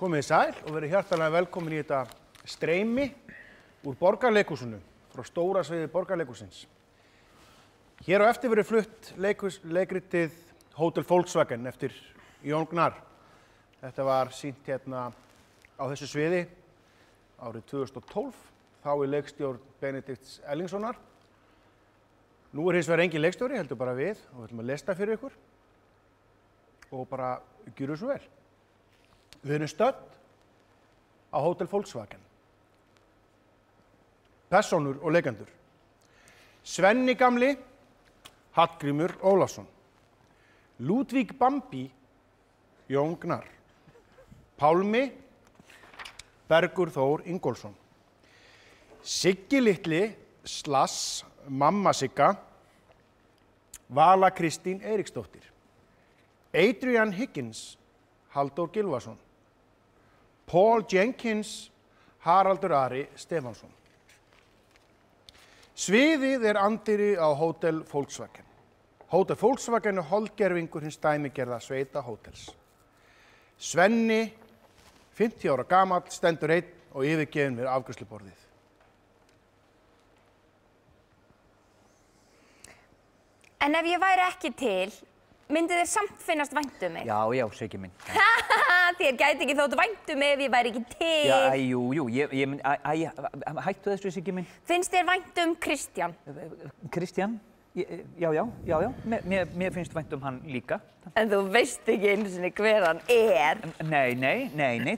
Komið sæl og verið hjartanlega velkomin í þetta streymi úr Borgarleikhúsinu, frá stóra sviði Borgarleikhúsins. Hér á eftir verið flutt leikritið Hótel Volkswagen eftir Jón Gnarr. Þetta var sýnt hérna á þessu sviði árið 2012, þá í leikstjórn Benedikts Erlingssonar. Nú hins vegar engin leikstjóri, heldur bara við og við ætlum að lesta fyrir ykkur og bara gjöru svo vel. Við erum stödd á Hótel Volkswagen. Persónur og leikendur. Svenni gamli, Hallgrímur Ólafsson. Ludvík Bambi, Jón Gnarr. Pálmi, Bergur Þór Ingólfsson. Siggi litli, mamma Sigga, Vala Kristín Eiríksdóttir. Adrian Higgins, Halldór Gylfason. Paul Jenkins, Haraldur Ari Stefánsson. Sviðið anddyri á Hótel Volkswagen. Hótel Volkswagen holdgervingur hins dæmigerða sveita hótels. Svenni, 50 ára gamall, stendur einn og yfirgefinn við afgreiðsluborðið. En ef ég væri ekki til, myndi þér samt finnast vænt mig? Já, Siggi minn. Þér gæti ekki þótt vænt mig ef ég væri ekki til. Já, jú, hættu þessu, Siggi minn. Finnst þér vænt Kristján? Kristján? Já, mér finnst vænt hann líka. En þú veist ekki einu sinni hver hann er. Nei,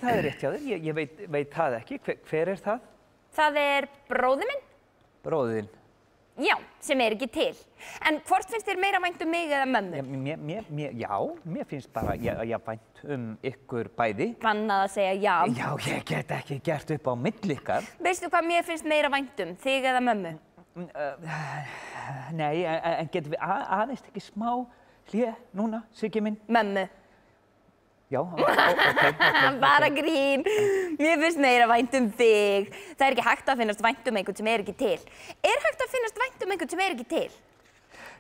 það er rétt hjá þér. Ég veit það ekki. Hver er það? Það er bróðir minn. Bróðir þinn? Já, sem er ekki til. En hvort finnst þér meira vænt mig eða mömmu? Mér finnst bara vænt ykkur bæði. Bannað að segja já. Já, ég get ekki gert upp á milli ykkar. Veistu hvað mér finnst meira vænt þig eða mömmu? Nei, en getum við aðeins ekki smá hlé núna, Siggi minn? Mömmu. Já, ok. Bara grín. Mér finnst meira vænt þig. Það er ekki hægt að finnast vænt einhvern sem er ekki til. Er hægt að finnast vænt einhvern sem er ekki til?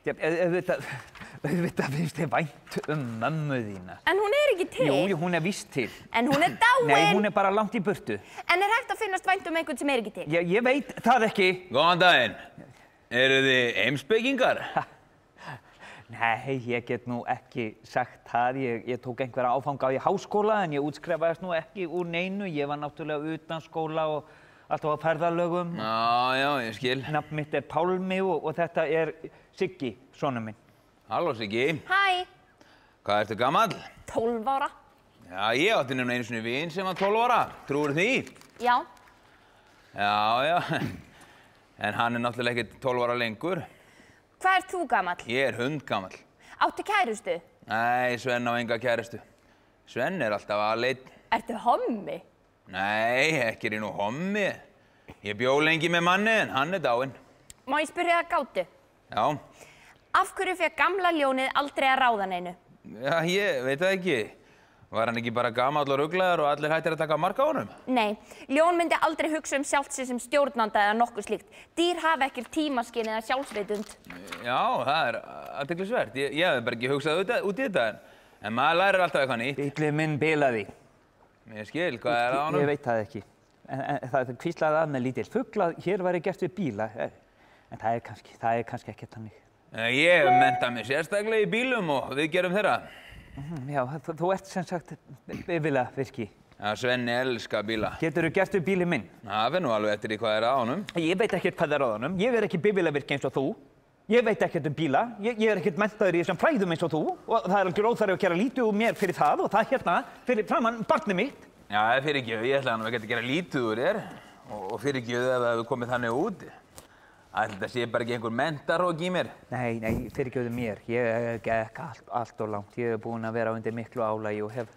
Já, auðvitað finnst þér vænt mömmu þína. En hún er ekki til? Jú, hún er víst til. En hún er dáin? Nei, hún er bara langt í burtu. En er hægt að finnast vænt einhvern sem er ekki til? Ég veit það ekki. Góðan daginn. Eru þið heimspekingar? Nei, ég get nú ekki sagt það. Ég tók einhverja áfanga í háskóla en ég útskrifaðist nú ekki úr neinu. Ég var náttúrulega utan skóla og alltaf á ferðalögum. Já, ég skil. Nafn mitt er Pálmi og þetta er Siggi, sonur minn. Halló, Siggi. Hæ. Hvað ertu gamall? 12 ára. Já, ég átti nefnilega einu sinni vin sem var 12 ára. Trúir því? Já. Já. En hann er náttúrulega ekkert 12 ára lengur. Hvað ert þú gamall? Ég er hundgamall. Áttu kærustu? Nei, Svenn á enga kærustu. Svenn er alltaf aleinn. Ertu hommi? Nei, ekki er ég nú hommi. Ég bjó lengi með manni en hann er dáinn. Má ég spyrja það gátu? Já. Af hverju fékk gamla ljónið aldrei að ráða neinu? Já, ég veit það ekki. Var hann ekki bara gamall og ruglaður og allir hættir að taka mark á honum? Nei, ljón myndi aldrei hugsa sjálft sig sem stjórnanda eða nokkuð slíkt. Dýr hafa ekkert tímaskyn eða sjálfsvitund. Já, það er athyglisvert. Ég hefði bara ekki hugsað út í þetta en maður lærir alltaf eitthvað nýtt. Bíllinn minn bilaði. Ég skil, hvað er það á honum? Ég veit það ekki. En það hvíslaði að með lítill fugl að hér væri gert við bíla. En það er kannski ekki þannig. Ég hef menntað mig sérstaklega í bílum og við gerum þeirra. Já, þú ert sem sagt bifvélavirki. Já, Svenni elskar bíla. Geturðu gert við bílinn minn? Það fer nú alveg eftir í hvað er á honum. Ég veit ekkert hvað er á honum. Ég er ekki bifvélavirki eins og þú. Ég veit ekkert bíla. Ég er ekkert menntaður í þessum fræðum eins og þú. Og það er alveg óþarfi að gera lítið úr mér fyrir það og það hérna fyrir framan barnið mitt. Já, fyrirgefðu. Ég ætlaði nú ekki að gera lítið úr þér. Og fyrirgefðu ef það hefur komið þannig út. Ætli það sé bara ekki einhver menntarók í mér? Nei, fyrirgefðu mér. Ég gekk allt og langt. Ég hef búinn að vera undir miklu álagi og hef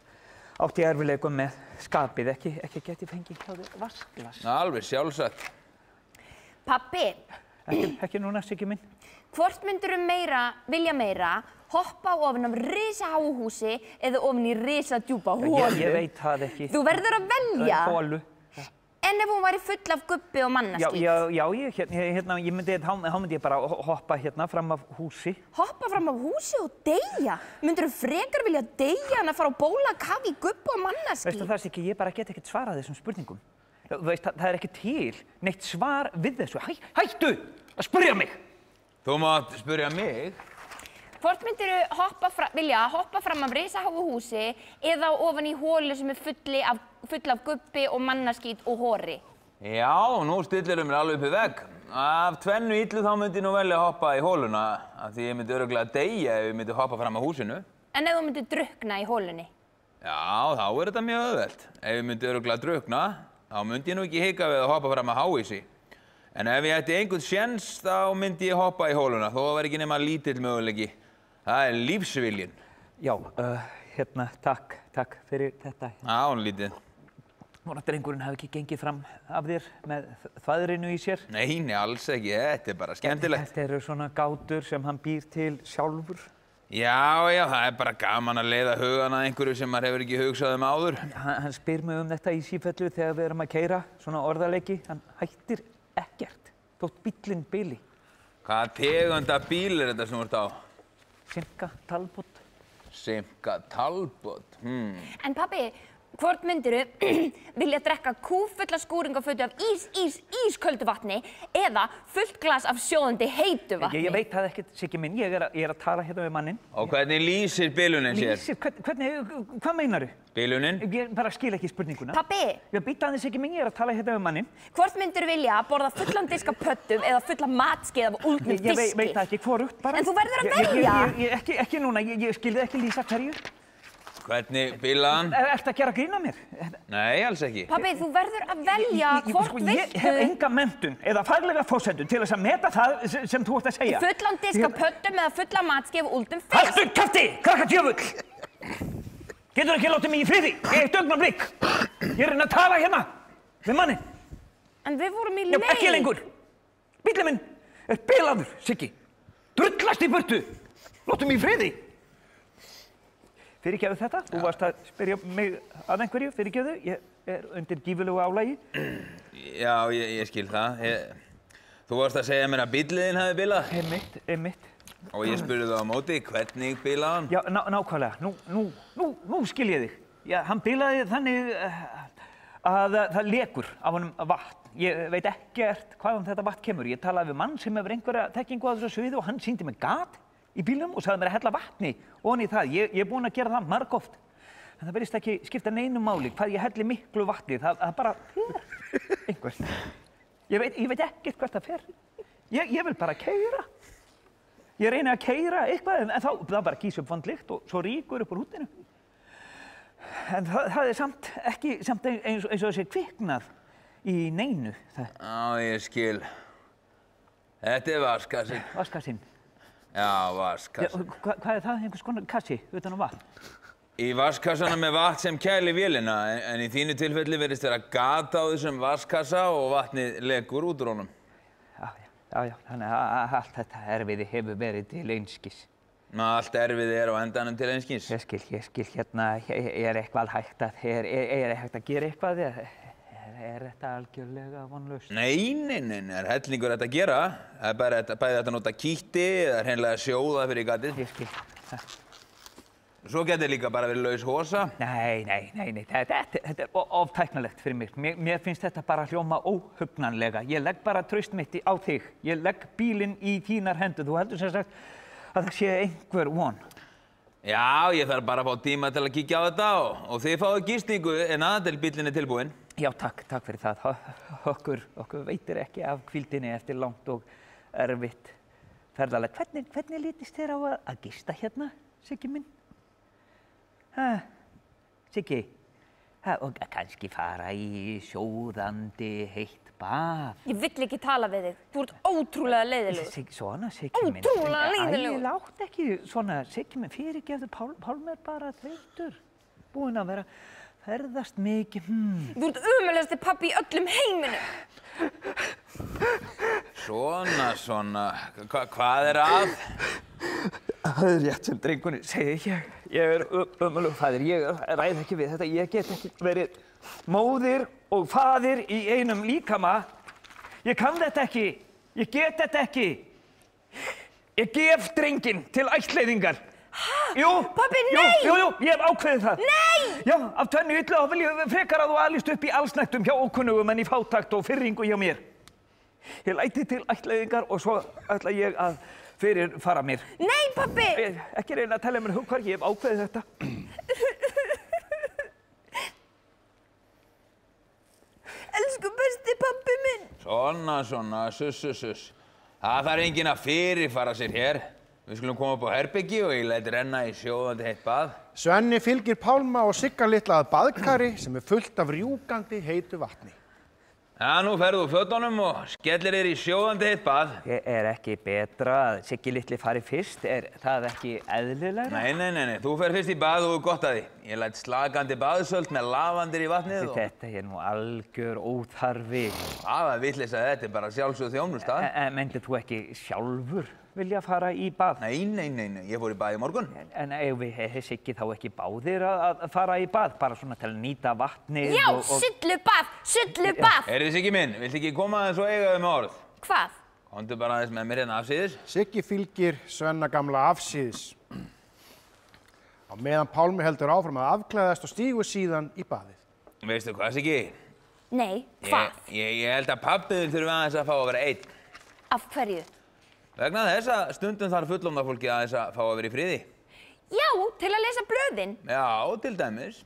átt í erfiðleikum með skapið. Ekki geti fengið hjá þér vasklas. Alveg sjálfsagt. Pabbi. Ekki núna, Siggi minn. Hvort myndirðu vilja meira, hoppa ofan af risaháu húsi eða ofan í risadjúpa holu? Ég veit það ekki. Þú verður að velja. Holu. En ef hún væri full af gubbi og mannaskít? Þá myndi ég bara hoppa hérna fram af húsi. Hoppa fram af húsi og deyja? Myndirðu frekar vilja deyja en að fara á bólakaf í gubbi og mannaskít? Veistu það, Siggi, ég bara get ekkert svarað þessum spurningum. Þú veist, það er ekki til neitt svar við þessu. Hættu að spyrja mig! Þú mátt spyrja mig. Hvort myndirðu vilja hoppa fram af risaháu húsi eða ofan í hólu sem er full af gubbi og mannaskít og hóri? Já, nú stillirðu mér alveg upp í vegg. Af tvennu illu þá myndi ég nú velja að hoppa í hóluna af því ég myndi örugglega deyja ef ég myndi hoppa fram af húsinu. En ef þú myndir drukkna í hólunni? Já, þá er þetta mjög auðvelt. Ef ég myndi örugglega drukkna, þá myndi ég nú ekki hika við að hoppa fram af háhýsi. En ef ég ætti einhvern séns, þá myndi ég hoppa í hóluna, þó það væri ekki nema lítill möguleiki. Það er lífsviljinn. Já, takk fyrir þetta. Já, lítið. Vona drengurinn hafi ekki gengið fram af þér með þvaðrinu í sér. Nei, alls ekki. Þetta er bara skemmtilegt. Þetta eru svona gátur sem hann býr til sjálfur. Já, það er bara gaman að leiða hugan að einhverju sem maður hefur ekki hugsað áður. Hann spyr mig þetta í sífellu þegar við erum að keyra, svona orðaleiki. Hann hættir ekkert, þótt bíllinn bili. Hvaða tegunda bíl er þetta sem þú ert á? Simca Talbot. Simca Talbot, En pabbi, hvort myndirðu vilja drekka kúfulla skúringafötu af ísköldu vatni eða fullt glas af sjóðandi heitu vatni? Ég veit það ekkert, Siggi minn. Ég er að tala hérna við manninn. Og hvernig lýsir bilunin sér? Lýsir? Hvað meinarðu? Bilunin? Ég bara skil ekki spurninguna. Pabbi! Ég býta aðeins, Siggi minn. Ég er að tala hérna við manninn. Hvort myndirðu vilja borða fullan disk af pöttum eða fulla matskeið af úldnum fiski? Ég veit það ekki, hvorugt bara. En þú verður að velja! Ekki núna. Ég skilði ekki lýsa hverju. Hvernig bilaðan? Ertu að gera grín að mér? Nei, alls ekki. Pabbi, þú verður að velja hvort viltu... Ég hef enga menntun eða faglega forsendun til þess að meta það sem þú ert að segja. Fullan disk af pöttum eða fulla matskeið af úldum fisk? Haltu kjafti, krakkadjöfull! Getur ekki látið mig í friði? Eitt augnablik. Ég er að tala hérna við manni. En við vorum í leið. Ekki lengur. Bíllinn minn er bilaður, Siggi. Drullast í burtu. Láttu mig í friði. Fyrirgefðu þetta. Þú varst að spyrja mig að einhverju. Fyrirgefðu. Ég er undir gífurlegu álagi. Já, ég skil það. Þú varst að segja mér að bíllinn hafi bilað. Einmitt. Og ég spurði þú á móti, hvernig bilaði hann? Já, nákvæmlega. Nú skil ég þig. Já, hann bilaði þannig að það lekur af honum vatn. Ég veit ekkert hvaðan þetta vatn kemur. Ég talaði við mann sem hefur einhverja þekkingu á þessu sviði og hann sýndi mig gat í bílnum og sagði mér að hella vatni ofan í það. Ég er búinn að gera það margoft. En það virðist ekki skipta neinu máli hvað ég helli miklu vatni. Það bara fer einhvers. Ég veit ekkert hvert það fer. Ég vil bara keyra. Ég reyni að keyra eitthvað en þá bara gýs upp vond lykt og svo rýkur upp úr húddinu. En það er samt eins og þessi kviknað í neinu. Já, ég skil. Þetta er vaskasinn. Vaskasinn? Já, vaskasinn. Hvað er það? Einhvers konar kassi utan á vatn? Í vaskassana með vatn sem kælir vélina, en í þínu tilfelli virðist vera gat á þessum vaskassa og vatnið lekur út úr honum. Já, þannig að allt þetta erfiði hefur verið til einskis. Allt erfiði er á endanum til einskis. Ég skil hérna, er eitthvað hægt að gera eitthvað? Er þetta algjörlega vonlaust? Nei, er hellingur þetta að gera. Það er bara bæði þetta að nota kítti eða hreinlega sjóða fyrir gatið. Ég skil. Svo getur líka bara verið laus hosa. Nei, þetta er oftæknalegt fyrir mig. Mér finnst þetta bara hljóma óhugnanlega. Ég legg bara traust mitt á þig. Ég legg bílinn í þínar hendur. Þú heldur sem sagt að það sé einhver von. Já, ég þarf bara að fá tíma til að kíkja á þetta og þið fáið gistingu en aðeins bíllinn er tilbúinn. Já, takk fyrir það. Okkur veitir ekki af hvíldinni eftir langt og erfitt ferðalag. Hvernig lítist þér á að gista hérna, Siggi minn? Siggi, og kannski fara í sjóðandi heitt bað. Ég vill ekki tala við þig. Þú ert ótrúlega leiðilegur. Svona, Siggi minn. Ótrúlega leiðilegur. Æ, látt ekki svona, Siggi minn, fyrirgefðu, Pálmi er bara þreyttur. Búinn að vera ferðast mikið. Þú ert ömulegasti pabbi í öllum heiminum. Svona. Hvað er að? Það er rétt sem drengurinn segir. Ég er ömulegur faðir. Ég ræð ekki við þetta. Ég get ekki verið móðir og faðir í einum líkama. Ég kann þetta ekki. Ég get þetta ekki. Ég gef drenginn til ættleiðingar. Hæ? Jú. Pabbi, nei! Jú, ég hef ákveðið það. Nei! Já, af tvennu illu þá vil ég frekar að þú alist upp í allsnægtum hjá ókunnugum en í fátakt og firringu hjá mér. Ég læti til ættleiðingar og svo ætla ég að fyrirfara mér. Nei, pabbi! Ekki reyna að telja mér hugkvar, ég hef ákveðið þetta. Elsku besti pabbi minn! Svona, suss. Það þarf enginn að fyrirfara sér hér. Við skulum koma upp á herbergi og ég læt renna í sjóðandi heitt bað. Svenni fylgir Pálma og Sigga litla að baðkari sem fullt af rjúkandi heitu vatni. Já, nú ferðu úr fötunum og skellir í sjóðandi heitt bað. Ekki betra að Siggi litli fari fyrst? Það ekki eðlilegra? Nei, þú fer fyrst í bað og gott að því. Ég læt slakandi baðsöld með lavandir í vatnið og... Þetta nú algjör óþarfi. Hvaða vitleysa þetta, bara sjálfsögð þjónusta. Meintir þú ekki sjálfur vilja fara í bað? Nei, ég fór í bað í morgun. En eigum við Siggi þá ekki báðir að fara í bað? Bara svona til að nýta vatnið Já, sullubað! Heyrðu Siggi minn, viltu ekki koma aðeins og eiga með orð? Hvað? Komdu bara aðeins með mér hérna afsíðis. Siggi fylgir Svenna gamla afsíðis. Á meðan Pálmi heldur áfram að afklæðast og stígur síðan í baðið. Veistu hvað, Siggi? Nei, hvað? Ég held að pabbiðin þurfi aðeins að fá að vera einn. Af hverju? Vegna þess að stundum þarf fullorðna fólki aðeins að fá að vera í friði. Já, til að lesa blöðin. Já, til dæmis.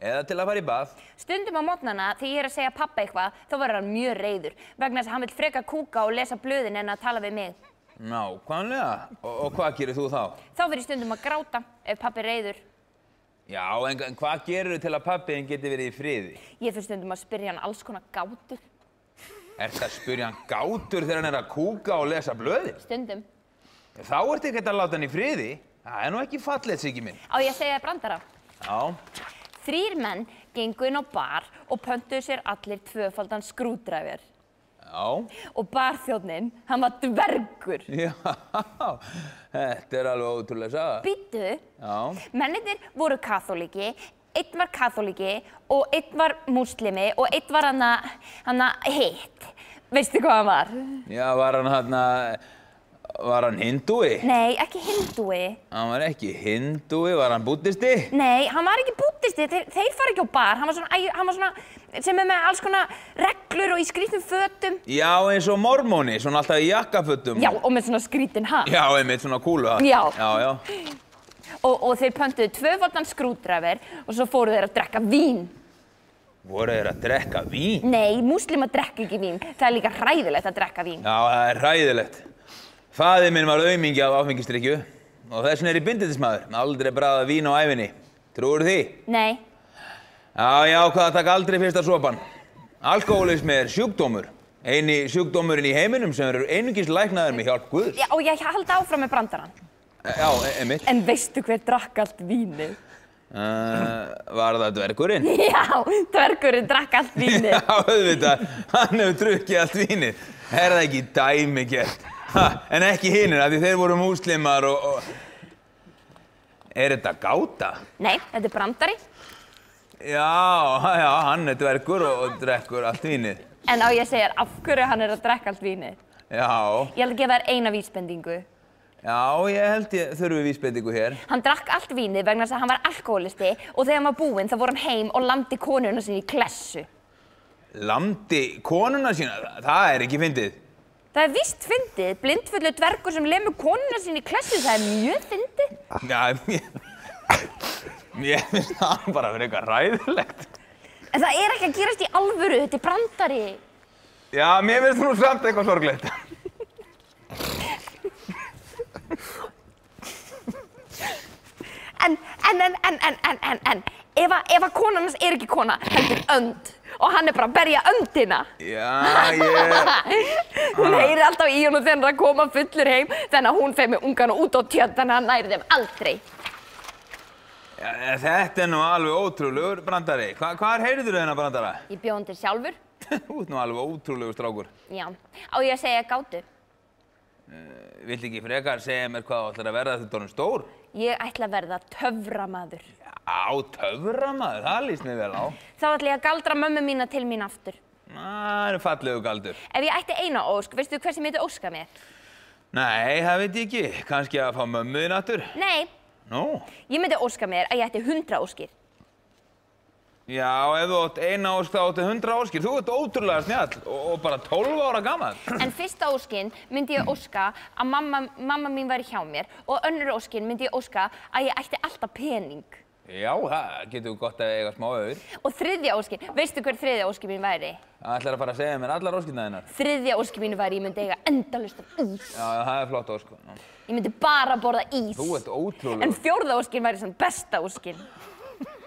Eða til að fara í bað. Stundum á morgnana, þegar ég er að segja pabba eitthvað, þá verður hann mjög reiður. Vegna þess að hann vill frekar kúka og lesa blöðin en að tala við mig. Nákvæmlega. Og hvað gerir þú þá? Þá verð ég stundum að gráta ef pabbi er reiður. Já, en hvað gerir þú til að pabbiðin geti verið í friði? Ég fyrir stundum að spyrja hann alls konar gátur. Ertu að spyrja hann gátur þegar hann er að kúka og lesa blöðin? Stundum. Þá ertu ekkert að láta hann í friði. Það er nú ekki fallegt, Siggi minn. Á ég að segja þér brandara? Já. 3 menn gengu inn á bar og pöntuðu sér allir 2-faldan skrúdræfir. Já. Og barþjónninn, hann var dvergur. Já, þetta er alveg ótrúlega saga. Bíddu. Já. Mennirnir voru kaþóliki, einn var kaþóliki og einn var múslimi og einn var hana hitt. Veistu hvað hann var? Já, var hann hindúi? Nei, ekki hindúi. Hann var ekki hindúi, var hann búddisti? Nei, hann var ekki búddisti, þeir fara ekki á bar. Hann var svona sem er með alls konar reglur og í skrýtnum fötum. Já, eins og mormóni, svona alltaf í jakkafötum. Já, og með svona skrýtin hatt. Já, einmitt svona kúluhatt. Já. Já. Og þeir pöntuðu 2-faldan skrúdræfir og svo fóru þeir að drekka vín. Voru þeir að drekka vín? Nei, múslimar drekka ekki vín. Það er líka hræðilegt að drekka vín. Já, það er hræðilegt. Faðir minn var aumingi af áfengisdrykkju og þess vegna er ég bindindismadur. Aldrei bragðað vín á ævinni. Trúirðu því? Nei. Já, ég ákvað að taka aldrei fyrsta sopann. Alkohólismi er sjúkdómur. Eini sjúkdómurinn í heiminum sem eru einungis læknaður með hjálp Guðs. Já, og ég haldi áfram með brandarann. Já, einmitt. En veistu hver drakk allt vínið? Var það dvergurinn? Já, dvergurinn drakk allt vínið. Já, auðvitað. Hann hefur drukkið allt vínið. Er það ekki dæmigert? En ekki hinir, af því þeir voru múslimar og... Er þetta gáta? Nei, þetta er brandari. Já, hann er dvergur og drekkur allt vínið. En á ég að segja af hverju hann er að drekka allt vínið? Já. Ég ætla að gefa þér eina vísbendingu. Já, ég held ég þurfi vísbendingu hér. Hann drakk allt vínið vegna þess að hann var alkohólisti og þegar hann var búinn þá fór hann heim og lamdi konuna sinni í klessu. Lamdi konuna sína? Það er ekki fyndið. Það er víst fyndið. Blindfullur dvergur sem lemur konuna sinni í klessu, það er mjög fyndið. Já, mér finnst það bara verið eitthvað ræðilegt. En það er ekki að gerast í alvöru, þetta er brandari. Já, mér finnst nú samt eitthvað sorglegt. En, ef að konan hans er ekki kona, heldur önd og hann er bara að berja öndina. Já, Hún heyrir alltaf í honum þegar hann er að koma fullur heim, þannig að hún fer með ungana út á tjörn, þannig að hann næri þeim aldrei. Já, þetta er nú alveg ótrúlegur brandari. Hvar heyrðirðu þennan brandara? Ég bjó hann til sjálfur. Þú ert nú alveg ótrúlegur strákur. Já, á ég að segja gátu. Viltu ekki frekar segja mér hvað þú ætlar að verða þetta orðinn stór? Ég ætla að verða töframaður. Já, Töfra maður, það líst mér vel á. Þá ætla ég að galdra mömmu mína til mín aftur. Það fallegu galdur. Ef ég ætti eina ósk, veistu hver sem myndi óska mér? Nei, það veit ég ekki. Kannski að fá mömmu þín aftur? Nei, Nú? ég myndi óska mér að ég ætti 100 óskir. Já, ef þú átt eina ósk þá áttu 100 óskir. Þú ert ótrúlega snjall og bara 12 ára gamall. En fyrsta óskin myndi ég óska að mamma mín væri hjá mér og önnur óskin myndi ég óska að ég ætti alltaf pening. Já, það getur gott að eiga smá öður. Og þriðja óskin, veistu hver þriðja óskin mín væri? Það ætlar að fara að segja mér allar óskirna þínar. Þriðja óskin mín væri ég myndi eiga endalaust af ís. Já, það er flott ósk. Ég myndi bara borða ís. Þú ert ótrúlega. En fjórða óskin væri svona besta óskin.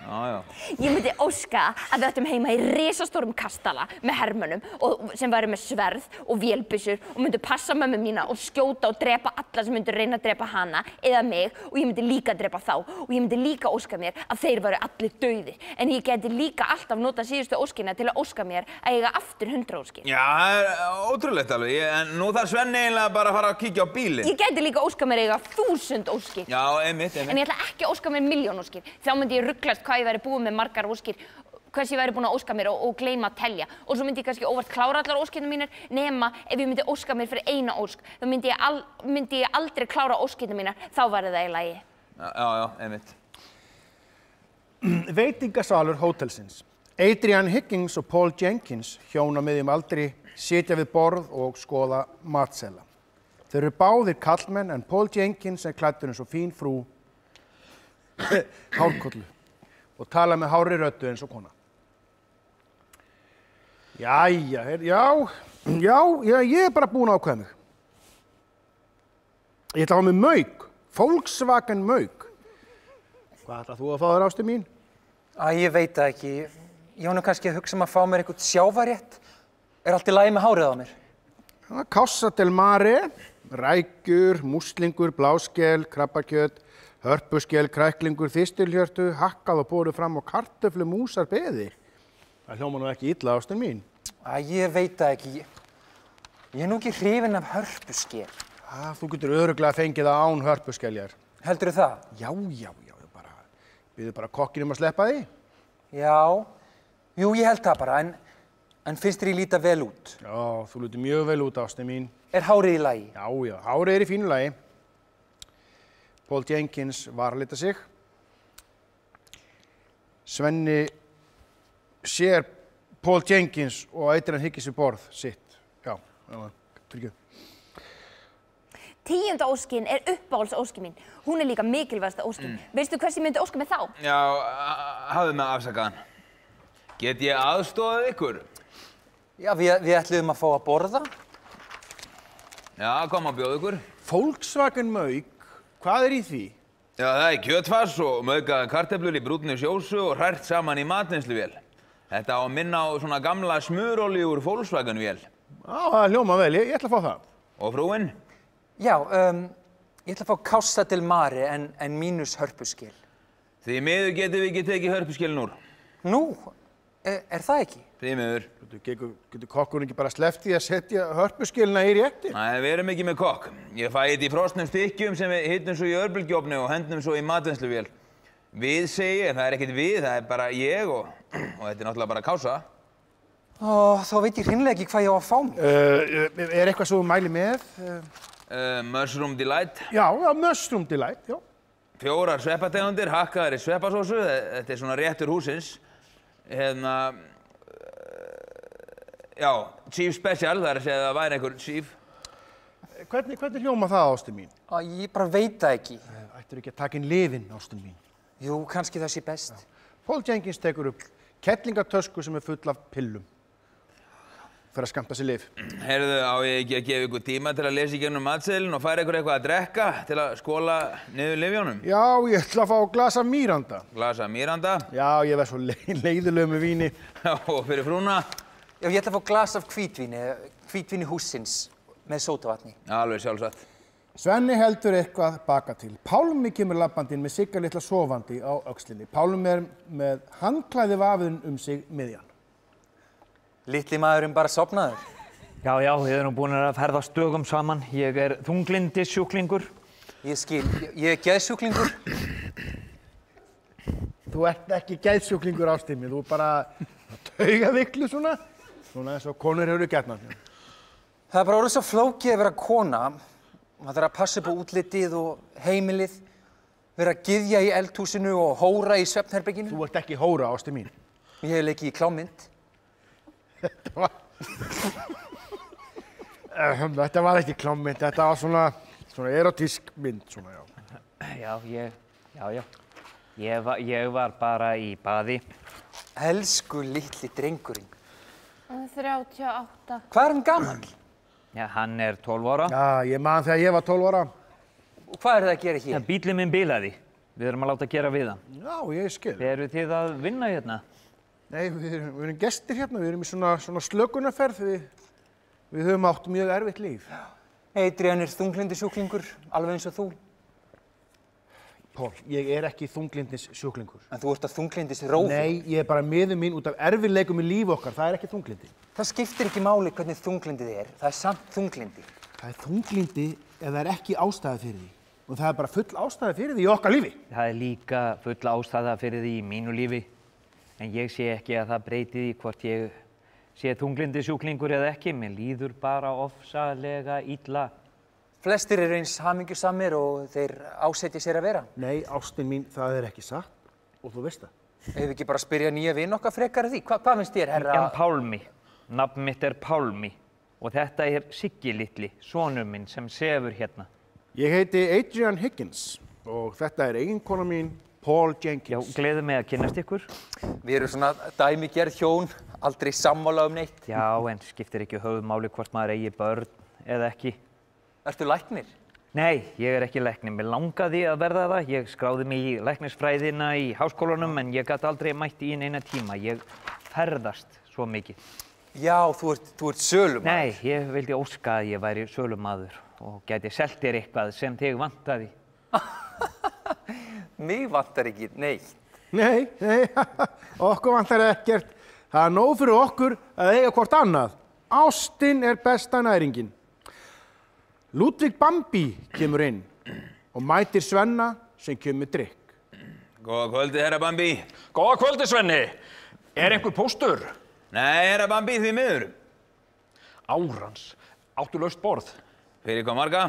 Já, já. Ég myndi óska að við ættum heima í risastórum kastala með hermönnum sem væri með sverð og vélbyssur og myndi passa mömmu mína og skjóta og drepa alla sem myndi reyna að drepa hana eða mig og ég myndi líka drepa þá og ég myndi líka óska mér að þeir væru allir dauðir. En ég geti líka alltaf notað síðustu óskina til að óska mér að eiga aftur 100 óskir. Já, það er ótrúlegt alveg. En nú þarf Svenni eiginlega bara að fara að kíkja á bílinn. Ég geti líka óska mér að eiga 1000 óskir. Já, einmitt. En ég ætla ekki að óska mér 1.000.000 óskir. Þá myndi ég rugglast hvað ég væri búin með margar óskir, hvers ég væri búin að óska mér og gleyma að telja. Og svo myndi ég kannski óvart klára allar óskirnar mínar, nema ef ég myndi óska mér fyrir eina ósk, þá myndi ég aldrei klára óskirnar mínar, þá væri það í lagi. Já, einmitt. Veitingasalur hótelsins. Adrian Higgins og Paul Jenkins, hjón á miðjum aldri, sitja við borð og skoða matsela. Þeir eru báðir karlmenn en Paul Jenkins er klæddur eins og fín frú hárkollu og tala með hárri röddu eins og kona. Jæja, ég er bara búin að ákveða mig. Ég ætla að fá mig mauk, Volkswagen mauk. Hvað ætlað þú að fá þér, ástin mín? Ég veit það ekki. Ég var nú kannski að hugsa að fá mér eitthvað sjávarrétt. Er allt í lagi með hárið á mér? Causa del Mare, rækjur, múslingur, bláskel, krabbakjöt, hörpuskel, kræklingur, þistilhjörtu, hakkað og borið fram á kartöflu, músar, beði. Það hljómar nú ekki illa, ástin mín. Ég veit það ekki. Ég er nú ekki hrifinn af hörpuskel. Þú getur örugglega fengið það án hörpuskeljar. Heldurðu það? Já, biður bara kokkinum að sleppa því. Já, jú, ég held það bara, en finnst þér ég líta vel út? Já, þú lítur mjög vel út, ástin mín. Er hárið í lagi? Já, hárið er í fínu lagi. Paul Jenkins varlita sig. Svenni sér Paul Jenkins og Adrian Higgins við borð sitt. Já, fyrir ekki. 10. óskin er uppáhaldsóskin mín. Hún er líka mikilvægasta óskin. Veistu hvers ég myndi óska með þá? Já, hafðu mig afsakaðan. Get ég aðstofað ykkur? Já, við ætluðum að fá að borða. Já, kom að bjóða ykkur. Volkswagen mauk, hvað er í því? Já, það er kjötfass og maukaðar kartöflur í brúnni sósu og hrært saman í matvinnsluvél. Þetta á að minna á svona gamla smurolíu úr Volkswagen-vél. Já, það hljóma vel, ég ætla að fá það. Og frúin? Já, ég ætla að fá Causa del Mare en mínus hörpuskel. Því miður getum við ekki tekið hörpuskilin úr. Nú, er það ekki? Því miður. Getur kokkurinn ekki bara sleppt í að setja hörpuskilina í rétti? Nei, við erum ekki með kokk. Ég fæ þetta í frosnum stykkjum sem við hittum svo í örbylgjuofni og hendum svo í matvinnsluvél. Við segi ég, það er ekkert við, það er bara ég og þetta er náttúrulega bara Causa. Þá veit ég hreinlega ekki hvað ég á að fá mér. Er eitthvað svo mæli með? Mushroom Delight. Já, Mushroom Delight, já. 4 sveppategundir, hakkaðar í sveppasósu, þetta er svona réttur húsins. Já, Chief Special, það er að segja að það væri einhver Chief. Hvernig hljóma það, ástin mín? Ég bara veit það ekki. Ættirðu ekki að taka inn lyfin, ástin mín? Jú, kannski það sé best. Paul Jenkins tekur upp kettlingatösku sem er full af pillum. Fyrir að skammta sér lyf. Heyrðu, á ég ekki að gefa ykkur tíma til að lesa í gegnum matseðilinn og færa ykkur eitthvað að drekka til að skóla niður lyfjónum? Já, ég ætla að fá glas af Miranda. Glas af Miranda? Já, ég verð svo leiðilegur með víni. Já, og fyrir frúna? Já, ég ætla að fá glas af hvítvíni hússins með sódavatni. Alveg sjálfsagt. Svenni heldur eitthvað baka til. Pálmi kemur labbandinn með Sigga litla sofandi á öxlinni. Pálmi er með handklæði vafinn sig miðjan. Litli maðurinn bara sofnaður. Já, við erum búin að ferðast dögum saman. Ég er þunglindissjúklingur. Ég skil. Ég er geðsjúklingur. þú ert ekki geðsjúklingur ástin mín, þú er bara taugaviklu svona eins og konur eru gjarnan. Það er bara orðið svo flókið að vera kona. Maður þarf að passa upp á útlitið og heimilið, vera að gyðja í eldhúsinu og hóra í svefnherberginu. Þú ert ekki hóra, ástin mín. Ég hef leikið í klámmynd. Þetta var ekki klámmynd, þetta var svona erotísk mynd, svona, já. Já. Ég var bara í baði. Elsku litli drengurinn. 38. Hvað er hann gamall? Já, hann er 12 ára. Já, ég man þegar ég var 12 ára. Og hvað er það að gera hér? Já, bíllinn minn bilaði. Við erum að láta gera við hann. Já, ég skil. Eruð þið að vinna hérna? Nei, við erum gestir hérna, við erum í svona slökunarferð. Við höfum átt mjög erfitt líf. Adrian er þunglindissjúklingur, alveg eins og þú. Pól, ég er ekki þunglindissjúklingur. En þú ert að þunglindisrófi. Nei, ég er bara miður mín út af erfiðleikum í lífi okkar. Það er ekki þunglindi. Það skiptir ekki máli hvernig þunglindið er. Það er samt þunglindi. Það er þunglindi ef það er ekki ástæða fyrir því. Og það er bara full ástæða fyrir því í okkar lífi. Það er líka full ástæða fyrir því í mínu lífi. En ég sé ekki að það breyti því hvort ég sé þunglindissjúklingur eða ekki. Mér líður bara ofsalega illa. Flestir eru eins hamingjusamir og þeir ásetja sér að vera. Nei, ástin mín, það er ekki satt. Og þú veist það. Ef við ekki bara spyrja nýja vin okkar frekar að því. Hvað finnst þér, herra? En Pálmi. Nafn mitt er Pálmi. Og þetta er Siggi litli, sonur minn sem sefur hérna. Ég heiti Adrian Higgins og þetta er eiginkona mín, Paul Jenkins. Já, gleður mig að kynnast ykkur. Við erum svona dæmigerð hjón, aldrei sammála um neitt. Já, en skiptir ekki höfuðmáli hvort maður eigi börn eða ekki. Ertu læknir? Nei, ég er ekki læknir. Mér langaði að verða það. Ég skráði mig í læknisfræðina í háskólanum en ég gat aldrei mætt í neina tíma. Ég ferðast svo mikið. Já, þú ert sölumaður. Nei, ég vildi óska að ég væri sölumaður og gæti selt þér eitthvað sem þig vantaði. Mig vantar ekki neitt. Nei, okkur vantar ekkert. Það er nóg fyrir okkur að eiga hvort annað. Ástin er besta næringin. Ludvig Bambi kemur inn og mætir Svenna sem kemur með drykk. Góða kvöldi, herra Bambi. Góða kvöldi, Svenni. Er einhver póstur? Nei, herra Bambi, því miður. Árans. Áttu laust borð? Fyrir hvað marga?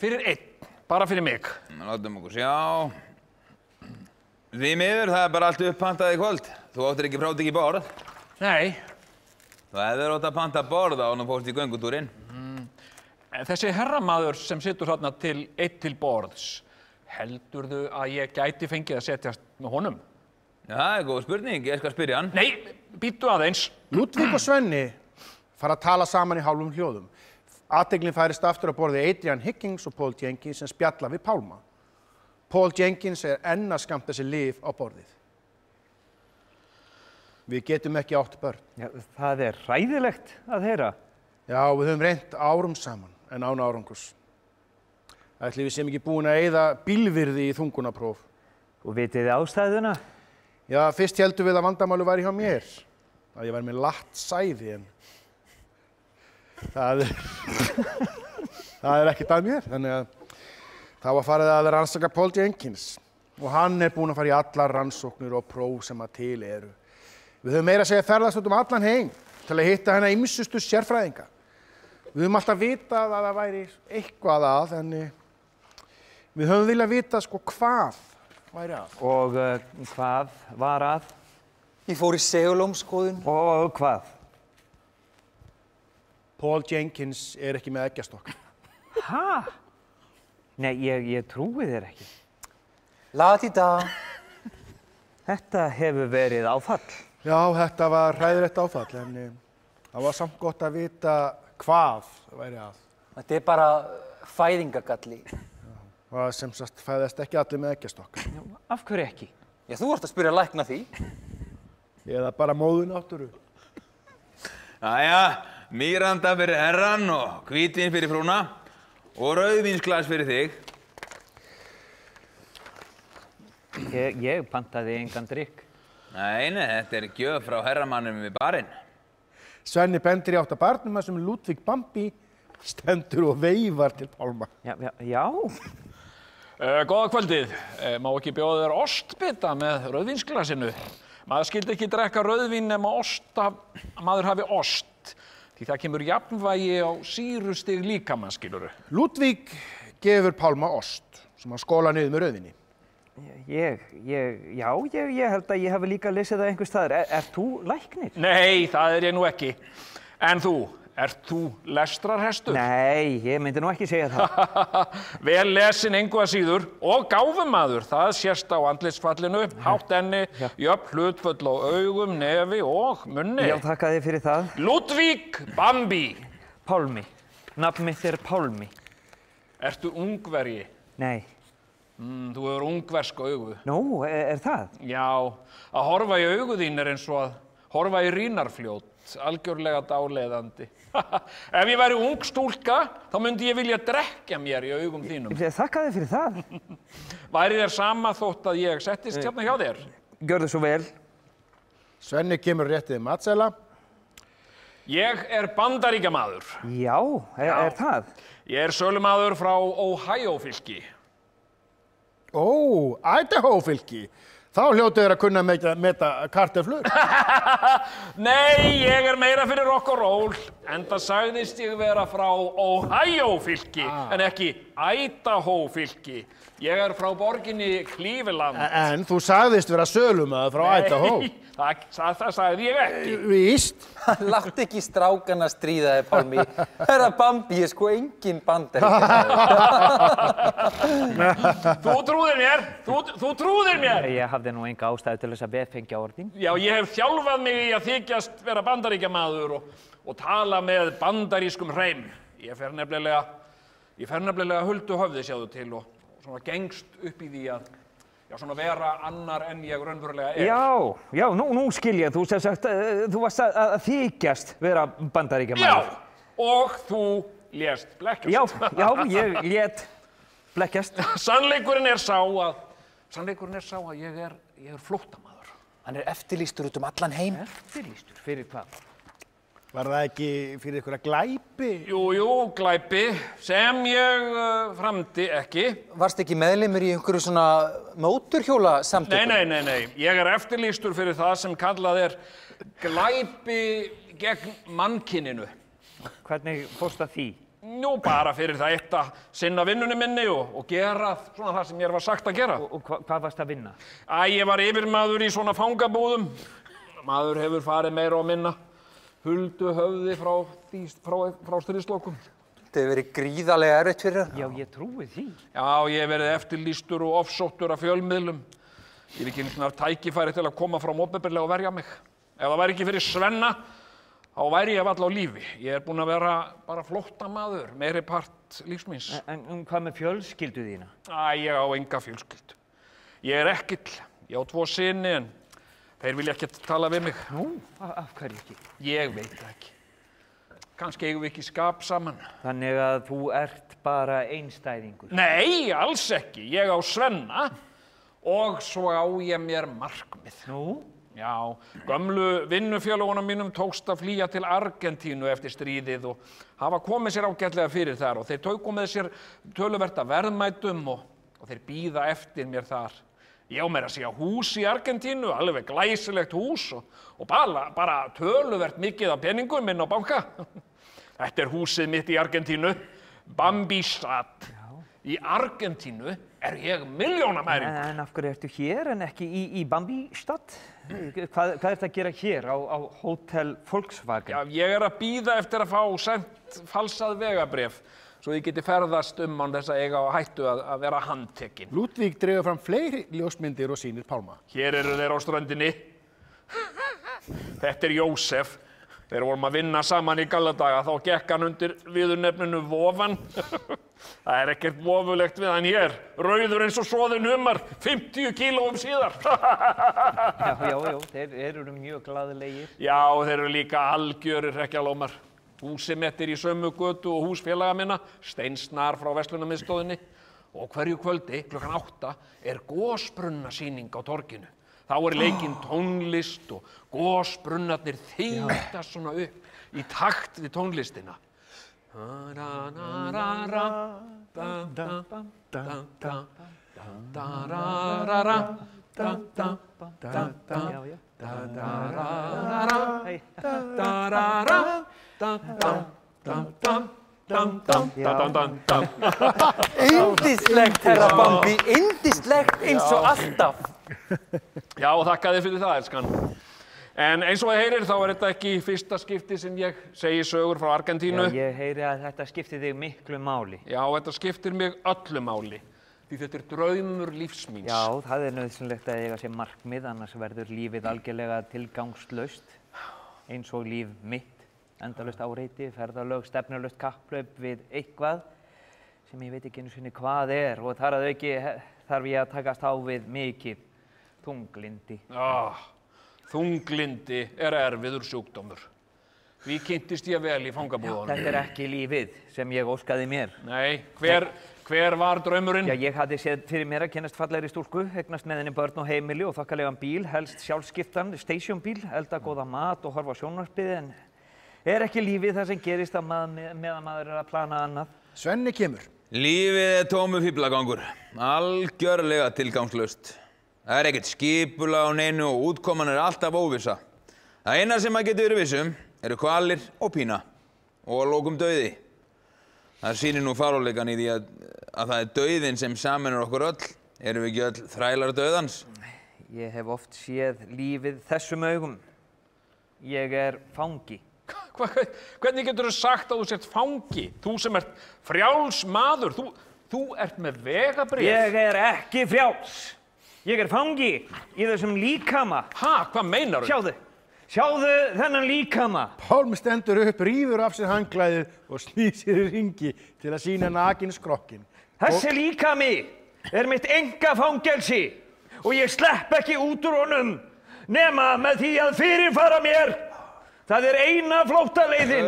Fyrir einn. Bara fyrir mig. Látum okkur sjá. Því miður, það er bara allt upppantað í kvöld. Þú áttir ekki ekki borð. Nei. Þú hefðir átt að panta borð á hann fórst í göngutúrinn. Þessi herramaður sem situr þarna einn til borðs, heldurðu að ég gæti fengið að setjast með honum? Já, það er góð spurning. Ég skal spyrja hann. Nei, bíddu aðeins. Ludvig og Svenni fara að tala saman í hálfum hljóðum. Athyglin færist aftur að borði Adrian Higgins og Paul Jenkins sem spjalla við Pálma. Paul Jenkins er enn að skammta sér lyf á borðið. Við getum ekki átt börn. Já, það er hræðilegt að heyra. Já, við höfum reynt árum saman en án árangurs. Ætli við sem ekki búin að eyða bílvirði í þungunapróf. Og vitið þið ástæðuna? Já, fyrst heldum við að vandamáli væri hjá mér. Að ég væri með latt sæði en það er ekkert að mér. Þannig að það var farið að rannsaka Paul Jenkins og hann er búinn að fara í allar rannsóknir og próf sem að til eru. Við höfum meira að segja ferðast út allan heim til að hitta hennar ýmsustu sérfræðinga. Við höfum alltaf vitað að það væri eitthvað að, en við höfum viljað vita sko hvað væri að. Og hvað var að? Ég fór í segulómskoðun. Og hvað? Paul Jenkins er ekki með eggjastokk. Ha? Nei, ég trúi þér ekki. La-di-da. Þetta hefur verið áfall. Já, þetta var hræðilegt áfall, en það var samt gott að vita hvað væri að. Þetta er bara fæðingagalli. Og sem sagt fæðast ekki allir með eggjastokk. Af hverju ekki? Já, þú ert að spyrja lækna því. Eða bara móðu náttúru. Jæja, mýranda fyrir herran og hvítvin fyrir frúna og rauðvínsglas fyrir þig. Ég pantaði engan drykk. Nei, þetta er gjöf frá herramannum við barinn. Svenni bendir í átt að barnum þar sem Ludvig Bambi stendur og veifar til Pálma. Já. Góða kvöldið. Má ekki bjóða þér ostbita með rauðvínsglasinu? Maður skildi ekki drekka rauðvín nema maður hafi ost. Því það kemur jafnvægi á sýrustig líkamann, skilurðu. Ludvík gefur Pálma ost sem hann skóla niður með rauðvinni. Ég held að ég hafi líka lesið það einhvers staðar. Ert þú læknir? Nei, það er ég nú ekki. En þú, ert þú lestrarhestur? Nei, ég myndi nú ekki segja það. Vel lesin engu að síður og gáfumaður. Það sést á andlitsfallinu, hátt enni, jöfn hlutföll á augum, nefi og munni. Já, þakka þér fyrir það. Ludvík Bambi. Pálmi. Nafn mitt er Pálmi. Ertu ungverji? Nei. Þú hefur ungversk augu. Nú, er það? Já, að horfa í augu þín er eins og að horfa í rínarfljót, algjörlega dáleiðandi. Ef ég væri ung stúlka, þá myndi ég vilja drekkja mér í augum þínum. Þakka þér fyrir það. Væri þér sama þótt að ég settist hérna hjá þér? Gjörðu svo vel. Svenni kemur réttið matsela. Ég er Bandaríkjamaður. Já, er það? Ég er sölumaður frá Ohio-fylki. Ó, Idaho-fylki. Þá hljótið þér að kunna meta kartöflur. Nei, ég er meira fyrir rock og roll. Enda sagðist ég vera frá Ohio-fylki, en ekki Idaho-fylki. Ég er frá borginni Cleveland. En þú sagðist vera sölumaður frá Idaho. Nei, það sagði ég ekki. Víst. Látt ekki strákana stríða þig, Pálmi. Herra Bambi er sko engin Bandaríkjamaður. Þú trúðir mér, þú trúðir mér. Ég hafði nú enga ástæðu til þess að vefengja orðin. Já, ég hef þjálfað mig í að þykjast vera Bandaríkjamaður og tala með bandarískum hreim. Ég fer nefnilega huldu höfði, sjáðu til, og svona gengst upp í því að svona vera annar en ég raunverulega er. Já, nú skil ég. Þú sem sagt, þú varst að þykjast vera Bandaríkjamaður. Já, og þú lést blekkjast. Já, ég lét blekkjast. Sannleikurinn er sá að ég er flóttamaður. Hann er eftirlýstur út allan heim. Eftirlýstur? Fyrir hvað? Var það ekki fyrir einhverja glæpi? Jú, glæpi, sem ég framdi ekki. Varst ekki meðlimur í einhverju svona móturhjólasamtökum? Nei. Ég er eftirlýstur fyrir það sem kallað er glæpi gegn mannkyninu. Hvernig fórst að því? Nú, bara fyrir það eitt að sinna vinnunni minni og gera svona það sem ég var sagt að gera. Og hvað varst að vinna? Ég var yfirmaður í svona fangabúðum. Maður hefur farið meira og minna. Huldu höfði frá stríðslokum. Þetta hefur verið gríðarlega erfitt fyrir það. Já, ég trúi því. Já, ég hef verið eftirlýstur og ofsóttur af fjölmiðlum. Ég hef ekki svona tækifæri til að koma fram opinberlega og verja mig. Ef það væri ekki fyrir Svenna, þá væri ég varla á lífi. Ég er búinn að vera bara flóttamaður, meiri part lífs míns. En hvað með fjölskyldu þína? Ég á enga fjölskyldu. Ég er ekkill. Ég á 2 syni en þeir vilja ekkert tala við mig. Nú, af hverju ekki? Ég veit það ekki. Kannski eigum við ekki skap saman. Þannig að þú ert bara einstæðingur? Nei, alls ekki. Ég á Svenna og svo á ég mér markmið. Nú? Já, gömlu vinnufélagunum mínum tókst að flýja til Argentínu eftir stríðið og hafa komið sér ágætlega fyrir þar og þeir tóku með sér töluvert af verðmætum og þeir bíða eftir mér þar. Ég á meira að segja hús í Argentínu, alveg glæsilegt hús og bara töluvert mikið af peningum inn á banka. Þetta er húsið mitt í Argentínu, Bambistad. Í Argentínu er ég milljónamæringur. En af hverju ertu hér en ekki í Bambistad? Hvað ertu að gera hér á Hótel Volkswagen? Já, ég er að bíða eftir að fá sent falsað vegabréf. Svo ég geti ferðast án þess að eiga á hættu að vera handtekinn. Ludvík dregur fram fleiri ljósmyndir og sýnir Pálma. Hér eru þeir á ströndinni. Þetta er Jósef. Þegar vorum að vinna saman í galladaga, þá gekk hann undir viðurnefninu Vofan. Það er ekkert vofulegt við hann hér. Rauður eins og soðinn humar, 50 kílóum síðar. Já, þeir eru mjög glaðlegir. Já, þeir eru líka algjörir hrekkjalómar. Húsið mitt er í sömu götu og hús félaga minna, steinsnar frá verslunarmiðstöðinni. Og hverju kvöldi, klukkan 8, er gosbrunnasýning á torginu. Þá er leikinn tónlist og gosbrunnarnir þyngdast svona upp í takt við tónlistina. Yndislegt, herra Bambi, yndislegt eins og alltaf. Já, þakka þér fyrir það, elskan. En eins og það heyrir þá er þetta ekki fyrsta skipti sem ég segi sögur frá Argentínu. Já, ég heyri að þetta skiptir þig miklu máli. Já, þetta skiptir mig öllu máli. Því þetta er draumur lífsmíns. Já, það er nauðsynlegt að eiga sér markmið, annars verður lífið algjörlega tilgangslaust. Eins og líf mitt. Endalaust áreiti, ferðalög, stefnulaust kapplaup við eitthvað sem ég veit ekki einu sinni hvað er og þar að auki þarf ég að takast á við mikið þunglindi. Þunglindi er erfiður sjúkdómur. Því kynntist ég vel í fangabúðunum. Þetta er ekki lífið sem ég óskaði mér. Nei, hver var draumurinn? Já, ég hafði séð fyrir mér að kynnast fallegri stúlku, eignast með henni börn og heimili og þokkalegan bíl, helst sjálfskiptan, stationbíl, elda góða mat og horfa á sjónvarpið, en er ekki lífið það sem gerist meðan maður er að plana annað? Svenni kemur. Lífið er tómu fíflagangur, algjörlega tilgangslaust. Það er ekkert skipulag á neinu og útkoman er alltaf óvissa. Það eina sem maður getur verið vissum eru kvalir og pína og að lokum dauði. Það sýnir nú fáróleikan í því að það er dauðinn sem sameinar okkur öll. Erum við ekki öll þrælar dauðans? Ég hef oft séð lífið þessum augum. Ég er fangi. Hvernig getur þú sagt að þú sért fangi? Þú sem ert frjáls maður, þú ert með vegabréf. Ég er ekki frjáls. Ég er fangi í þessum líkama. Hvað meinarðu? Sjáðu þennan líkama. Pálmi stendur upp, rífur af sér handklæðið og snýsir í ringi til að sýna nakinn skrokkin. Þessi líkami er mitt engafangelsi og ég slepp ekki út úr honum nema með því að fyrirfara mér. Það er eina flóttaleiðin.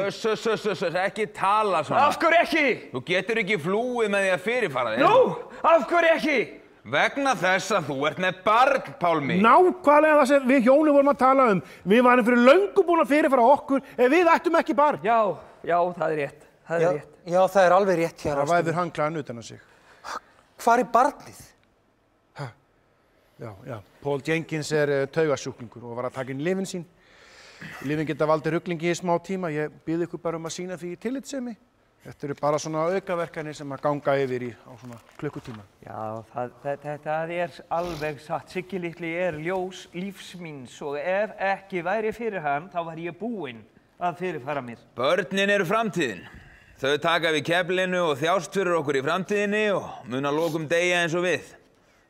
Ekki tala svona. Af hverju ekki? Þú getur ekki flúið með því að fyrirfara þér. Nú, af hverju ekki? Vegna þess að þú ert með barn, Pálmi. Nákvæmlega það sem við hjónum vorum að tala um. Við varum fyrir löngu búin að fyrirfara okkur ef við ættum ekki barn. Já, það er rétt. Já, það er alveg rétt hér. Það væður handklæðan utan að sig. Hvar er barnið? Já. Paul Jenkins er taugasjúklingur og var að taka inn lyfin sín. Lyfin geta valdið ruglingi í smá tíma. Ég bið ykkur bara að sýna því tillitssemi. Þetta eru bara svona aukaverkanir sem að ganga yfir á svona klukkutíma. Já, þetta er alveg satt. Siggi litli er ljós lífs míns og ef ekki væri fyrir hann, þá var ég búinn að fyrirfara mér. Börnin eru framtíðin. Þau taka við keflinu og þjást fyrir okkur í framtíðinni og mun að lokum deyja eins og við.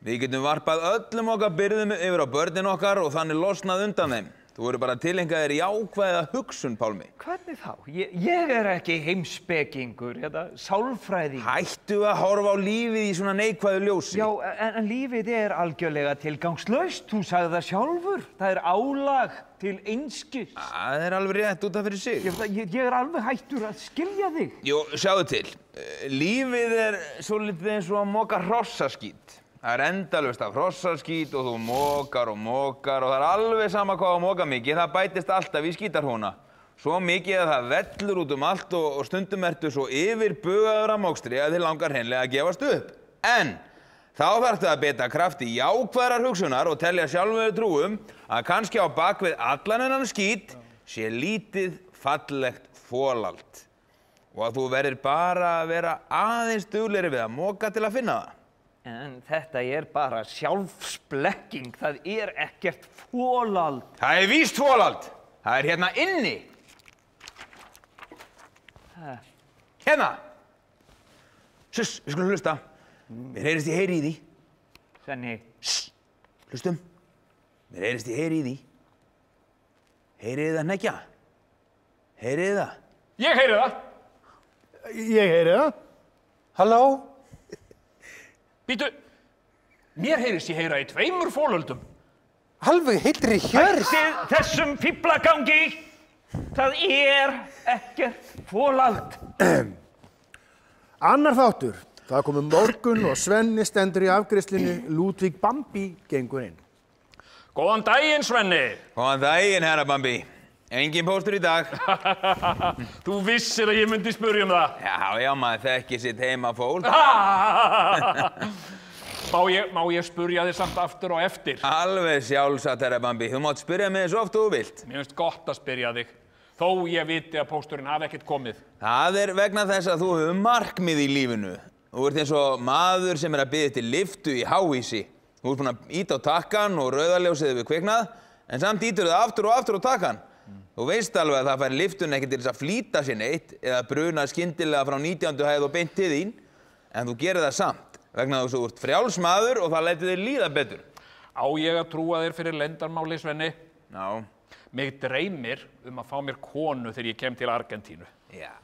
Við getum varpað öllum okkar byrðum yfir á börnin okkar og þannig losnað undan þeim. Þú voru bara tilhengaðir jákvæða hugsun, Pálmi. Hvernig þá? Ég er ekki heimspekingur eða sálfræðingur. Hættu að horfa á lífið í svona neikvæðu ljósi. Já, en lífið er algjörlega tilgangslaust. Þú sagði það sjálfur. Það er álag til einskis. Það er alveg rétt út af fyrir sig. Ég er alveg hættur að skilja þig. Jú, sjáðu til. Lífið er svolítið eins og að moka hrossaskít. Það er endalaust af hrossaskít og þú mokar og það er alveg sama hvað að moka mikið, það bætist alltaf í skítarhúna. Svo mikið að það vellur út um allt og stundum ertu svo yfirbugaður af mokstri að þið langar hreinlega að gefast upp. En þá þarftu að beta krafti jákvæðrar hugsunar og telja sjálfum trúum að kannski á bakvið allan þennan skít sé lítið fallegt folald. Og að þú verðir bara að vera aðeins duglegri við að moka til að finna það. En þetta er bara sjálfsblekking, það er ekkert folald. Það er víst folald. Það er hérna inni. Hérna. Suss, við skulum hlusta. Mér heyrist ég heyri í því. Svenni. Hlustum. Mér heyrist ég heyri í því. Heyrið þið það hneggja? Heyrið þið það? Ég heyri það. Ég heyri það. Halló? Bíddu, mér heyrist ég heyra í 2 folöldum. Alveg heitri hjörð. Hættið þessum fíflagangi. Það er ekkert folald. Annar þáttur. Það komu morgun og Svenni stendur í afgreiðslunni. Ludvig Bambi gengur inn. Góðan daginn, Svenni. Góðan daginn, herra Bambi. Engin póstur í dag. Þú vissir að ég myndi spyrja um það. Já, maður þekkir sitt heimafólk. Má ég spyrja þig samt aftur og eftir? Alveg sjálfsagt, herra Bambi. Þú mátt spyrja mig svo oft þú vilt. Mér finnst gott að spyrja þig, þó ég viti að pósturinn hafi ekkert komið. Það vegna þess að þú hefur markmið í lífinu. Þú ert eins og maður sem að biðja til lyftu í háhýsi. Þú ert búinn að íta á takkan og rauðaljósið hefur kviknað, en samt ítur þau aftur og aftur á takkan. Þú veist alveg að það fær lyftun ekki til þess að flýta sér neitt eða bruna skyndilega frá 19. hæð og beint til þín, en þú gerir það samt, vegna þess að þú ert frjáls maður og það lætur þér líða betur. Á ég að trúa þér fyrir leyndarmáli, Svenni? Já. Mig dreymir að fá mér konu þegar ég kem til Argentínu. Já,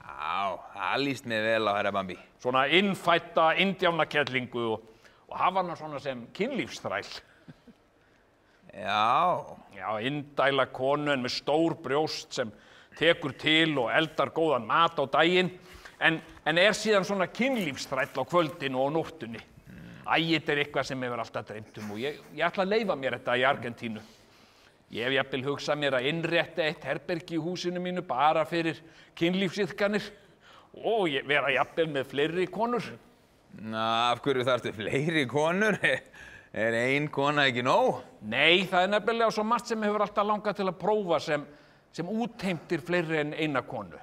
það líst mér vel á, herra Bambi. Svona innfætta indjánakellingu og hafa hana svona sem kynlífsþræl. Já, indæla konu en með stór brjóst sem tekur til og eldar góðan mat á daginn, en síðan svona kynlífsþræll á kvöldinu og nóttunni. Þetta eitthvað sem hefur alltaf dreymt og ég ætla að leyfa mér þetta í Argentínu. Ég hef jafnvel hugsað mér að innrétta eitt herbergi í húsinu mínu bara fyrir kynlífsiðkanir og vera jafnvel með fleiri konur. Af hverju þarftu fleiri konur? Ein kona ekki nóg? Nei, það nefnilega svo margt sem hefur alltaf langað til að prófa sem útheimtir fleiri en eina konu.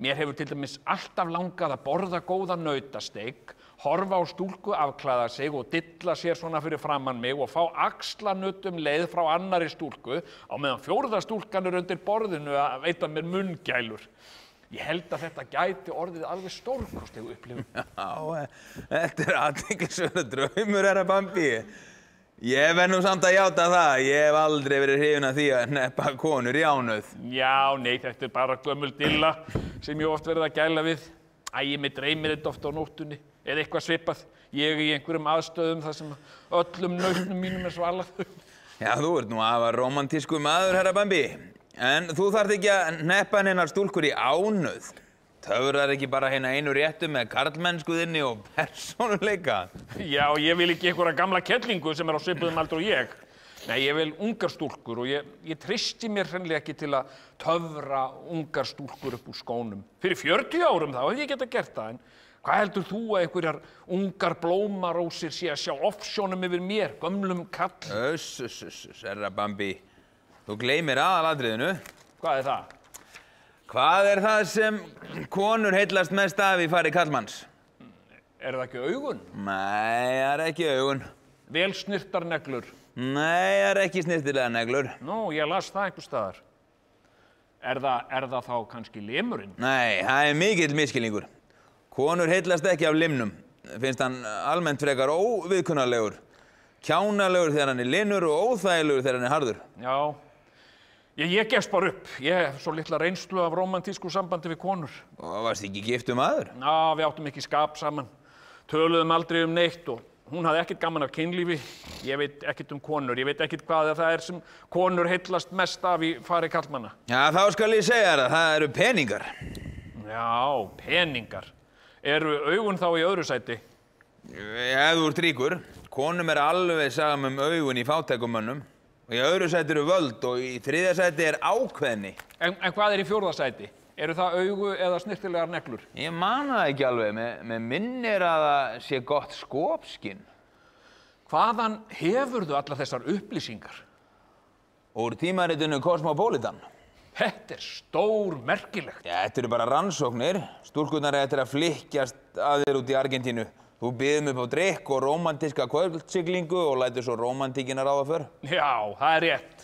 Mér hefur til dæmis alltaf langað að borða góða nautasteik, horfa á stúlku afklæða sig og dilla sér svona fyrir framan mig og fá axlanutt leið frá annarri stúlku á meðan fjórða stúlkan undir borðinu að veita mér munngælur. Ég held að þetta gæti orðið alveg stórkostlegu upplifun. Já, þetta athyglisverður draumur, herra Bambi. Ég verð nú samt að játa það. Ég hef aldrei verið hrifinn af því að hneppa konur í ánauð. Já, nei, þetta bara gömul dilla sem ég oft verið að gæla við. Mig dreymir þetta oft á nóttunni, eða eitthvað svipað. Ég í einhverjum aðstöðum þar sem öllum nautnum mínum svalað. Já, þú ert nú afar rómantískur maður, herra Bambi. En þú þarft ekki að hneppa hennar stúlkur í ánauð. Töfrar ekki bara hérna einu réttu með karlmennskuðinni og persónuleika? Já, ég vil ekki einhverja gamla kellingu sem á svipuðum aldur og ég. Nei, ég vil ungar stúlkur og ég treysti mér hreinlega ekki til að töfra ungar stúlkur upp úr skónum. Fyrir 40 árum þá hef ég getað gert það, en hvað heldur þú að einhverjar ungar blómarósir sé að sjá offsjónum yfir mér, gömlum kall? Herra Bambi. Þú gleymir aðalatriðinu. Hvað er það? Hvað er það sem konur heillast mest af í fari karlmanns? Er það ekki augun? Nei, það er ekki augun. Vel snirtar neglur? Nei, það er ekki snirtilega neglur. Nú, ég las það einhvers staðar. Er það þá kannski limurinn? Nei, það er mikill misskilningur. Konur heillast ekki af limnum. Finnst hann almennt frekar óviðkunnarlegur. Kjánalegur þegar hann er linur og óþægilegur þegar hann er harður. Já. Ég gefst bara upp. Ég hef svo litla reynslu af rómantísku sambandi við konur. Og varst ekki giftur maður? Já, við áttum ekki skap saman. Töluðum aldrei um neitt og hún hafði ekkert gaman af kynlífi. Ég veit ekkert um konur. Ég veit ekkert hvað það er sem konur heillast mest af í fari karlmanna. Já, þá skal ég segja þér að það eru peningar. Já, peningar. Eru augun þá í öðru sæti? Ef þú ert ríkur. Konum alveg saman augun í fátækum mönnum. Og í öðru sæti eru völd og í þriðja sæti er ákveðni. En hvað er í fjórða sæti? Eru það augu eða snirtilegar neglur? Ég man það ekki alveg. Með minnir að það sé gott skopskinn. Hvaðan hefurðu allar þessar upplýsingar? Úr tímaritinu Cosmopolitan. Þetta er stór merkilegt. Já, þetta eru bara rannsóknir. Stúlkurnar eftir að flykkjast að þér út í Argentínu. Þú býðum upp á drykk og rómantíska kvöldsiglingu og lætur svo rómantíkina ráða för. Já, það er rétt.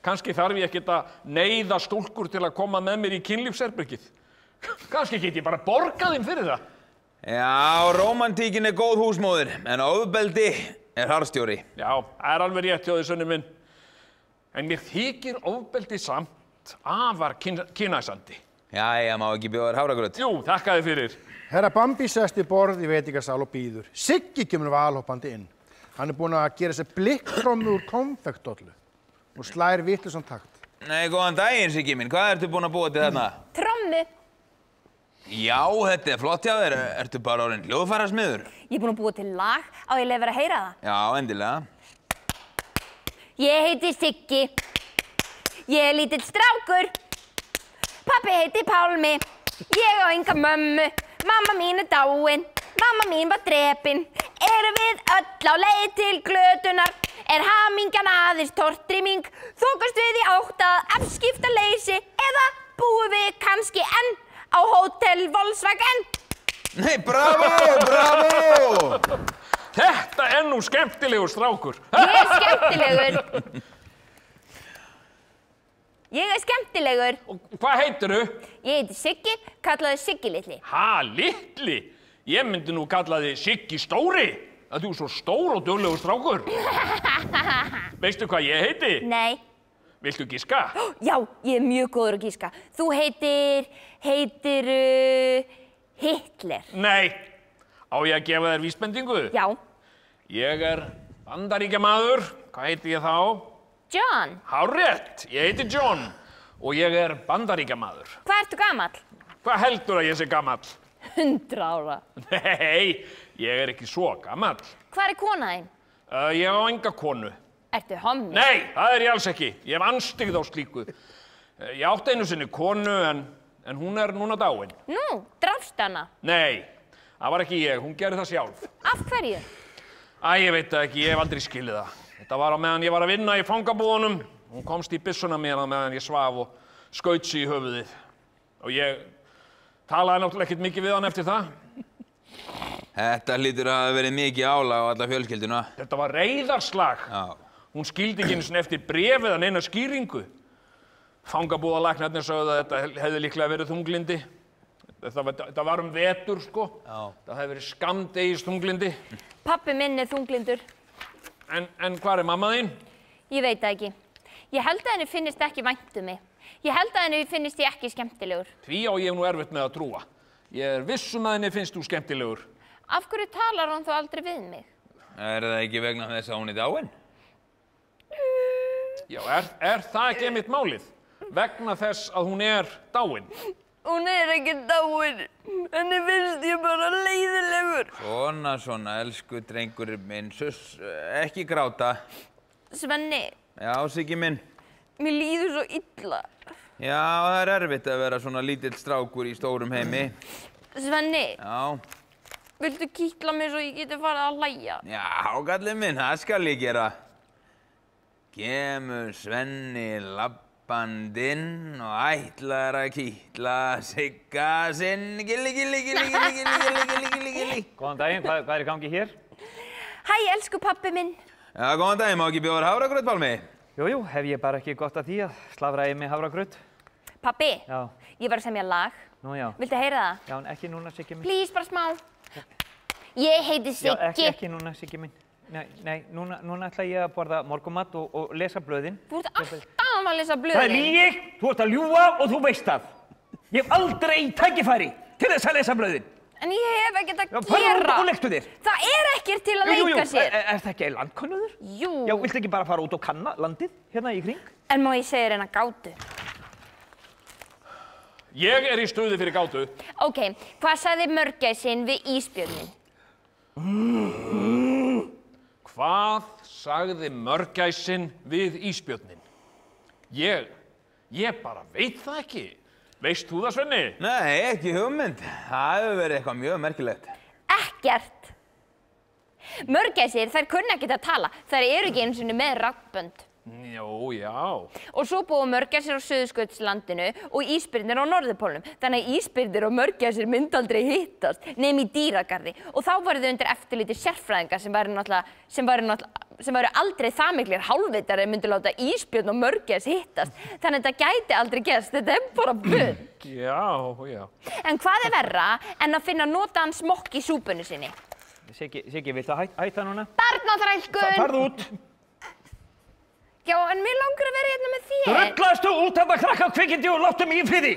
Kannski þarf ég ekkert að neyða stúlkur til að koma með mér í kynlífsherbergið. Kannski get ég bara borgað þeim fyrir það. Já, rómantíkin er góð húsmóðir, en ofbeldi er harðstjóri. Já, það er alveg rétt hjá þér, Svenni minn. En mér þykir ofbeldi samt afar kynæsandi. Jæja, má ekki bjóða þér hafragraut? Jú, þakka þér fyrir. Herra Bambi sest í borð í veitingasal og býður. Siggi kemur valhoppandi inn. Hann er búinn að gera sér blikktrommu úr konfektdollu og slær vitlausan takt. Nei, góðan daginn, Siggi minn. Hvað ertu búinn að búa til þarna? Trommu. Já, þetta er flott hjá þér. Ertu bara orðinn hljóðfærasmiður? Ég er búinn að búa til lag. Á ég leyfa að heyra það? Já, endilega. Ég heiti Siggi. Ég er lítill strákur. Pabbi heiti Pálmi. Ég á enga mömmu. Mamma mín dáin. Mamma mín var drepin. Erum við öll á leið til glötunar? Hamingjan aðeins tortrymming? Þokast við í átt að afskiptaleysi? Eða búum við kannski enn á Hótel Volkswagen? Nei, bravo! Þetta nú skemmtilegur strákur. Ég skemmtilegur. Ég skemmtilegur. Og hvað heitirðu? Ég heiti Siggi, kallaði Siggi litli. Ha, litli? Ég myndi nú kalla þig Siggi stóri. Þú svo stór og duglegur strákur. Veistu hvað ég heiti? Nei. Viltu giska? Já, ég mjög góður að giska. Þú heitir Hitler. Nei. Á ég að gefa þér vísbendingu? Já. Ég Bandaríkjamaður. Hvað heiti ég þá? John. Hárrétt. Ég heiti John. Og ég Bandaríkjamaður. Hvað ertu gamall? Hvað heldur að ég sé gamall? 100 ára. Nei, ég ekki svo gamall. Hvað kona þín? Ég á enga konu. Ertu hommi? Nei, það ég alls ekki. Ég hef anstigð á slíku. Ég átti einu sinni konu en hún núna dáin. Nú, drafst hana? Nei, það var ekki ég. Hún gerði það sjálf. Af hverju? Ég veit það ekki. Ég hef aldrei skilið það. Þetta var á meðan ég var að vinna í fangabúðunum. Hún komst í byssuna mér á meðan ég svaf og skaut sig í höfuðið. Og ég talaði náttúrulega ekkert mikið við hann eftir það. Þetta hlýtur að hafa verið mikið álag á alla fjölskylduna. Þetta var reiðarslag. Já. Hún skildi ekki einu sinni eftir bréf eða neina skýringu. Fangabúðalæknarnir sögðu að þetta hefði líklega verið þunglindi. Þetta var vetur, sko. Já. Það hefði verið skammdegis þunglindi. Pabbi minn þunglindur. En hvar mamma þín? Ég veit það ekki. Ég held að henni finnist ekki vænt mig. Ég held að henni finnist ég ekki skemmtilegur. Því á ég nú erfitt með að trúa. Ég viss að henni finnst þú skemmtilegur. Af hverju talar hún þó aldrei við mig? Það ekki vegna þess að hún dáin? Já, það ekki einmitt málið? Vegna þess að hún dáin? Hún ekki dáin. Henni finnst ég bara leiðilegur. Svona, elsku drengur minn. Suss, ekki gráta. Svenni. Já, Siggi minn. Mér líður svo illa. Já, það erfitt að vera svona lítill strákur í stórum heimi. Svenni. Já. Viltu kitla mig svo ég geti farið að hlæja? Já, kallinn minn, það skal ég gera. Kemur Svenni labbandinn og ætlar að kitla Sigga sinn. Gilli. Góðan daginn, hvað í gangi hér? Hæ, elsku pabbi minn. Já, góðan daginn, má ekki bjóða hafragraut, Pálmi? Jú, hef ég bara ekki gott af því að slafra í mig hafragraut. Pabbi, Já. ég var að semja lag. Nú já. Viltu heyra það? Já, en ekki núna, Siggi minn. Please, bara smá. Ég heiti Já, Siggi. ekki núna, Siggi minn. Nei, núna ætla ég að borða morgunmat og lesa blöðin. Þú ert alltaf að lesa blöðin. Það lygi, þú ert að ljúga og þú veist það. Ég hef aldrei tækifæri til þess að lesa blöðin. En ég hef ekkert að Já, farðu gera. út og leiktu þér. Það ekkert til að leika sér. Er það ekki landkönnuður? Jú. Já, viltu ekki bara fara út og kanna landið hérna í kring? En má ég segja þér eina gátu? Ég í stuði fyrir gátu. Ok, hvað sagði mörgæsin við ísbjörnin? Hvað sagði mörgæsin við ísbjörnin? Ég bara veit það ekki. Veist þú það, Svenni? Nei, ekki hugmynd. Það hefur verið eitthvað mjög merkilegt. Ekkert. Mörgæsir, þær kunna ekkert að tala. Þær eru ekki einu sinni með raddbönd. Já. Og svo búa mörgæsir á Suðurskautslandinu og ísbirnir á Norðurpólnum. Þannig að ísbirnir og mörgæsir myndi aldrei hittast nema í dýragarði. Og þá voru þau undir eftirliti sérfræðinga sem væru aldrei það miklir hálfvitar en myndi láta ísbjörn og mörgæs hittast. Þannig að þetta gæti aldrei gerst. Þetta bara bull. Já. En hvað verra en að finna notaðan smokk í súpunni sinni? Siggi, viltu hætta núna? Barnaþrælkun! Farðu út! Já, en mér langar að vera hérna með þér. Rullastu út af það krakka kvikindi og láttu mig í friði!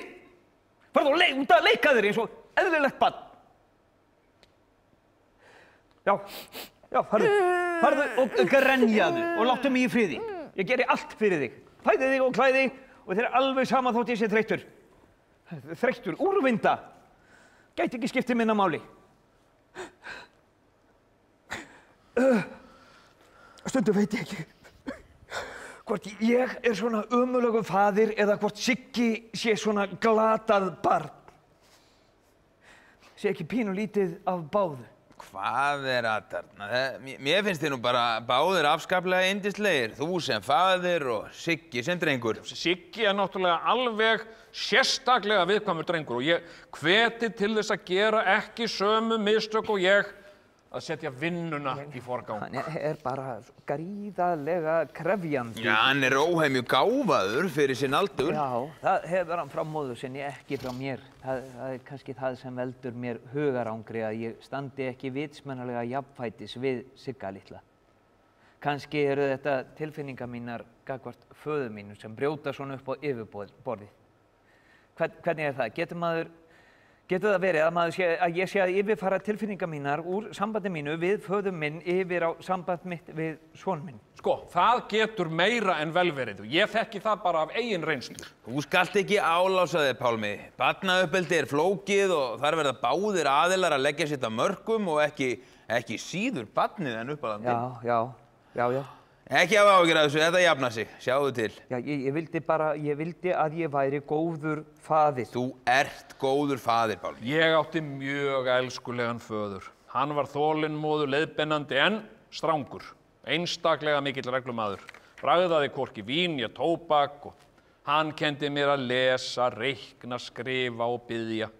Farðu út að leika þér eins og eðlilegt barn. Já, farðu og grenjaðu og láttu mig í friði. Ég geri allt fyrir þig. Fæði þig og klæði þig og þér alveg sama þótt ég sé þreyttur. Þreyttur, úrvinda. Gæti ekki skiptið minna máli. Stundum veit ég ekki hvort ég svona ömurlegur faðir eða hvort Siggi sé svona glatað barn. Sé ekki pínulítið af báðu. Hvað að þarna? Mér finnst þið nú bara báðir afskaplega yndislegir. Þú sem faðir og Siggi sem drengur. Siggi náttúrulega alveg sérstaklega viðkvæmur drengur og ég hveti til þess að gera ekki sömu mistök og ég að setja vinnuna í forgang. Hann bara gríðarlega krefjandi. Já, hann óhemju gáfaður fyrir sinn aldur. Já, það hefur hann frá móður sinni, ekki frá mér. Það kannski það sem veldur mér hugarangri að ég standi ekki vitsmennalega jafnfætis við Sigga litla. Kannski eru þetta tilfinningar mínar gagnvart föður mínu sem brjóta svona upp á yfirborðið. Hvernig það? Getur það verið að ég sé að yfirfara tilfinningar mínar úr sambandi mínu við föður minn yfir á samband mitt við son minn? Sko, það getur meira en vel verið. Ég þekki það bara af eigin reynslu. Þú skalt ekki álása þig, Pálmi. Barnauppeldi flókið og þar verða báðir aðilar að leggja sitt af mörkum og ekki síður barnið en uppalandi. Já. Ekki hafa áhyggjur af þessu, þetta jafnar sig. Sjáðu til. Já, ég vildi að ég væri góður faðir. Þú ert góður faðir, Pálmi. Ég átti mjög elskulegan föður. Hann var þolinmóður, leiðbeinandi en strangur. Einstaklega mikill reglumaður. Bragðaði hvorki vín né tóbak og hann kenndi mér að lesa, reikna, skrifa og biðja.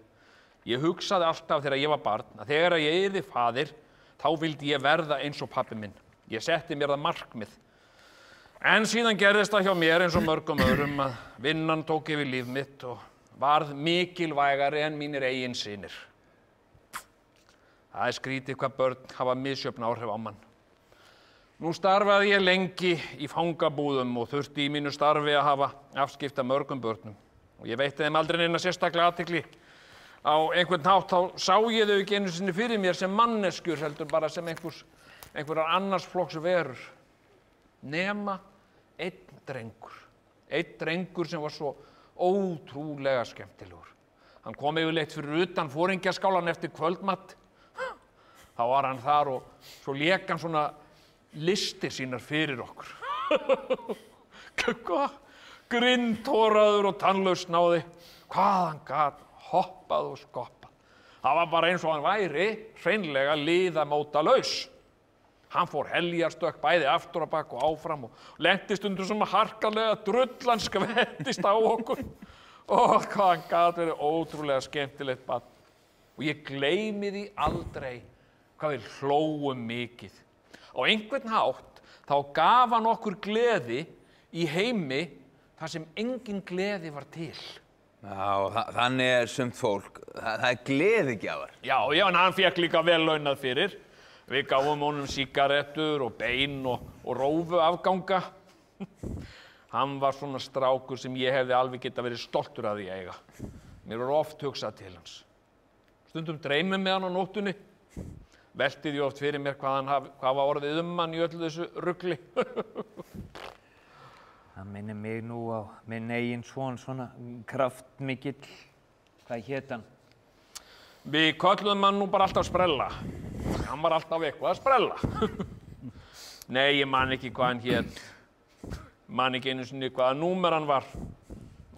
Ég hugsaði alltaf þegar ég var barn að þegar ég yrði faðir, þá vildi ég verða eins og pabbi minn. Ég setti mér það markmið. En síðan gerðist það hjá mér eins og mörgum öðrum að vinnan tók yfir líf mitt og varð mikilvægari en mínir eigin synir. Það skrítið hvað börn hafa misjöfn áhrif á mann. Nú starfaði ég lengi í fangabúðum og þurfti í mínu starfi að hafa afskipti af mörgum börnum. Og ég veitti þeim aldrei neina sérstaklega athygli. Á einhvern hátt þá sá ég þau ekki einu sinni fyrir mér sem manneskjur heldur bara sem einhverjar annars flokks verur. Nema einn drengur sem var svo ótrúlega skemmtilegur. Hann kom yfirleitt fyrir utan foringjaskálan eftir kvöldmatt. Þá var hann þar og svo lék hann svona listir sínar fyrir okkur. Grindhoraður og tannlaus náði. Hvað hann gat hoppað og skoppað. Það var bara eins og hann væri hreinlega liðamótalaus. Hann fór heljarstökk bæði aftur á bak og áfram og lenti stundum svona harkalega drullan skvettist á okkur. Og hvað hann gat verið ótrúlega skemmtilegt barn. Og ég gleymi því aldrei hvað við hlógum mikið. Á einhvern hátt þá gaf hann okkur gleði í heimi þar sem engin gleði var til. Já, þannig sumt fólk. Það gleðigjafar. Já, en hann fékk líka vel launað fyrir. Við gáfum honum sígarettur og bein og rófuafganga. Hann var svona strákur sem ég hefði alveg getað verið stoltur af því að eiga. Mér var oft hugsað til hans. Stundum dreymið með hann á nóttunni. Velti því oft fyrir mér hvað var orðið hann í öllu þessu rugli. Það minnir mig nú á minn eigin son, svona kraftmikill. Hvað hét hann? Við kölluðum hann nú bara alltaf Sprella. Hann var alltaf eitthvað að sprella. Nei, ég man ekki hvað hann hét. Man ekki einu sinni hvaða númer hann var.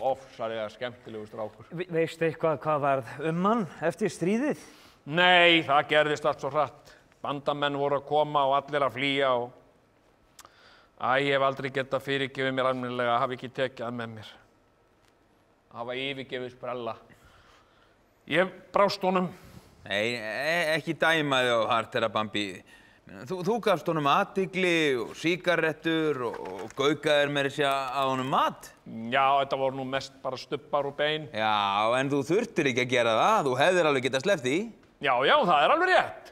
Ofsalega skemmtilegur strákur. Veistu eitthvað hvað varð hann eftir stríðið? Nei, það gerðist allt svo hratt. Bandamenn voru að koma og allir að flýja og... ég hef aldrei getað fyrirgefið mér almennilega að hafa ekki tekið það með mér. Hafa yfirgefið Sprella. Ég brást honum. Nei, ekki dæma þig á hart, herra Bambi. Þú gafst honum athygli og sígarettur og gaukaðir meira sér að honum mat. Já, þetta voru nú mest bara stubbar og bein. Já, en þú þurftir ekki að gera það. Þú hefðir alveg getað sleppt því. Já, það er alveg rétt.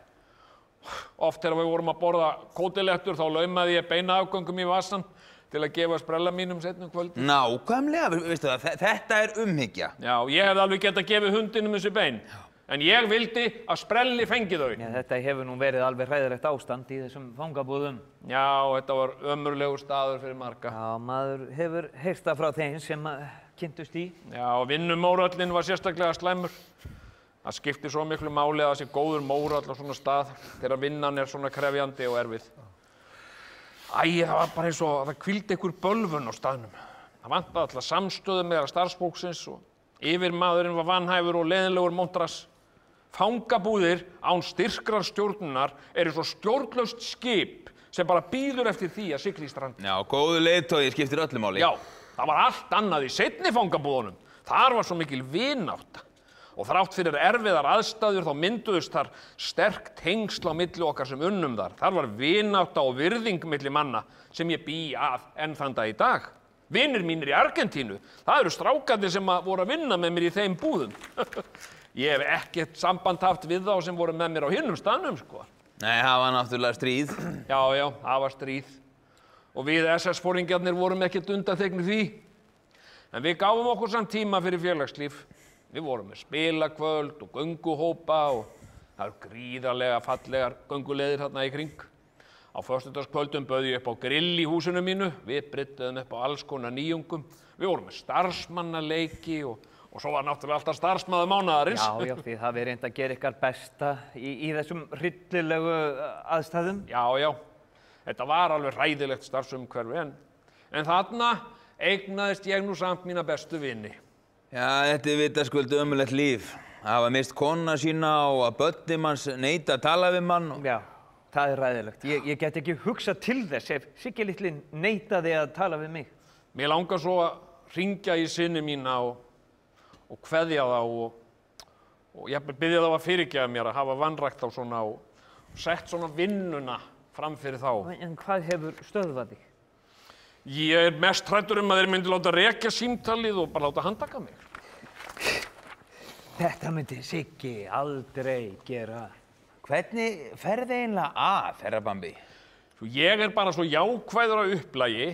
Oft þegar við vorum að borða kótilettur þá laumaði ég beinaafgöngum í vasann til að gefa Sprella mínum seinna kvöldi. Nákvæmlega, veistu það, þetta er umhyggja. Já, ég hefði alveg getað gefið hundinum þessu bein. En ég vildi að Sprelli fengi þau. Já, þetta hefur nú verið alveg hræðilegt ástand í þessum fangabúðum. Já, þetta var ömurlegur staður fyrir marga. Já, maður hefur heyrt það frá þeim sem kynntust í. Já, vinnumórallinn var sérstaklega slæmur. Það skiptir svo miklu máli að það sé góður mórall á svona stað þegar vinnan er svona krefjandi og erfið. Það var bara eins og það hvíldi einhver bölvun á staðnum. Það vantaði alltaf samstöðu meðal starfsfólksins og yfirmaðurinn var vanhæfur og leiðinlegur montras. Fangabúðir án styrkrar stjórnunar eru svo stjórnlaust skip sem bara bíður eftir því að sigla í strand. Já, góðu leiðtogi skiptir öllu máli. Já, það var allt annað í seinni fangabúðunum. Þar var svo mikil vinátta. Og þrátt fyrir erfiðar aðstæður þá mynduðust þar sterk tengsl á milli okkar sem unnum þar. Þar var vinátta og virðing milli manna sem ég bý að enn þann dag í dag. Vinir mínir í Argentínu, það eru strákarnir sem voru að vinna með mér í þeim búðum. Ég hef ekkert samband haft við þá sem voru með mér á hinnum staðnum, sko. Nei, það var náttúrulega stríð. Já, það var stríð. Og við SS-foringjarnir vorum ekkert undanþegnir því. En við gáfum okkur samt tíma fyrir félagslíf. Við vorum með spilakvöld og gönguhópa og það eru gríðarlega fallegar gönguleiðir þarna í kring. Á föstudagskvöldum bauð ég upp á grill í húsinu mínu. Við brydduðum upp á alls konar nýjungum. Við vorum með starfsmannaleiki og svo var náttúrulega alltaf starfsmaður mánaðarins. Já, því það verið reynd að gera ykkar besta í þessum hryllilegu aðstæðum. Já. Þetta var alveg hræðilegt starfsumhverfi en þarna eignaðist ég nú samt mína bestu vini. Já, þetta er vitaskuld ömurlegt líf. Að hafa mist konuna sína og að börnin manns neita að tala við mann. Já, það er ræðilegt. Ég get ekki hugsað til þess ef Siggi litli neitaði að tala við mig. Mér langar svo að hringja í syni mína og kveðja þá og ég biðja þá að fyrirgefa mér að hafa vanrækt á svona og sett svona vinnuna fram fyrir þá. En hvað hefur stöðvað þig? Ég er mest hræddur að þeir myndi láta rekja símtalið og bara láta handtaka mig. Þetta myndi Siggi aldrei gera. Hvernig ferði eiginlega að, herra Bambi? Ég er bara svo jákvæður á upplagi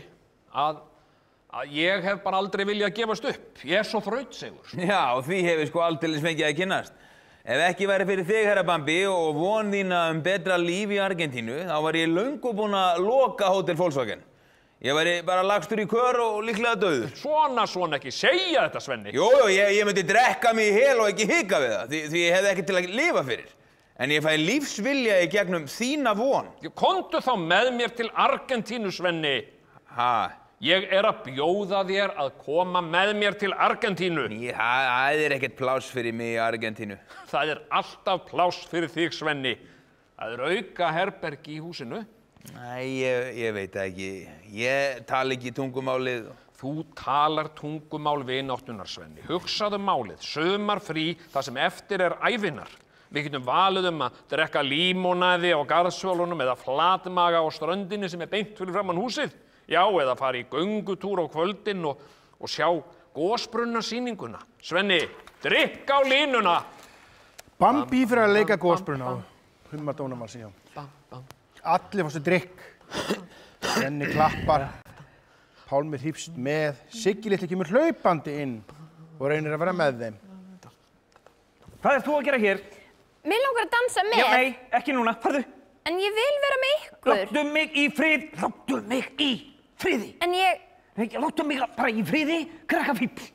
að ég hef bara aldrei viljað gefast upp. Ég er svo þrautsegur. Já, því hefur sko aldeilis fengið að kynnast. Ef ekki væri fyrir þig, herra Bambi, og von þína betra líf í Argentínu, þá var ég löngu búinn að loka Hótel Volkswagen. Ég væri bara lagstur í kör og líklega dauður. Svona ekki, segja þetta, Svenni. Jú, ég myndi drekka mig í hel og ekki hika við það, því ég hefði ekki til að lifa fyrir. En ég fæ lífsvilja í gegnum þína von. Komdu þá með mér til Argentínu, Svenni. Ha? Ég er að bjóða þér að koma með mér til Argentínu. Það er ekkert pláss fyrir mig í Argentínu. Það er alltaf pláss fyrir þig, Svenni. Það er auka herbergi í húsinu. Nei, ég veit ekki. Ég tala ekki tungumálið. Þú talar tungumál vináttunar, Svenni. Hugsaðu málið. Sumarfrí, það sem eftir er ævinnar. Við getum valið að drekka límónaði á garðsvölunum eða flatmaga á ströndinni sem er beint fyrir framan húsið. Já, eða fara í göngutúr á kvöldin og sjá gosbrunnasýninguna. Svenni, drikk á línuna! Bambi fyrir að leika gosbrunna og hummadónum að síðan. Allir fórstu drikk. Svenni klappar. Pálmi hrífst með. Siggi litli kemur hlaupandi inn og reynir að vera með þeim. Hvað ert þú að gera hér? Mér langar að dansa með. Já, nei, ekki núna. Farðu. En ég vil vera með ykkur. Láttu mig í frið. Láttu mig í friði. En ég... Nei, láttu mig bara í friði, krakkafífl.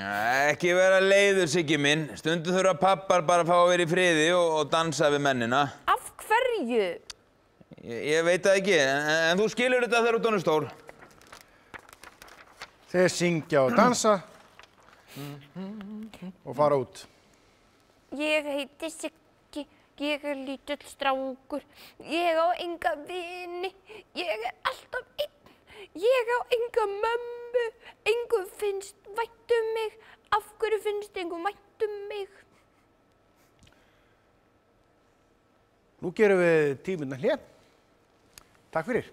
Ekki vera leiður, Siggi minn. Stundum þurfa pappar bara að fá að vera í friði og dansa við mennina. Af hverju? Ég veit það ekki, en þú skilur þetta þegar þú ert stór. Þeir syngja og dansa og fara út. Ég heiti Siggi, ég er lítill strákur, ég á enga vini, ég er alltaf einn, ég á enga mömmu, engum finnst vænt mig, af hverju finnst engum vænt mig? Nú gerum við 10 mínútna hlé. Takk fyrir.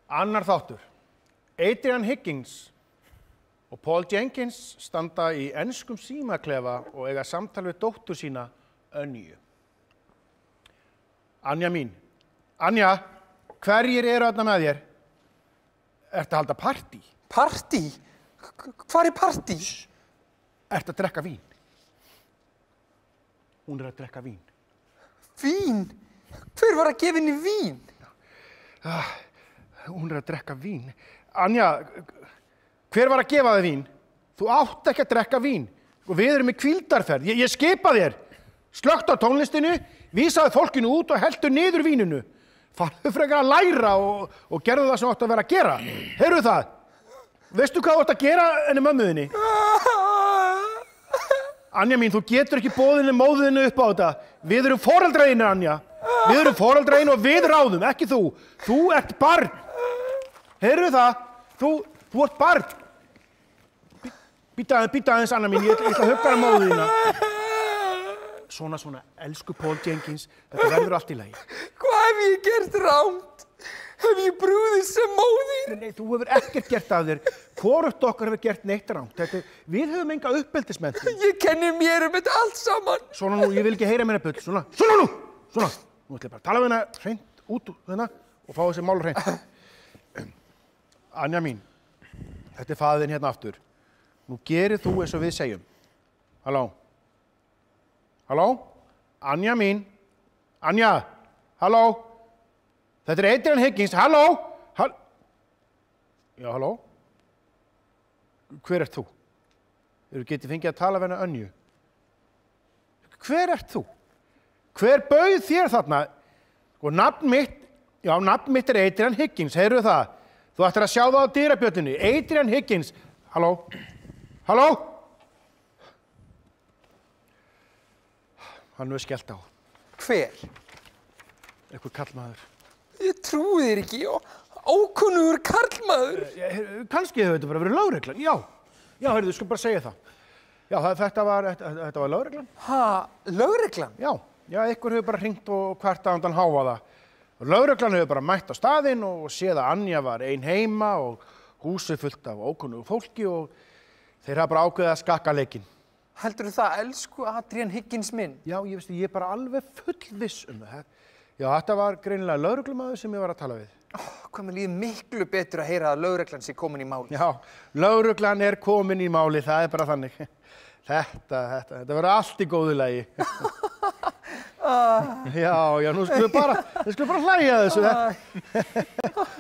Annar þáttur. Adrian Higgins og Paul Jenkins standa í enskum símaklefa og eiga samtal við dóttur sína, Önju. Anja mín. Anja, hverjir eru þarna með þér? Ertu að halda partí? Partí? Hvar er partí? Ertu að drekka vín? Hún er að drekka vín. Vín? Hver var að gefa henni vín? Hún er að drekka vín. Anja, hver var að gefa þér vín? Þú átt ekki að drekka vín. Og við erum í hvíldarferð. Ég skipa þér. Slökktu á tónlistinu, vísaðu fólkinu út og heldu niður víninu. Farðu frekar að læra og gerðu það sem átt að vera að gera. Heyrðu það? Veistu hvað þú átt að gera henni mömmuðinni? Anja mín, þú getur ekki boðinni móðinni upp á þetta. Við erum foreldraðinir, Anja. Við erum foreldraðinir og við ráðum, ekki þú. Þú ert barn. Heyrðu það? Þú ert barn. Býta aðeins, Anna mín, ég ætla að hugga hana móðina. Svona, elsku Paul Jenkins, þetta verður allt í lagi. Hvað hef ég gert rámt? Hef ég brugðist sem móðir? Nei, þú hefur ekkert gert af þér. Hvorugt okkar hefur gert neitt rámt. Við höfum enga uppeldismenntun. Ég kenni mér þetta allt saman. Svona nú, ég vil ekki heyra meira bull. Svona nú! Nú ætla ég bara að tala við hana hreint út hérna og fá þessi mál hreint. Anja mín, þetta er faðirinn hérna aftur. Nú gerir þú eins og við segjum. Halló? Anja mín? Anja? Halló? Þetta er Adrian Higgins. Halló? Já, halló? Hver ert þú? Þú getið fengið að tala við hana Önju. Hver ert þú? Hver bauð þér þarna? Og nafn mitt er Adrian Higgins, heyrðu það? Þú ættir að sjá það á dyrabjöllunni. Adrian Higgins. Halló? Hann hefur skellt á. Hver? Einhver karlmaður. Ég trúi þér ekki, ókunnugur karlmaður. Kannski hefur þetta bara verið lögreglan, já. Já, heyrðu, sko bara segja það. Já, þetta var lögreglan. Ha, lögreglan? Já, einhver hefur bara hringt og kvartað undan hávaða. Lögreglan hefur bara mætt á staðinn og séð að Anja var ein heima og húsið fullt af ókunnugu fólki og þeir hafa bara ákveðið að skakka leikinn. Heldurðu það, elsku Adrian Higgins minn? Já, ég er bara alveg fullviss það. Já, þetta var greinilega lögreglumaður sem ég var að tala við. Hvað mér líður miklu betur að heyra að lögreglan sé komin í máli. Já, lögreglan er komin í máli, það er bara þannig. Þetta verður allt í góðu lagi. Já, nú skulum við bara hlæja þessu.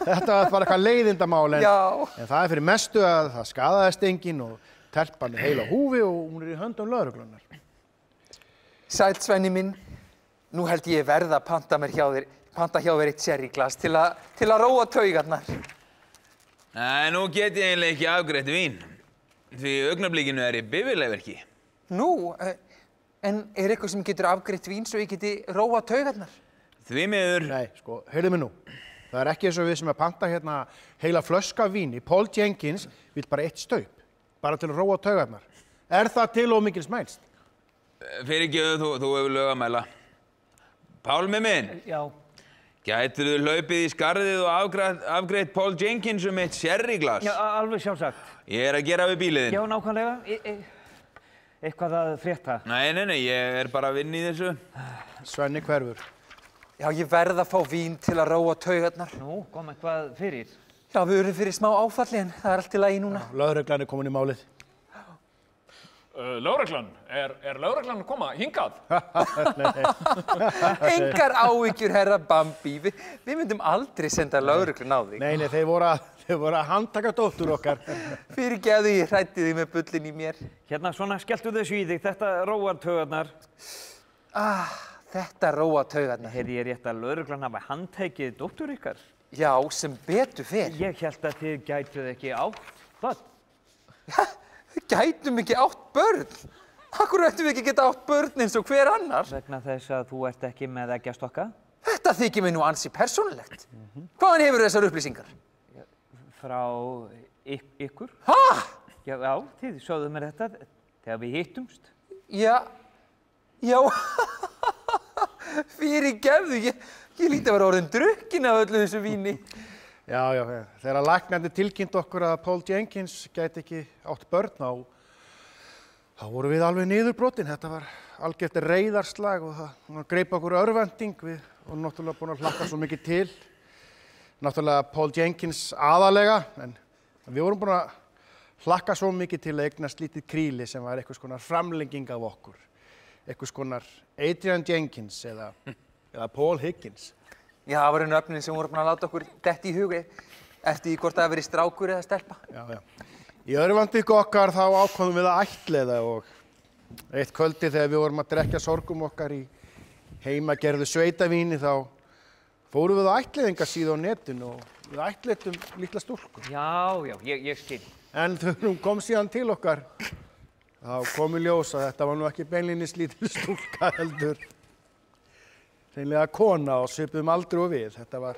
Þetta var bara eitthvað leiðindamál, en það er fyrir mestu að það skaðaðist enginn og telpan er heil á húfi og hún er í höndum lögreglunar. Sæll, Svenni minn. Nú held ég verð að panta hjá þér eitt sherryglas til að róa taugarnar. Nei, nú get ég eiginlega ekki afgreitt vín. Því í augnablikinu er ég bifvélaverki. Nú, en er eitthvað sem getur afgreitt vín svo ég geti róa taugarnar? Því miður. Nei, sko, heyrðu mig nú. Það er ekki eins og við sem að panta hérna heila flösku af víni. Paul Jenkins vill bara eitt staup. Bara til að róa taugarnar. Er það til of mikils mælst? Fyrirgefðu, þú hefur lög að mæla. Pálmi minn. Já. Gætirðu hlaupið í skarðið og afgreitt Paul Jenkins eitt sherryglas? Já, alveg sjálfsagt. Ég er að gera við bíliðinn. Já, nákvæmlega. Eitthvað að frétta? Nei, ég er bara að vinna í þessu. Svenni hverfur. Já, ég verð að fá vín til að róa taugarnar. Nú, kom eitthvað fyrir? Já, við erum fyrir smá áfalli en það er allt í lagi núna. Lögreglan er komin í málið. Lögreglan? Er lögreglan að koma hingað? Engar áhyggjur, herra Bambi. Við myndum aldrei senda lögreglun á þig. Nei, þeir voru að handtaka dóttur okkar. Fyrirgefðu, ég hræddi þig með bullin í mér. Hérna, svona, skelltu þessu í þig. Þetta róar taugarnar. Þetta róa taugarnar. Heyrði ég rétt að lögreglan hafi handtekið dóttur ykkar? Já, sem betur fer. Ég hélt að þið gætuð ekki átt börn. Við gætum ekki átt börn. Akkur ættum við ekki geta átt börn eins og hver annar? Vegna þess að þú ert ekki með eggjastokka? Þetta þykir mig nú ansi persónulegt. Hvaðan hefur þessar upplýsingar? Frá ykkur? Ha? Já, þið sögðu mér þetta þegar við hittumst. Já. Fyrirgefðu, ég líti að vera orðin drukkin af öllu þessu víni. Já, þegar læknarnir tilkynntu okkur að Paul Jenkins gæti ekki átt börn þá vorum við alveg niðurbrotin. Þetta var algjört reiðarslag og það greip okkur örvænting. Við vorum náttúrulega búin að hlakka svo mikið til. Náttúrulega Paul Jenkins aðalega, en við vorum búin að hlakka svo mikið til að eignast lítið kríli sem var einhvers konar framlenging af okkur. Einhvers konar Adrian Jenkins eða Paul Higgins. Já, það var nöfnin sem voru búin að láta okkur detti í hugi eftir hvort það hafi verið strákur eða stelpa. Já. Í örvæntingu okkar þá ákváðum við að ættleiða og eitt kvöldi þegar við vorum að drekja sorgum okkar í heimagerðu sveitavíni þá fórum við á ættleiðingasíðu á netinu og við ættleiddum litla stúlku. Já, ég skil. En þegar hún kom síðan til okkar þá kom í ljós að þetta var nú ekki beinlínis lítil stúlka heldur. Hreinlega kona á svipuðum aldri og við. Þetta var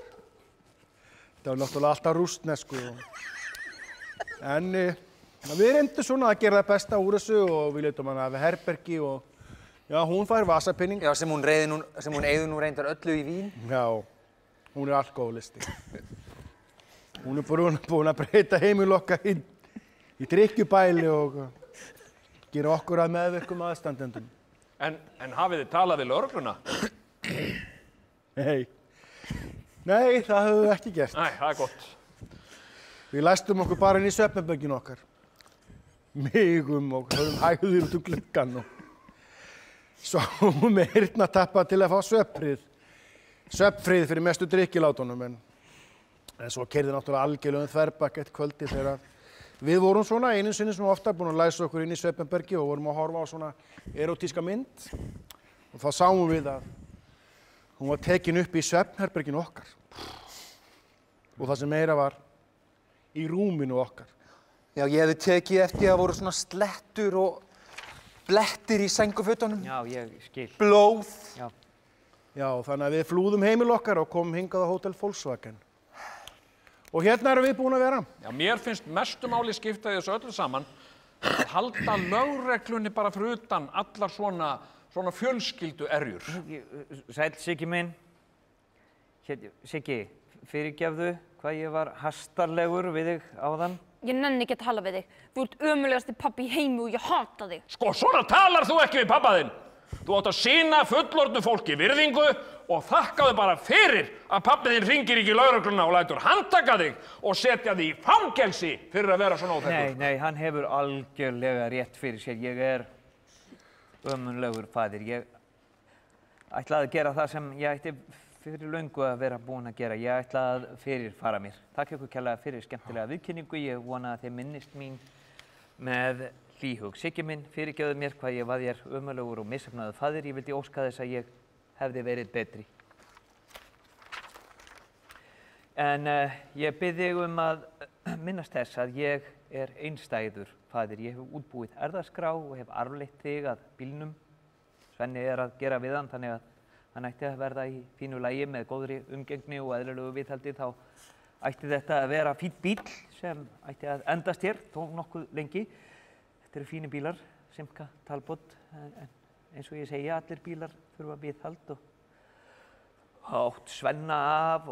náttúrulega alltaf rússnesku. En við reyndum svona að gera það besta úr þessu og við leitum hana af herbergi og já, hún fær vasapinning. Já, sem hún eyði nú reyndar öllu í vín. Já, hún er alkohólisti. Hún er búin að breyta heimil okkar í drykkjubæli og gera okkur að meðvirkum aðstandendum. En hafið þið talað við lögregluna? Nei, það höfum við ekki gert. Nei, það er gott. Við læstum okkur bara inn í svefnherberginu okkar. Migum og höfum hægðir út úr gluggann og sáum með heyrnartappa til að fá svefnfrið fyrir mestu drykkjulátunum. En svo keyrði náttúrulega algjörlega þverbak eitt kvöldi þegar við vorum svona einu sinni sem ofta búin að læsa okkur inn í svefnherbergi og vorum að horfa á svona erótíska mynd. Og þá sáum við að hún var tekin upp í svefnherberginu okkar. Og það sem meira var í rúminu okkar. Já, ég hefði tekið eftir að voru svona slettur og blettir í sængufötunum. Já, ég skil. Blóð. Já, þannig að við flúðum heimil okkar og komum hingað á Hótel Volkswagen. Og hérna erum við búin að vera. Já, mér finnst mestu máli skipta í þessu öllu saman að halda lögreglunni bara fyrir utan allar svona fjölskyldu erjur. Sæll, Siggi minn. Siggi, fyrirgefðu hvað ég var hastarlegur við þig áðan. Ég nenni ekki að tala við þig. Þú ert ömulegasti pabbi í heimi og ég hata þig. Sko, svona talar þú ekki við pabba þinn. Þú átt að sýna fullorðnu fólki virðingu og þakkaðu bara fyrir að pabbi þinn hringir ekki í lögregluna og lætur handtaka þig og setja þig í fangelsi fyrir að vera svona óþekkur. Nei, hann hefur algjörlega rétt fyrir sér. Ég er ömurlegur faðir. Ég ætlaði að gera það sem ég ætti fyrir löngu að vera búinn að gera. Ég ætlaði að fyrirfara mér. Takk ykkur kærlega fyrir skemmtilega viðkynningu. Ég vona að þið minnist mín með hlýhug. Siggi minn, fyrirgefðu mér hvað ég var þér ömurlegur og misheppnaður faðir. Ég vildi óska þess að ég hefði verið betri. En ég bið þig að minnast þess að ég er einstæður faðir. Ég hef útbúið erfðaskrá og hef arfleitt þig að bílnum. Svenni er að gera við hann þannig að hann ætti að verða í fínu lagi með góðri umgengni og eðlilegu viðhaldi. Þá ætti þetta að vera fínn bíll sem ætti að endast hér þó nokkuð lengi. Þetta eru fínir bílar, Simca, Talbot, en eins og ég segja, allir bílar þurfa viðhald og átt Svenna af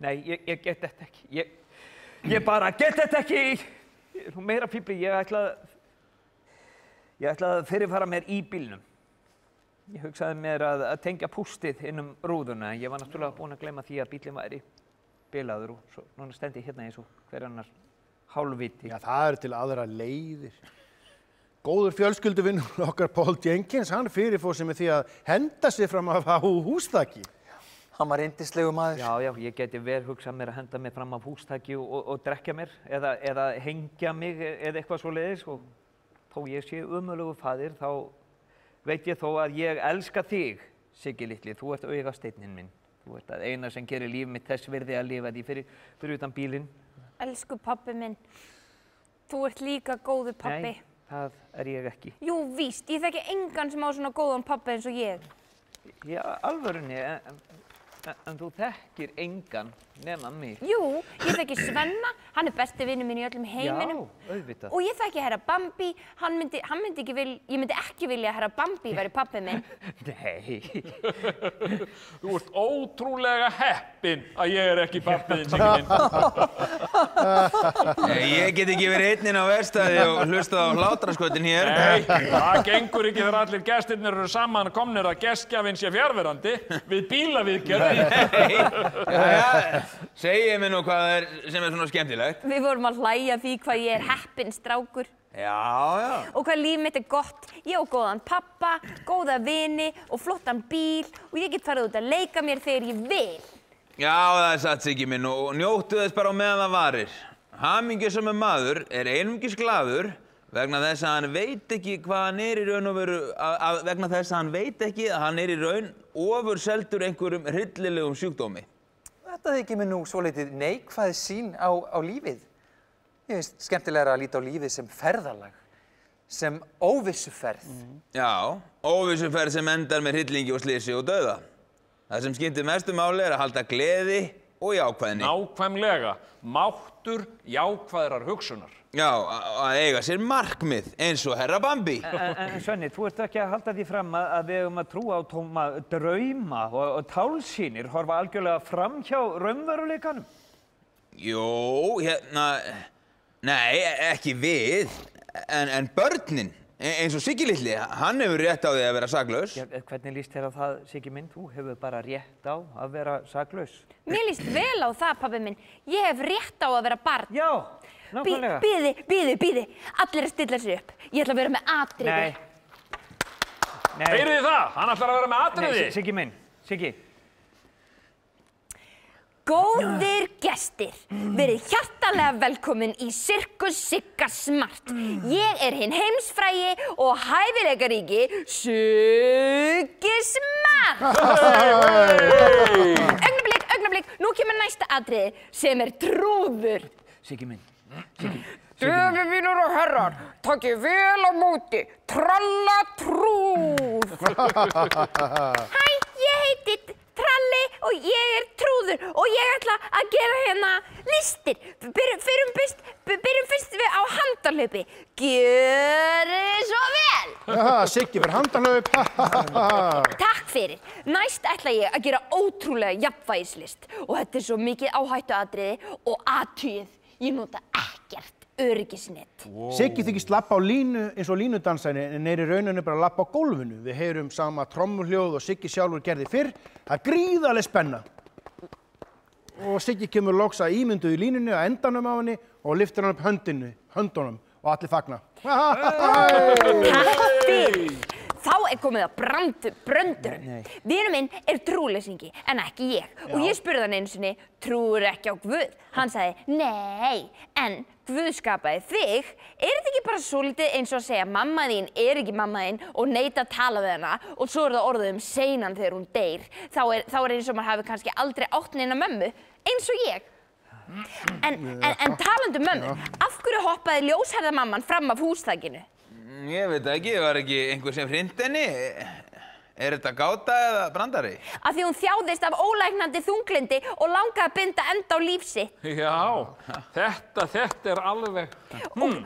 nei, ég get þetta ekki. Ég bara get þetta ekki. Ég er nú meira fíbli. Ég ætlaði að fyrirfara mér í bílnum. Ég hugsaði mér að tengja pústið inn rúðuna. Ég var náttúrulega búinn að gleyma því að bílinn væri bilaður og svo núna stend ég hérna eins og hver annar hálfviti. Já, það eru til aðra leiðir. Góður fjölskylduvinnur okkar Paul Jenkins, hann fyrirfór sig með því að henda sig fram af húsþaki. Hann var yndislegu maður. Já, ég geti vel hugsað mér að henda mig fram af húsþaki og drekkja mér eða hengja mig eða eitthvað svoleiðis og þó ég sé ömurlegur faðir þá veit ég þó að ég elska þig, Siggi litli. Þú ert augasteinninn minn. Þú ert það eina sem gerir líf mitt þess virði að lifa því fyrir utan bílinn. Elsku pabbi minn. Þú ert líka góður pabbi. Nei, það er ég ekki. Jú, víst. Ég þekki engan sem á svona góðan pabbi eins og ég. Já, alvörunni. En þú þekkir engan nema mig. Jú, ég þekki Svenna, hann besti vinur minn í öllum heiminum. Já, auðvitað. Og ég þekki herra Bambi, ég myndi ekki vilja að herra Bambi væri pabbi minn. Nei. Þú ert ótrúlega heppinn að ég ekki pabbiðinn, Siggi minn. Ég get ekki verið einn inn á verkstæði og hlustað á hlátraskötin hér. Nei, það gengur ekki þegar allir gestirnir eru saman komnir að gestgjafinn sé fjarverandi við bílaviðgerð. Jæja, segið mér nú hvað sem svona skemmtilegt. Við vorum að hlæja því hvað ég heppinn strákur. Já. Og hvað líf mitt gott. Ég á góðan pappa, góða vini og flottan bíl og ég get farið út að leika mér þegar ég vil. Já, það satt Siggi minn og njóttu þess bara á meðan það varir. Hamingjusömur maður einungis glaður vegna þess að hann veit ekki hvað hann í raun og veru, vegna þess að hann veit ekki að hann í raun ofurseldur einhverjum hryllilegum sjúkdómi. Þetta þykir mér nú svolítið neikvæð sýn á lífið. Ég finnst skemmtilegra að líta á lífið sem ferðalag, sem óvissuferð. Já, óvissuferð sem endar með hryllingi og slysi og dauða. Það sem skiptir mestu máli að halda gleði og jákvæðni. Nákvæmlega, máttur jákvæðrar hugsunar. Já, að eiga sér markmið eins og herra Bambi. En Svenni, þú ert ekki að halda því fram að við eigum að trúa á tóma drauma og tálsýnir horfa algjörlega fram hjá raunveruleikanum? Jú, nei, ekki við, en börnin, eins og Siggi litli, hann hefur rétt á því að vera saklaus. Já, hvernig líst þér á það, Siggi minn? Þú hefur bara rétt á að vera saklaus. Mér líst vel á það, pabbi minn. Ég hef rétt á að vera barn. Já, nákvæmlega. Bíði. Allir að stilla sig upp. Ég ætla að vera með atriði. Nei. Heyrðu þið það? Hann ætlar að vera með atriði. Nei, Siggi minn. Siggi. Góðir gestir, verið hjartanlega velkomin í Sirkus Sigga Smart. Ég hinn heimsfrægi og hæfileikaríki Siggi Smart. Augnablik, nú kemur næsta atriði sem trúður. Siggi minn. Siggi. Dömi mínur og herrar, takið vel á móti, Trallatrúð. Hæ, ég heiti Tralli og ég trúður og ég ætla að gera hérna listir. Byrjum fyrst við á handahlaupi. Gjörið svo vel! Siggi fyrir handahlaup. Takk fyrir. Næst ætla ég að gera ótrúlega jafnvægislist og þetta svo mikið áhættuatriði og athugið. Ég nota ekkert öryggisnet. Siggi þykist lappa á línu eins og línudansari en í rauninu bara lappa á gólfinu. Við heyrum sama trommuhljóð og Siggi sjálfur gerði fyrr. Það er gríðarleg spenna. Og Siggi kemur loks að ímynduðu línunni að endanum á henni og lyftir hann upp höndunum og allir fagna. Takk fyrir. Þá komið að bröndurum. Vinur minn trúleysingi en ekki ég. Og ég spurði hann einu sinni, trúir ekki á Guð? Hann sagði, nei, en Guð skapaði þig. Þetta ekki bara svolítið eins og að segja mamma þín ekki mamma þín og neita að tala við hana og svo það orðið seinan þegar hún deyr. Þá eins og maður hafi kannski aldrei átt neina mömmu, eins og ég. En talandi mömmu, af hverju hoppaði ljóshærða mamman fram af húsþakinu? Ég veit ekki, var ekki einhver sem hrinti henni? Þetta gáta eða brandari? Af því hún þjáðist af ólæknandi þunglyndi og langaði að binda enda á líf sitt. Já, þetta alveg...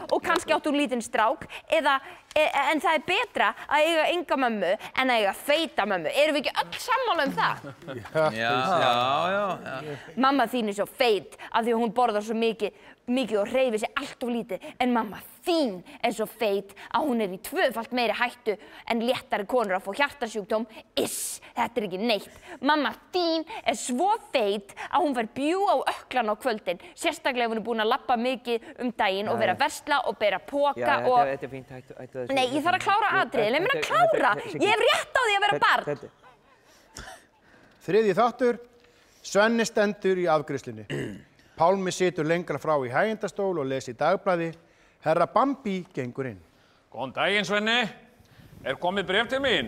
Og kannski átt hún lítinn strák, en það betra að eiga enga mömmu en að eiga feita mömmu. Erum við ekki öll sammála það? Já. Mamma þín svo feit af því að hún borðar svo mikið og hreyfir sig allt of lítið, en mamma þín svo feit að hún í tvöfalt meiri hættu en léttari konur að fá hjartasjúkdóm. Þetta ekki neitt. Mamma þín svo feit að hún fær bjú á ökklan á kvöldin, sérstaklega ef hún búin að labba mikið daginn og vera að versla og bera poka og... Já, þetta fínt, hættu þessu. Nei, ég þarf að klára atriðið, leið mér að klára. Ég hef rétt á því að vera barn. Þriðji þáttur, Svenni stendur í afgreiðslunni. Pálmi situr lengra frá í hægindastól og lesi dagblaði. Herra Bambi gengur inn. Góðan daginn, Svenni. Komið bréf til mín?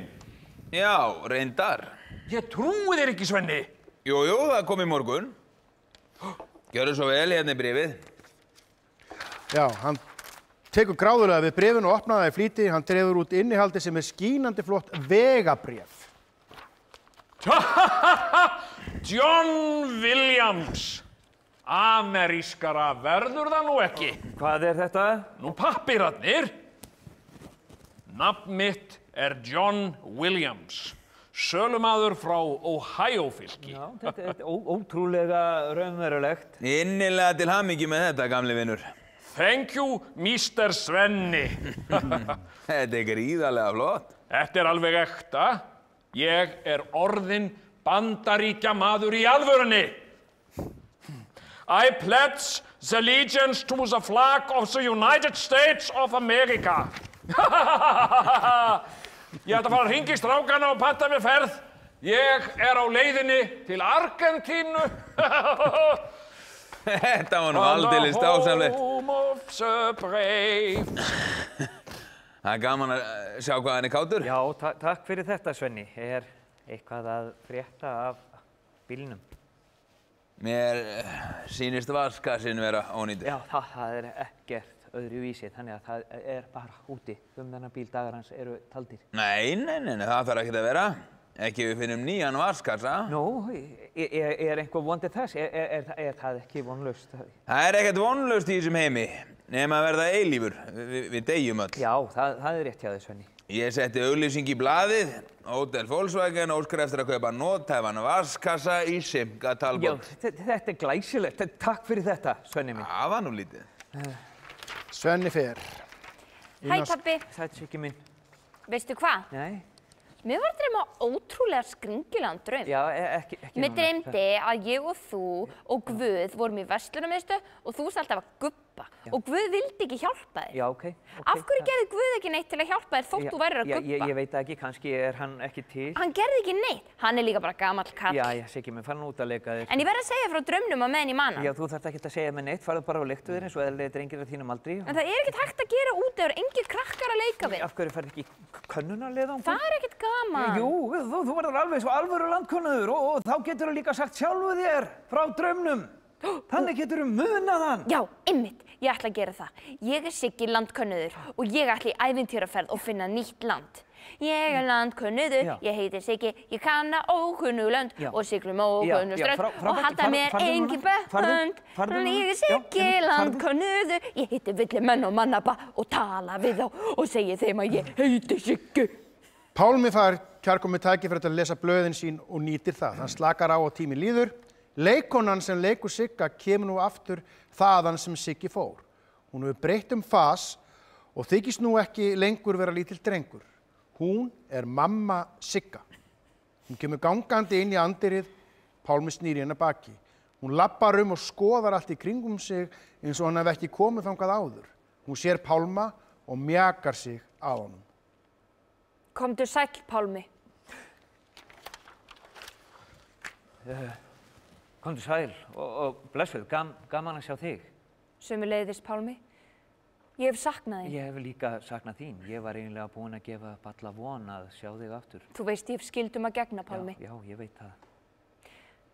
Já, reyndar. Ég trúi þér ekki, Svenni. Jú, það kom í morgun. Gjörðu svo vel hérna í bréfið. Já, hann tekur gráðulega við bréfinu og opnaði það í flýti. Hann dregur út innihaldi sem skínandi flott vegabréf. John Williams. Amerískara verður það nú ekki. Hvað er þetta? Nú pappírarnir. Nafn mitt er John Williams. Sölumaður frá Ohio-fylki. Já, þetta er ótrúlega raunverulegt. Innilega til hamingju með þetta, gamli vinur. Thank you, Mr. Svenni. Þetta er gríðarlega flott. Þetta er alveg ekta. Ég er orðinn Bandaríkjamaður í alvörunni. I pledge the allegiance to the flag of the United States of America. Ég ætla að fara að hringja í strákana og panta mér ferð. Ég er á leiðinni til Argentínu. Þetta var nú aldeilis dásamlegt. Home of the brave. Það er gaman að sjá hvað hann er kátur. Já, takk fyrir þetta, Svenni. Er eitthvað að frétta af bílnum? Mér sýnist vaskassinn vera ónýtur. Já, það er ekkert öðruvísi, þannig að það er bara úti. Þennan bíl dagar hans eru taldir. Nei, það þarf ekkert að vera. Ekki við finnum nýjan vaskassa. Nú, er einhver vondið þess? Er það ekki vonlaust? Það er ekkert vonlaust í þessum heimi, nema að verða eilífur. Við deyjum öll. Já, það er rétt hjá þér, Svenni. Ég setti auglýsing í blaðið, Hótel Volkswagen óskar eftir að kaupa nothæfan vaskassa í Simca Talbot. Já, þetta er glæsilegt. Takk fyrir þetta, Svenni minn. Það var nú lítið. Svenni fer. Hæ, pabbi. Sætt Siggi minn. Veistu hvað? Nei. Mér var að dreyma ótrúlega skringilegan draum. Já, ekki Mér núna. dreymdi að ég og þú og Guð vorum í verslunarmiðstöð og þú varst alltaf að gubba og Guð vildi ekki hjálpa þér. Já, ok. Af hverju gerði Guð ekki neitt til að hjálpa þér þótt þú værir að gubba? Ég veit það ekki, kannski er hann ekki til. Hann gerði ekki neitt. Hann er líka bara gamall kall. Já, Siggi minn, fara nú út að leika þér. En ég verð að segja frá draumnum á meðan ég man hann. Já, þú þarft ekkert að segja mér neitt, farðu bara og leiktu þér eins og eðlilegir drengir á þínum aldri. En það er ekkert hægt að gera út, það eru engir krakkar að leika við. Af hverju ferðu ekki í könnunarleiðangur? Það er ekkert gaman. Jú, þú verður alveg svo alvöru landkunnuður og þá geturðu líka sagt sjálfu þér frá draumnum. Þannig geturðu munað hann. Já, einmitt, ég ætla að gera það. Ég er Siggi landkönnuður og ég ætla í ævintýraferð og finna nýtt land. Ég er landkönnuður, ég heiti Siggi, ég kanna ókunnu lönd og siglum ókunnu strönd og halda mér engin bönd. Ég er Siggi landkönnuður, ég heiti villimenn og mannaba og tala við þá og segi þeim að ég heiti Siggi. Pálmi fær kærkomið tækifæri til að lesa blöðin sín og nýtir það. Hann slakar á og tíminn líður. Leikkonan sem leikur Sigga kemur nú aftur þaðan sem Siggi fór. Hún hefur breytt fas og þykist nú ekki lengur vera lítill drengur. Hún er mamma Sigga. Hún kemur gangandi inn í andirið, Pálmi snýr hennar baki. Hún lappar og skoðar allt í kringum sig eins og hann hef ekki komið þangað áður. Hún sér Pálma og mjakar sig á honum. Komdu sæll, Pálmi. Komdu sæl og blessuð, gaman að sjá þig. Sömuleiðis, Pálmi. Ég hef saknað þín. Ég hef líka saknað þín. Ég var eiginlega búinn að gefa upp alla von að sjá þig aftur. Þú veist ég hef skyldum að gegna, Pálmi. Já, ég veit það.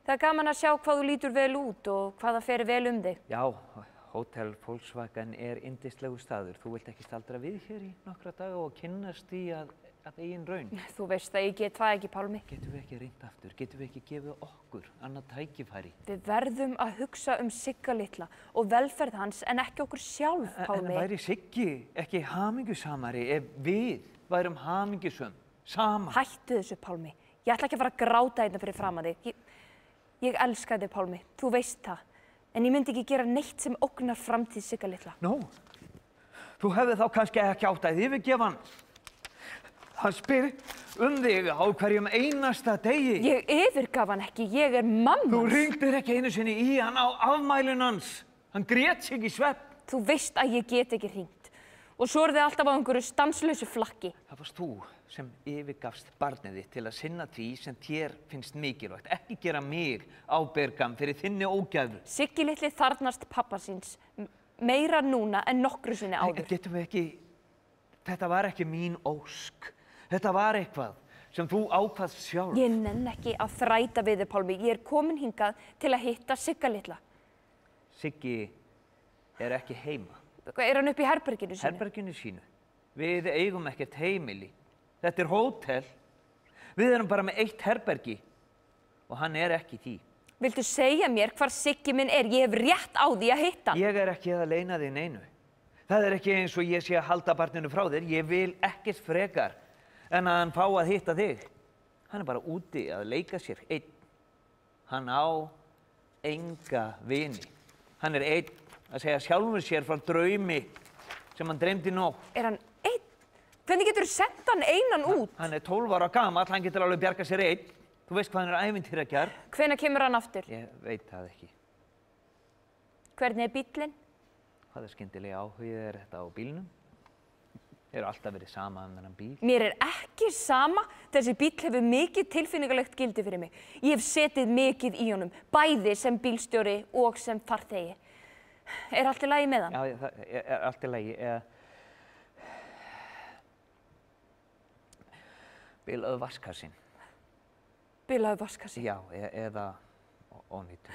Það er gaman að sjá hvað þú lítur vel út og hvað það fer vel um þig. Já, Hótel Volkswagen er yndislegur staður. Þú vilt ekki staldra við hér í nokkra daga og kynnast því að eigin raun. Þú veist að ég get það ekki, Pálmi. Getum við ekki reynt aftur? Getum við ekki gefið okkur annað tækifæri? Við verðum að hugsa Sigga litla og velferð hans en ekki okkur sjálf, Pálmi. En væri Siggi ekki hamingjusamari ef við værum hamingjusöm saman? Hættu þessu, Pálmi. Ég ætla ekki að fara að gráta hérna fyrir framan þig. Ég elska þig, Pálmi. Þú veist það. En ég myndi ekki gera neitt sem ógnar framtíð Sigga litla. Nú, þú hefði þá kannski ekki átt að yfirgefa hann. Hann spyr þig á hverjum einasta degi. Ég yfirgaf hann ekki, ég er mamma hans. Þú hringdir ekki einu sinni í hann á afmælinu hans. Hann grét sig í svepp. Þú veist að ég get ekki hringt. Og svo þið alltaf á einhverju stanslausu flakki. Það varst þú sem yfirgafst barnið þitt til að sinna því sem þér finnst mikilvægt. Ekki gera mig ábyrgan fyrir þinni ógæfu. Siggi litli þarfnast pappa síns meira núna en nokkru sinni áður. Getum við ekki... Þetta var ekki mín ósk. Þetta var eitthvað sem þú ákvaðst sjálf. Ég nenn ekki að þræta við þig, Pálmi. Ég er komin hingað til að hitta Sigga litla. Siggi er ekki heima. Er hann upp í herberginu sínu? Herberginu sínu. Við eigum ekkert heimili. Þetta er hótel. Við erum bara með eitt herbergi. og hann er ekki í því. Viltu segja mér hvar Siggi minn er? Ég hef rétt á því að hitta hann. Ég er ekki að leyna þig neinu. Það er ekki eins og ég sé að halda barninu frá þér. Ég vil ekkert frekar en að hann fá að hitta þig. Hann er bara úti að leika sér einn. Hann á enga vini. Hann er einn að segja sjálfur sér frá draumi sem hann dreymdi nótt. Er hann einn? Hvernig getur þú sent hann einan út? Hann er 12 ára gamall, hann getur alveg bjargað sér einn. Þú veist hvað hann er ævintýragjörn. Hvenær kemur hann aftur? Ég veit það ekki. Hvernig er bíllinn? Hvað er skyndilega áhugið þetta á bílnum? Þeir eru alltaf verið sama um þennan bíl. Mér er ekki sama. Þessi bíll hefur mikið tilfinningalegt gildi fyrir mig. Ég hef setið mikið í honum, bæði sem bílstjóri og sem farþegi. Er allt í lagi með hann? Já, það er allt í lagi. Bilaðu vaskassinn. Bilaðu vaskassi? Já, eða ónýtur.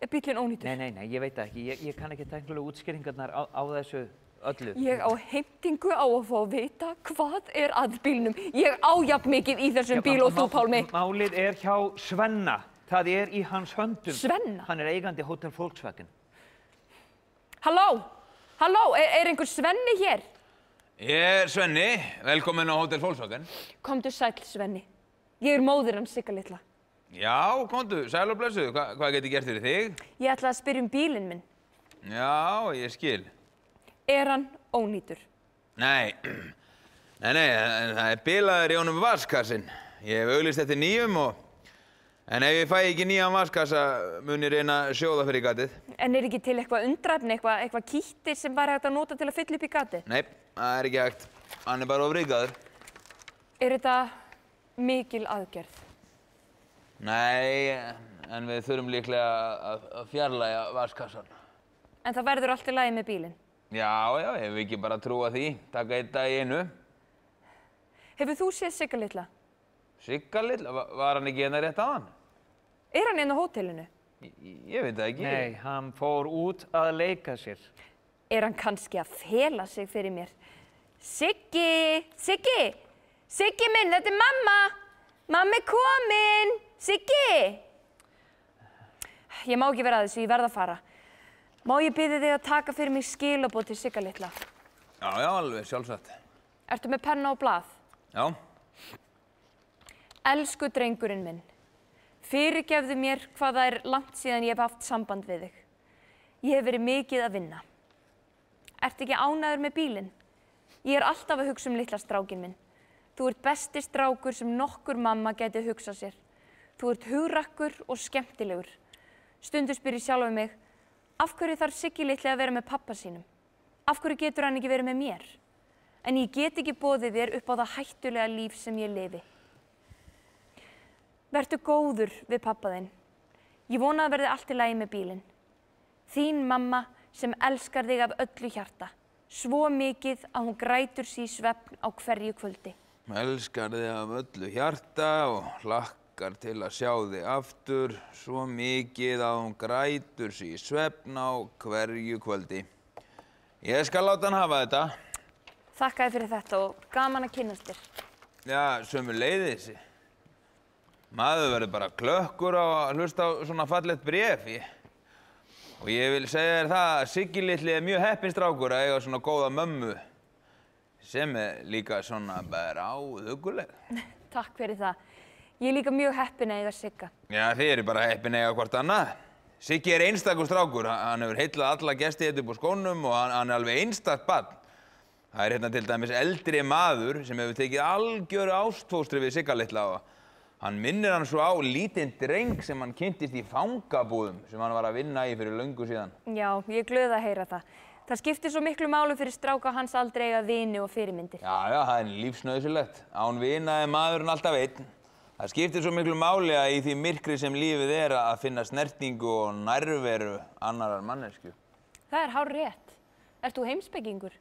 Er bíllinn ónýtur? Nei, ég veit það ekki. Ég kann ekki tæknilega útskýringarnar á þessu öllu. Ég á heimtingu á að fá að vita hvað er að bílnum. Ég á jafn mikið í þessum bíl og þú, Pálmi. Málið er hjá Svenna. Það er í hans höndum. Svenna? Hann er eigandi Hotel Volkswagen. Halló? Halló, er einhver Svenni hér? Ég er Svenni, velkominn á Hotel Volkswagen. Komdu sæll, Svenni. Ég er móðir hans Sigga litla. Já, komdu, sæl og blessuð, hvað get ég gert fyrir þig? Ég ætlaði að spyrja bílinn minn. Já, ég skil. Er hann ónýtur? Nei, en það er bilaður í honum vaskassinn. Ég hef auglýst eftir nýjum en ef ég fæ ekki nýjan vaskassa mun ég reyna að sjóða fyrir gatið. En er ekki til eitthvað undræfni, eitthvað kítti sem væri hægt að nota til að fylla upp í gatið? Nei, það er ekki hægt. Hann er bara ofrikaður. Er þetta mikil aðgerð? Nei, en við þurfum líklega að fjarlægja vaskassan. En það verður allt í lagi með bílinn? Já, ég hef ekki bara trúa því. Taka einn dag í einu. Hefur þú séð Sigga litla? Sigga litla? Var hann ekki hérna rétt á hann? Er hann hérna á hótelinu? Ég veit það ekki. Nei, hann fór út að leika sér. Er hann kannski að fela sig fyrir mér? Siggi! Siggi! Siggi minn, þetta er mamma! Mamma er komin! Siggi! Ég má ekki vera að þessu, ég verð að fara. Má ég biðja þig að taka fyrir mig skilaboð til Sigga litla? Já, alveg, sjálfsagt. Ertu með penna og blað? Já. Elsku drengurinn minn, fyrirgefðu mér hvað það er langt síðan ég hef haft samband við þig. Ég hef verið mikið að vinna. Ertu ekki ánægður með bílinn? Ég er alltaf að hugsa litla strákinn minn. Þú ert besti strákur sem nokkur mamma geti hugsað sér. Þú ert hugrakkur og skemmtilegur. Stundum spyr ég sjálfa mig, af hverju þarf Siggi litli að vera með pappa sínum? Af hverju getur hann ekki verið með mér? En ég get ekki boðið þér upp á það hættulega líf sem ég lifi. Vertu góður við pappa þinn. Ég vona að verði allt í lagi með bílinn. Þín mamma sem elskar þig af öllu hjarta. Svo mikið að hún grætur sig í svefn á hverju kvöldi. Elskar þig af öllu hjarta og hlakkar til að sjá þig aftur. Svo mikið að hún grætur sig í svefn á hverju kvöldi. Ég skal láta hann hafa þetta. Þakka þér fyrir þetta og gaman að kynnast þér. Já, sömuleiðis. Maður verður bara klökkur á að hlusta á svona fallegt bréf. Og ég vil segja þér það að Siggi litli er mjög heppinn strákur að eiga svona góða mömmu sem er líka svona bráðuguleg. Takk fyrir það. Ég er líka mjög heppin að eiga Sigga. Já, þið eru bara heppin að eiga hvort annað. Siggi er einstakur strákur. Hann hefur heillað alla gesti hérna upp á skónum og hann er alveg einstakt barn. Það er hérna til dæmis eldri maður sem hefur tekið algjöru ástfóstri við Sigga litla og hann minnir hann svo á lítinn dreng sem hann kynntist í fangabúðum sem hann var að vinna í fyrir löngu síðan. Já, ég er glöð að heyra það. Það skiptir svo miklu máli fyrir stráka hans aldrei eiga vini og fyrirmyndir. Já, það er lífsnauðsynlegt. Án vina er maðurinn alltaf einn. Það skiptir svo miklu máli að í því myrkri sem lífið er að finna snertingu og nærveru annarar mannesku. Það er hárrétt. Ert þú heimspekingur?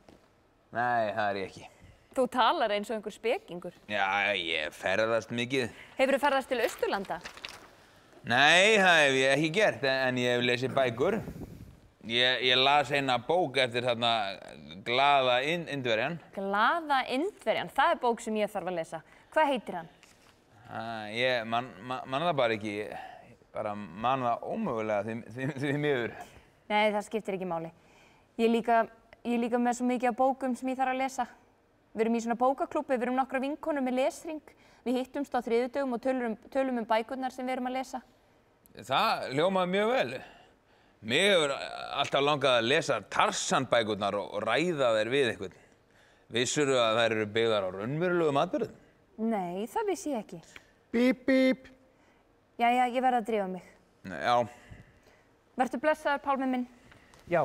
Nei, það er ég ekki. Þú talar eins og einhver spekingur. Já, ég ferðast mikið. Hefurðu ferðast til Austurlanda? Nei, það hef ég ekki gert, en ég hef lesið bækur. Ég las eina bók eftir þarna Glaða Indverjan. Glaða Indverjan, það er bók sem ég þarf að lesa. Hvað heitir hann? Ég man það bara ekki. bara man það ómögulega því miður. Nei, það skiptir ekki máli. Ég er líka með svo mikið af bókum sem ég þarf að lesa. Við erum í svona bókaklúbbi, við erum nokkra vinkonur með lesring. Við hittumst á þriðjudögum og tölum bækurnar sem við erum að lesa. Það hljómaði mjög vel. Mig hefur alltaf langað að lesa Tarzan bækurnar og ræða þær við einhvern. Vissirðu að þær eru byggðar á raunverulegum atburðum? Nei, það vissi ég ekki. Bíp, bíp. Jæja, ég verð að drífa mig. Já. Vertu blessaður, Pálmi minn. Já,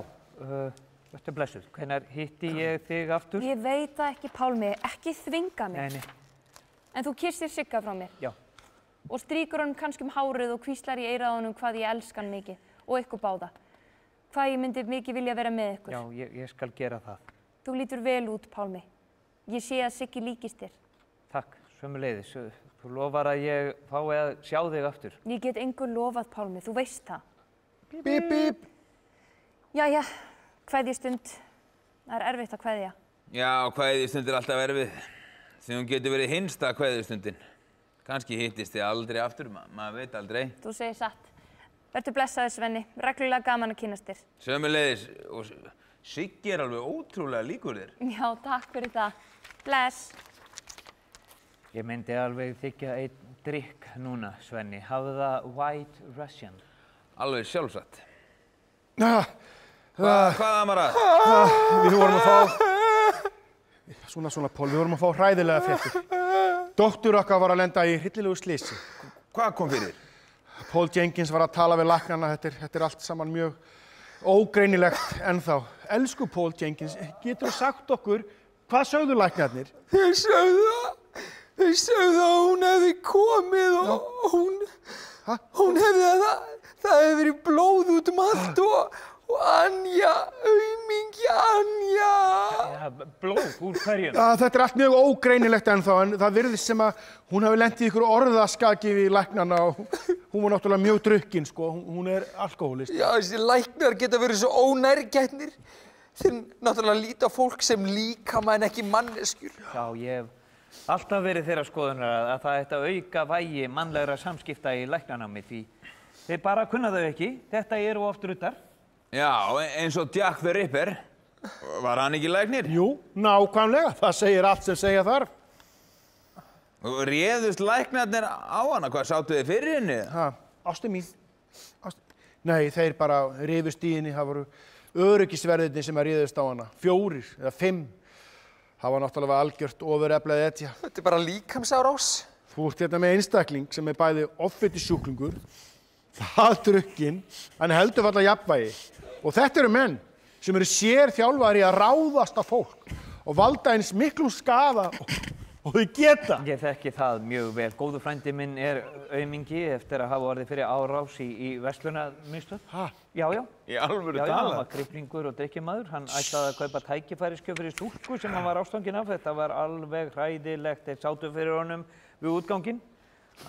vertu blessuð. Hvenær hitti ég þig aftur? Ég veit það ekki, Pálmi. Ekki þvinga mig. Nei. En þú kissir Sigga frá mér. Já. Og strýkur honum kannski hárið og hvíslar í eyrað honum hvað ég elska hann mikið. Og ykkur báða. Hvað ég myndi mikið vilja vera með ykkur. Já, ég skal gera það. Þú lítur vel út, Pálmi. Ég sé að Siggi líkist þér. Takk, sömuleiðis. Þú lofar að ég fái að sjá þig aftur. Ég get engu lofað, Pálmi. Þú veist það. Bíp, bíp. Jæja, kveðjustund. Það er erfitt að kveðja. Já, kveðjustund er alltaf erfið. Því hún getur verið hinsta kveðjustundin. Kannski hittist þið aldrei aftur, maður veit aldrei. Þú segir satt. Vertu blessaður, Svenni. Reglulega gaman að kynnast þér. Sömuleiðis, og Siggi er alveg ótrúlega líkur þér. Já, takk fyrir það. Bless. Ég myndi alveg þykja einn drykk núna, Svenni. Hafðu það White Russian. Alveg sjálfsagt. Hvað, Amara? Við vorum að fá... Svona, Pól, við vorum að fá hræðilega fréttir. Dóttur okkar var að lenda í hryllilegu slysi. Hvað kom fyrir? Paul Jenkins var að tala við læknana. Þetta er allt saman mjög ógreinilegt ennþá. Elsku Paul Jenkins, getur þú sagt okkur hvað sögðu læknarnir? Þeir sögðu að hún hefði komið og hún hefði það hefði verið blóð út allt og Anja, aumingja Anja. Ja, blóð úr hverjum? Þetta er allt mjög ógreinilegt ennþá, en það virðist sem að hún hafi lent í ykkur orðaskaki við læknana og hún var náttúrulega mjög drukkin, sko. Hún er alkohólist. Já, þessi læknar geta verið svo ónærgætnir. Þeir náttúrulega líta fólk sem líkama en ekki manneskjur. Já, ég hef alltaf verið þeirra skoðunar að það ætti að auka vægi mannlegra samskipta í læknanámi því þeir bara kunna þau ekki. Þetta eru oft ruddar. Já, eins og Jack the Ripper. Var hann ekki læknir? Jú, nákvæmlega. Það segir allt sem segja þarf. Og réðust læknarnir á hana? Hvað sáttu þið fyrir henni? Ástin mín. Nei, þeir bara rifust í henni. Það voru öryggisverðirnir sem réðust á hana. 4 eða 5. Það var náttúrulega algjört ofureflað etja. Þetta er bara líkamsárás. Þú ert hérna með einstakling sem er bæði offiti sjúklingur, það drukkinn, hann heldur varla jafnvægi. Og þetta eru menn sem eru sérþjálfaðir í að ráðast á fólk og valda eins miklum skaða og þau geta. Ég þekki það mjög vel. Góður frændi minn er aumingi eftir að hafa orðið fyrir árás í verslunarmiðstöð. Já. Í alvöru Já, talað? hann var kryplingur og drykkjumaður. Hann ætlaði að kaupa tækifærisgjöf fyrir stúlku sem hann var ástfanginn af. Þetta var alveg hræðilegt. Þeir sátu fyrir honum við útganginn.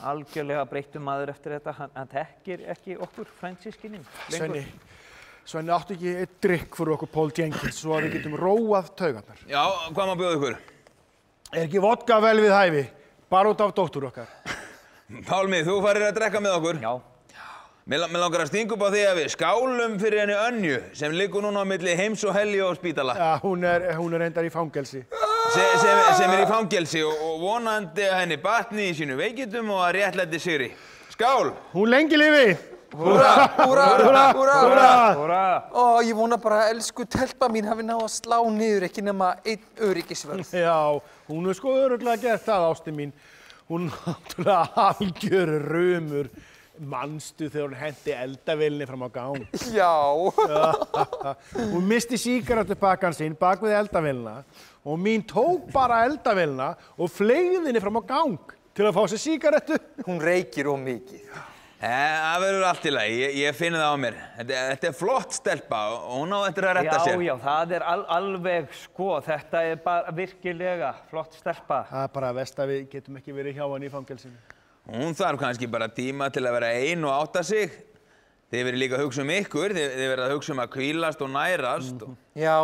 Algjörlega breyttur maður eftir þetta. Hann þekkir ekki okkur frændsystkinin lengur. Svenni, áttu ekki eitt drykk fyrir okkur Paul Jenkins svo að við getum róað taugarnar? Já, hvað má bjóða ykkur? Er ekki vodka vel við hæfi? Bara út af dóttur okkar. Pálmi, þú farir að drekka með okkur. Já. Mér langar að stinga upp á því að við skálum fyrir henni Önju sem liggur núna á milli heims og helju og spítala. Já, hún er reyndar í fangelsi. Sem er í fangelsi og vonandi að henni batni í sínu veikindum og að réttlæti sigri. Skál! Hún lengi lifi! Húrra, húrra, húrra, húrra! Húrra! Ó, ég vona bara að elsku telpa mín hafi náð að slá niður ekki nema einn öryggisvörð. Já, hún er sko örugglega gert það, ástin mín. Hún er náttúrulega algjör rumur. Manstu þegar hún henti eldavélinni fram á gang. Já. Hún misti sígarettupakkann sinn bak við eldavélina og mín tók bara eldavélina og fleygði henni fram á gang til að fá sér sígarettu. Hún reykir of mikið. Það verður allt í lagi, ég finn það á mér. Þetta er flott stelpa og hún á eftir að retta sér. Já, það er alveg sko, þetta er bara virkilega flott stelpa. Það er bara verst að við getum ekki verið hjá henni í fangelsinu. Hún þarf kannski bara tíma til að vera ein og átta sig. Þið verið líka að hugsa um ykkur, þið verið að hugsa um að hvílast og nærast. Já,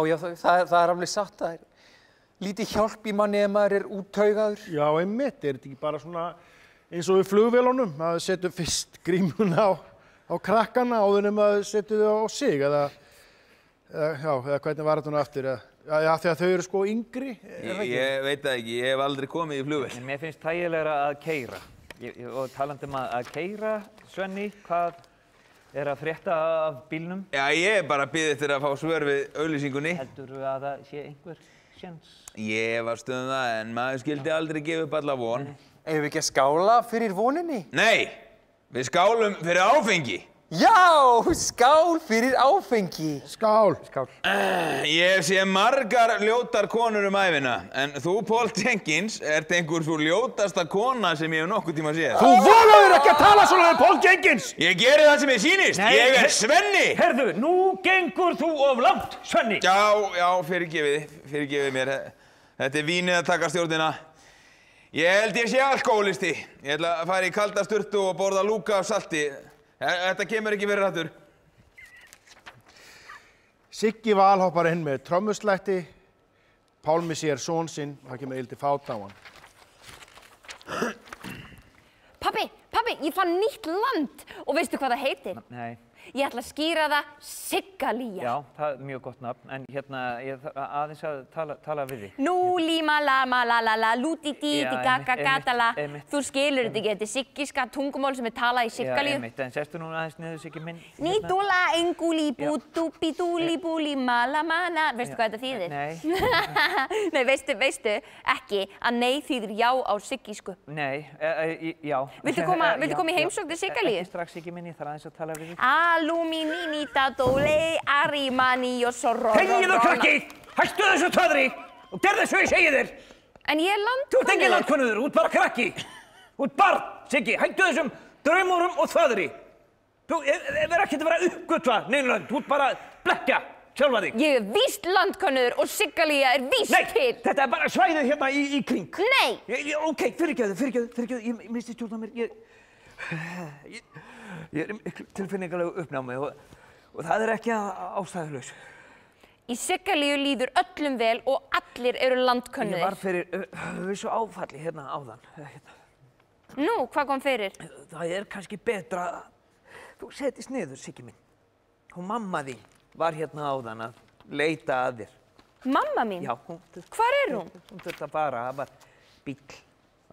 það er alveg satt. Það er lítið hjálp í manni ef maður er úttaugaður. Já, einmitt, er þetta ekki bara svona eins og við flugvélunum, að setja fyrst grímuna á krakkana áður en maður setja þau á sig, eða hvernig var þetta nú aftur? Já, því að þau eru sko yngri, er það ekki? Ég veit það ekki, ég hef aldrei komið í flugvél. En mér finnst þægilegra að keyra. Og talandi að keyra, Svenni, hvað er að frétta af bílnum? Já, ég er bara beðið eftir að fá svör við auglýsingunni. Heldurðu að það sé einhver sjens? Ég var það, en maður skildi aldrei gefa upp alla von. Eigum við ekki að skála fyrir voninni? Nei, við skálum fyrir áfengi. Já, skál fyrir áfengi. Skál. Skál. Ég hef séð margar ljótar konur ævina, en þú, Paul Jenkins, ert einhver svo ljótasta kona sem ég hef nokkuð tíma séð. Þú vonaður ekki að tala svona við Paul Jenkins! Ég geri það sem ég sýnist. Ég er Svenni! Herðu, nú gengur þú of langt, Svenni! Já, fyrirgefið mér. Þetta er vínið að taka stjórnina. Ég held ég sé alkohólisti. Ég ætla að fara í kalda sturtu og borða lúka af salti. Þetta kemur ekki verið aftur. Siggi Val hoppar inn með trommuslætti, Pálmi sér son sinn og það kemur ildi fát á hann. Pabbi, ég fann nýtt land og veistu hvað það heitir? Nei. Ég ætla að skýra það Siggalía. Já, það er mjög gott nafn, en hérna, ég þarf aðeins að tala við þig. Nú, líma, lama, la, lúti-díti, gaga-gatala. Þú skilur þetta ekki, þetta er siggiska tungumál sem er talað í Siggalíu. Já, einmitt, en sestu núna aðeins niður, Siggi minn. Nýdúla, engúli, bútúpi-dúli, búli, mala-mana. Veistu hvað þetta þýðir? Nei. Nei, veistu ekki að nei þýðir já á siggísku? Nei, já. Viltu koma í heimsókn til Siggalíu? Ekki strax, Siggi minn, ég þarf aðeins að tala við þig. Alumininita dole arimani og sorro. Þegiðu, krakki! Hættu þessu töðri og gerðu svo ég segi þér! En ég er landkönnuður. Þú ert engin landkönnuður, út bara krakki! Út barn, Siggi, hættu þessum draumurum og þöðri! Þú er ekki að vera að uppgötva neinlönd, þú ert bara að blekkja sjálfa þig! Ég er víst landkönnuður og Siggalía er víst til! Nei, þetta er bara svæðið hérna í kring. Nei! Ok, fyrirgefðu, ég misti stjórn á mér, Ég er miklu tilfinningalegu uppnámi og það er ekki ástæðulaus. Í Siggalíu líður öllum vel og allir eru landkönnuðir. Ég var fyrir vissu áfalli hérna áðan. Nú, hvað kom fyrir? Það er kannski betra að þú setjist niður, Siggi minn. Og mamma þín var hérna áðan að leita að þér. Mamma mín? Já, Hvar er hún? Hún þurfti að fara, það var bíll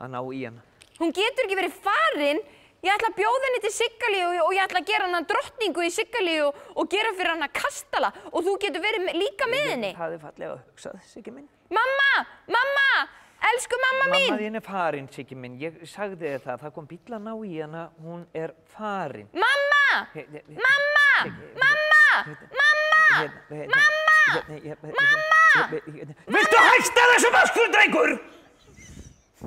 að ná í hana. Hún getur ekki verið farin. Ég ætla að bjóða henni til Siggalíu og ég ætla að gera hana drottningu í Siggalíu og gera fyrir hana kastala og þú getur verið líka með henni. Það er fallega hugsað, Siggi minn. Mamma! Elsku mamma mín! Mamma þín er farin, Siggi minn. Ég sagði þér það kom bíll að ná í hana, hún er farin. Mamma! Viltu hætta þessu vaskur, drengur?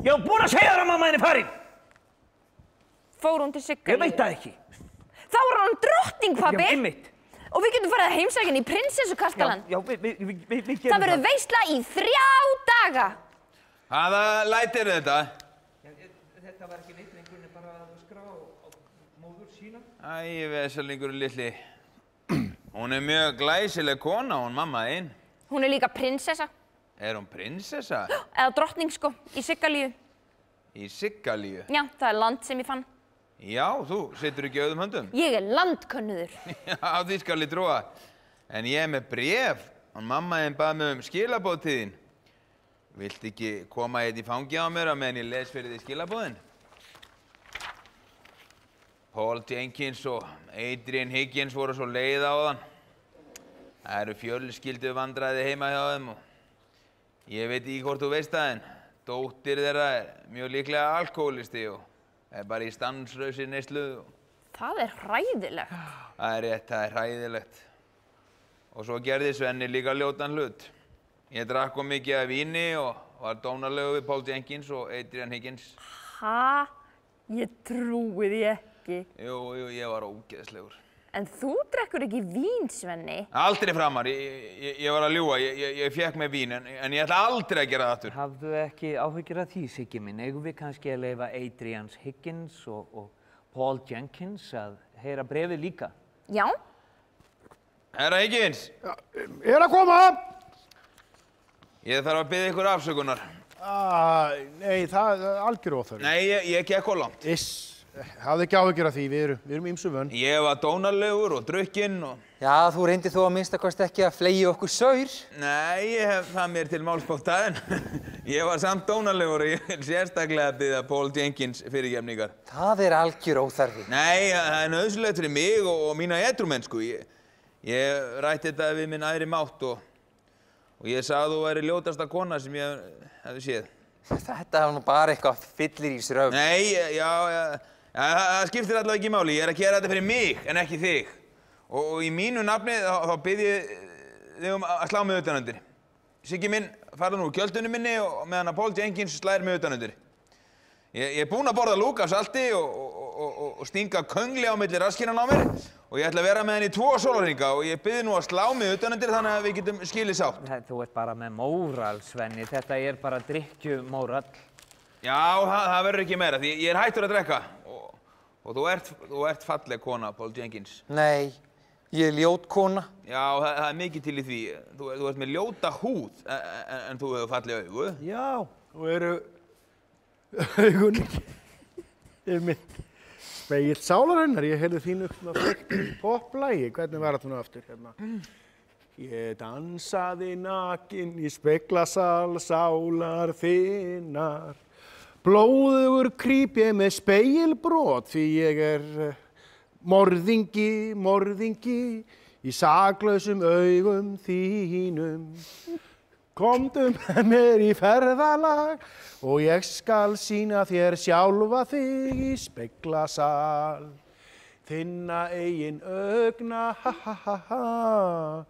Ég hef búin að segja þér að mamma þín er farin. Fór hún til Siggalíu? Ég veit það ekki. Þá er hún drottning, pabbi. Já, einmitt. Og við getum farið að heimsækja henni í prinsessukastalann. Já, við gerum það. Það verður veisla í 3 daga. Hvaða lætir þetta? Þetta var ekki neitt lengur en bara að skrá á móður sína. Æ, vesalingurinn litli. Hún er mjög glæsileg kona, hún mamma þín. Hún er líka prinsessa. Er hún prinsessa? Eða drottning, sko, í Siggalíu. Í Siggalíu? Já, það er land sem ég fann. Já, þú situr ekki auðum höndum. Ég er landkönnuður. Já, því skal ég trúa. En ég er með bréf. Og mamma þín bað mig skilaboð til þín. Vilt ekki koma hérna í fangi á mér á meðan ég les fyrir því skilaboðin? Paul Jenkins og Adrian Higgins voru svo leið á þann. Það eru fjölskyldu vandræði heima hjá þeim og ég veit ekki hvort þú veist það en dóttir þeirra er mjög líklega alkohólisti og er bara í stanslausri neyslu. Það er hræðilegt. Það er rétt, það er hræðilegt. Og svo gerði Svenni líka ljótan hlut. Ég drakk mikið af víni og var dónalegu við Paul Jenkins og Adrian Higgins. Ha? Ég trúi því ekki. Jú, ég var ógeðslegur. En þú drekkur ekki vín, Svenni? Aldrei framar. Ég var að ljúga. Ég fékk með vín, en ég ætla aldrei að gera það aftur. Hafðu ekki áhyggjur af því, Siggi minn. Eigum við kannski að leyfa Adrian Higgins og Paul Jenkins að heyra bréfið líka? Já. Herra Higgins. Er að koma! Ég þarf að biðja ykkur afsökunar. Nei, það er algjör óþörf. Nei, ég gekk of langt. Hafðu ekki áhyggjur af því, við erum ýmsu vön. Ég var dónalegur og drukkinn og... Já, þú reyndi þó að minnstakosti ekki að fleygja okkur saur. Nei, ég hef það mér til málsbóta en ég var samt dónalegur og ég vil sérstaklega biðja Paul Jenkins fyrirgefningar. Það er algjör óþarfi. Nei, það er nauðsynlegt fyrir mig og mína edrumennsku. Ég rætti þetta við minn æðri mátt og ég sagði að þú væri ljótasta kona sem ég hefði séð. Þetta var nú bara eitthvað fyllirísröfl. Nei, já, það skiptir allavega ekki máli. Ég er að gera þetta fyrir mig en ekki þig. Og í mínu nafni þá bið ég þig að slá mig utanundir. Siggi minn, farðu nú úr kjöldunni minni og meðan að Paul Jenkins slær mig utanundir. Ég er búinn að borða lúk af salti og stinga köngli á milli raskinan á mér og ég ætla að vera með henni í 2 sólarhringa og ég bið nú að slá mig utanundir þannig að við getum skilið sátt. Þú ert bara með móral, Svenni. Þetta er bara drykkjumóral. Já, það verður ekki meira því ég er hættur að drekka og þú ert falleg kona, Paul Jenkins. Nei, ég er ljót kona. Já, það er mikið til í því. Þú ert með ljóta húð en þú hefur falleg augu. Já, og eru augun mynd spegill sálarinnar. Ég heyrði þínu flekti popplægi. Hvernig var það nú aftur hérna? Ég dansaði nakin í speglasal sálar þinnar. Blóðugur krýp ég með spegilbrot því ég er morðingi í saklausum augum þínum. Komdu með mér í ferðalag og ég skal sýna þér sjálfa þig í speglasal. Þinna eigin augna, ha ha ha ha.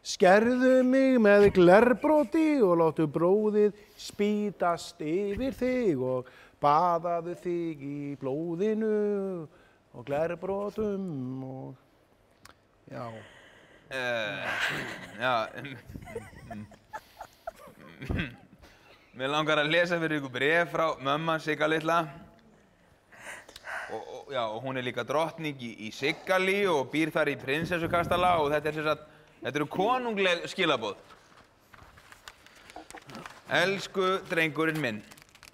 Skerðu mig með glerbroti og láttu bróðið spýtast yfir þig og baðaðu þig í blóðinu og glerbrotum og... Já. Mér langar að lesa fyrir ykkur bréf frá mömmu Sigga litla. Og hún er líka drottning í Siggalí og býr þar í prinsessukastala og þetta eru konungleg skilaboð. Elsku drengurinn minn,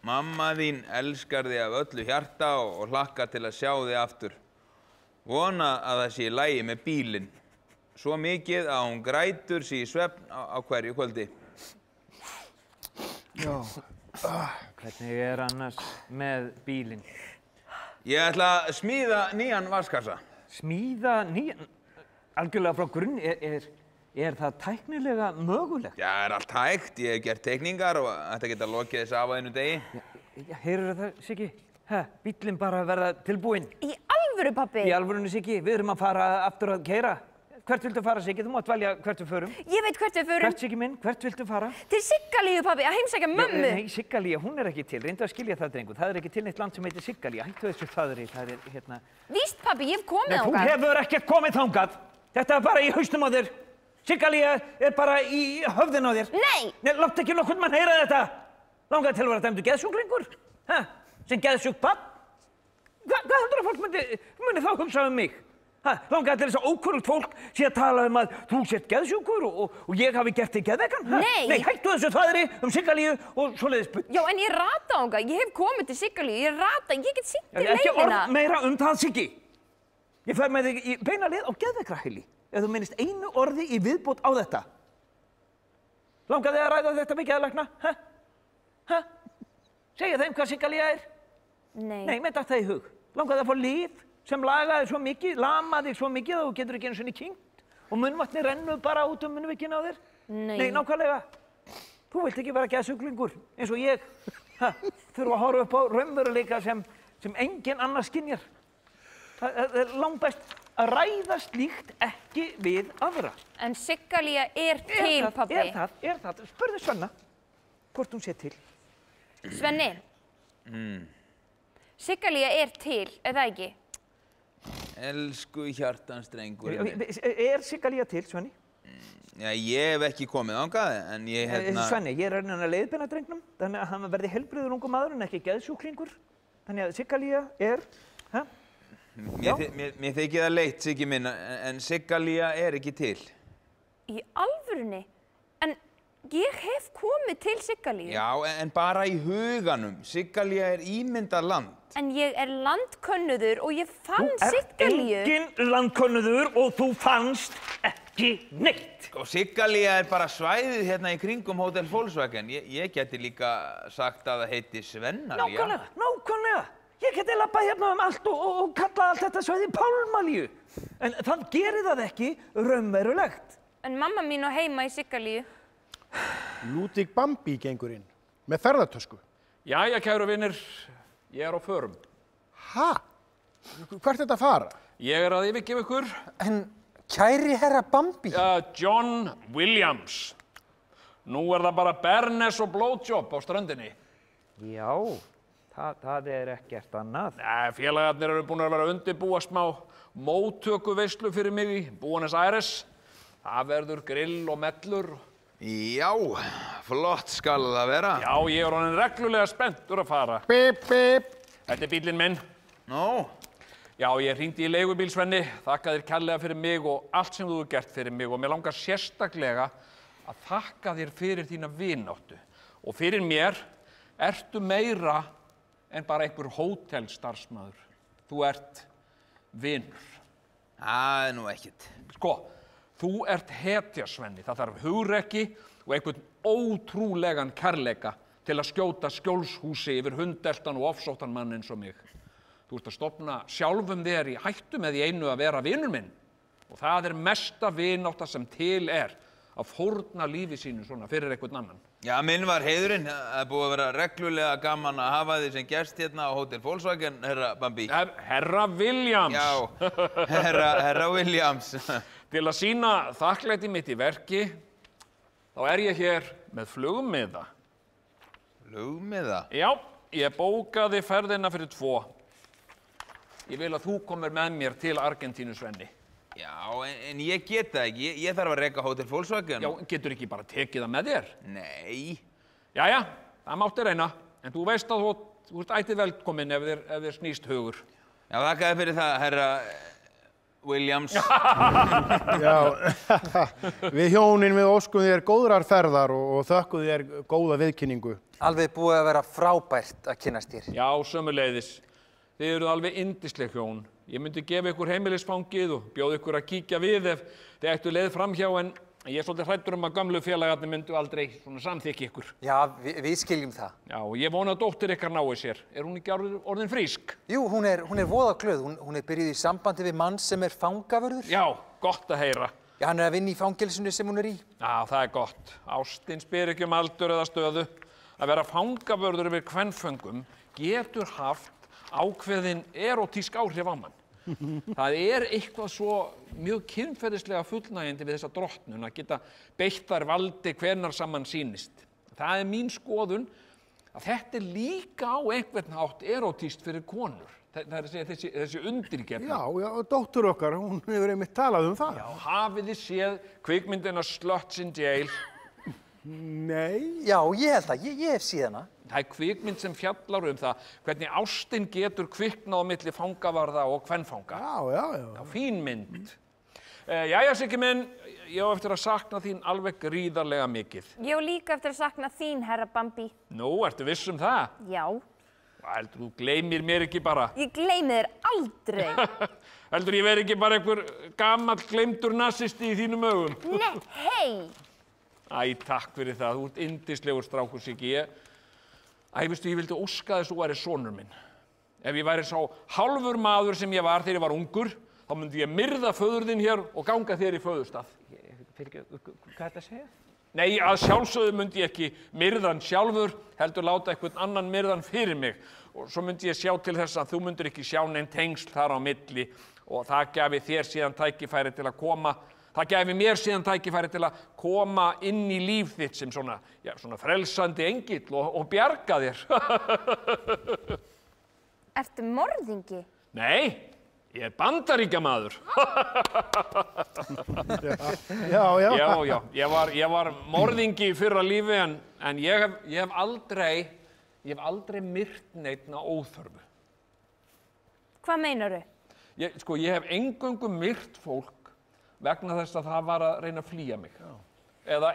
mamma þín elskar þig af öllu hjarta og hlakkar til að sjá þig aftur. Vona að það sé í lagi með bílinn. Svo mikið að hún grætur sig í svefn á hverju kvöldi. Já. Hvernig er annars með bílinn? Ég ætla að smíða nýjan vaskassa. Smíða nýjan? Algjörlega frá grunn, er það tæknilega mögulegt? Já, það er allt hægt. Ég hef gert teikningar og þetta geta lokið þess af á einu degi. Heyrðu það, Siggi? Bíllinn bara að verða tilbúinn. Í alvöru, pabbi? Í alvörunni, Siggi. Við erum að fara aftur að keyra. Hvert viltu fara, Siggi? Þú mátt velja hvert við förum. Ég veit hvert við förum. Hvert, Siggi minn? Hvert viltu fara? Til Siggalíu, pabbi, að heimsækja mömmu. Nei, Siggalía, hún er ekki til. Reyndu að skilja það, drengur. Það er ekki til neitt land sem heitir Siggalía. Hættu þessu faðri. Það er hérna... Víst, pabbi, ég hef komið þangað. Nei, þú hefur ekkert komið þangað. Þetta er bara í hausnum á þér. Siggalía er bara í höfðinu á þér. Nei! Nei, láttu ekki nokkurn mann heyra þetta. Langaði til að vera dæmdur geðsjúklingur. Sem geðsjúkt barn. Hvað heldur að fólk myndi þá hugsa mig? Langaði til þess að ókunnugt fólk sé að tala að þú sért geðsjúkur og ég hafi gert þig geðveikan? Nei! Nei, hættu þessu þvaðri Siggalíu og svoleiðis bull. Já, en ég rata þangað. Ég hef komið til Siggalíu. Ég get sýnt þér leiðina. Ekki orð meira það, Siggi. Ég fer með þig í beina leið á geðveikrakheili ef þú minnist einu orði í viðbót á þetta. Langaði að ræða þetta við geðlækna? Segja þeim hvað Siggalía er? Nei. Nei, mér datt það í hug. Langaði að fá lyf sem lagaði svo mikið, lamaði svo mikið að þú getur ekki einu sinni kyngt og munnvatni rennu bara út munnvikinu á þér. Nei, nákvæmlega. Þú vilt ekki vera geðsjúklingur eins og ég. Þurfa að horfa upp á raunveruleika sem enginn annar skynjar. Það er langbest að ræða slíkt ekki við aðra. En Siggalía er til, pabbi. Er það. Spurðu Svenna hvort hún sé til. Svenni. Siggalía er til, er það ekki? Elsku hjartans drengurinn minn. Er Siggalía til, Svenni? Já, ég hef ekki komið þangað, en ég Svenni, ég er að leiðbeina drengnum, þannig að hann verði heilbrigður ungur maður en ekki geðsjúklingur. Þannig að Siggalía er... Mér þykir það leitt, Siggi minn, en Siggalía er ekki til. Í alvörunni? En Ég hef komið til Siggalíu. Já, en bara í huganum. Siggalía er ímyndað land. En ég er landkönnuður og ég fann Siggalíu. Engin landkönnuður og þú fannst ekki neitt. Og Siggalía er bara svæðið hérna í kringum Hótel Volkswagen. Ég geti líka sagt að það heiti Svennalía. Nákvæmlega. Ég geti labbað hérna allt og kallað allt þetta svæði Pálmalíu. En það gerir það ekki raunverulegt. En mamma mín á heima í Siggalíu. Ludvig Bambi gengur inn með ferðartösku. Jæja, kæru vinir, ég er á förum. Ha? Hvert er þetta að fara? Ég er að yfirgefa ykkur. En kæri herra Bambi. John Williams. Nú er það bara Bernes og blowjob á ströndinni. Já, það er ekkert annað. Nei, félagarnir eru búin að vera að undirbúa smá móttökuveislu fyrir mig í Buenos Aires. Það verður grill og mellur. Já, flott skal það vera. Já, ég er orðinn reglulega spenntur að fara. Bip, bip. Þetta er bíllinn minn. Nó, Já, ég hringdi í leigubílsvenni, þakka þér kærlega fyrir mig og allt sem þú hefur gert fyrir mig og mér langar sérstaklega að þakka þér fyrir þína vináttu. Og fyrir mér ertu meira en bara einhver hótelstarfsmaður. Þú ert vinur. það er nú ekkert. Sko, þú ert hetja, Svenni. Það þarf hugrekki og einhvern ótrúlegan kærleika til að skjóta skjólshúsi yfir hundeltan og ofsóttan mann eins og mig. Þú ert að stofna sjálfum þér í hættu með því einu að vera vinur minn. Og það er mesta vinátta sem til er að fórna lífi sínu svona fyrir einhvern annan. Já, minn var heiðurinn. Það er búið að vera reglulega gaman að hafa þið sem gest hérna á Hótel Volkswagen, herra Bambi. Herra Williams. Já, herra Williams. Til að sýna þakklæti mitt í verki, þá er ég hér með flugmiða. Flugmiða? Já, ég bókaði ferðina fyrir 2. Ég vil að þú komir með mér til Argentínu, Svenni. Já, en ég get það ekki. Ég þarf að reka Hótel Volkswagen. Já, getur ekki bara tekið það með þér? Nei. Jæja, það mátti reyna. En þú veist að þú ert ætið velkominn ef þér snýst hugur. Já, þakka þér fyrir það, herra Williams. Já, við hjónin við óskum þér góðrar ferðar og þökkum þér góða viðkynningu. Alveg búið að vera frábært að kynnast þér. Já, sömuleiðis. Þið eruð alveg yndisleg hjón. Ég myndi gefa ykkur heimilisfangið og bjóða ykkur að kíkja við ef þið ættu leið framhjá, en ég er svolítið hræddur að gömlu félagarnir myndu aldrei svona samþykja ykkur. Já, við skiljum það. Já, og ég vona að dóttir ykkar nái sér. Er hún ekki orðin frísk? Jú, hún er voða glöð. Hún er byrjuð í sambandi við mann sem er fangavörður. Já, gott að heyra. Já, hann er að vinna í fangelsinu sem hún er í. Já, það er gott. Ástin spyr ekki aldur eða stöðu. Að vera fangavörður yfir kvenföngum getur haft ákveðin erótísk áhrif á mann. Það er eitthvað svo mjög kynferðislega fullnægjandi við þessa drottnun að geta beitt þær valdi hvenær saman sýnist. Það er mín skoðun að þetta er líka á einhvern hátt erótískt fyrir konur. Það er að segja þessi undirgefna. Já, dóttur okkar, hún hefur einmitt talað um það. Já, hafið þið séð kvikmyndina Sluts in Jail? Nei. Já, ég held að, ég hef séð hana. Það er kvikmynd sem fjallar um það hvernig ástin getur kviknað á milli fangavarða og kvenfanga. Já. Fín mynd. Jæja, Siggi minn, ég á eftir að sakna þín alveg gríðarlega mikið. Ég á líka eftir að sakna þín, herra Bambi. Nú, ertu viss um það? Já. Heldur þú gleymir mér ekki bara? Ég gleymi þér aldrei. Heldur ég veri ekki bara einhver gamall gleymdur nazisti í þínum augum? Nei, hei! Æ, takk fyrir það. Þú ert yndislegur strákur, Siggi. Veistu, ég vildi óska þess að þú væri sonur minn. Ef ég væri sá hálfur maður sem ég var þegar ég var ungur, þá myndi ég myrða föður þinn hér og ganga þér í föðurstað. Hvað er þetta að segja? Nei, að sjálfsögðu myndi ég ekki myrðan sjálfur, heldur láta einhvern annan myrðan fyrir mig. Og svo myndi ég sjá til þess að þú myndir ekki sjá neinn tengsl þar á milli og það gæfi þér síðan tækifæri til að koma. Það gæfi mér síðan tækifæri til að koma inn í líf þitt sem svona frelsandi engill og bjarga þér. Ertu morðingi? Nei, ég er Bandaríkjamaður. Já. Ég var morðingi í fyrra lífi en ég hef aldrei myrt neinn á óþörfu. Hvað meinaru? Ég hef eingöngu myrt fólk vegna þess að það var að reyna að flýja mig. Eða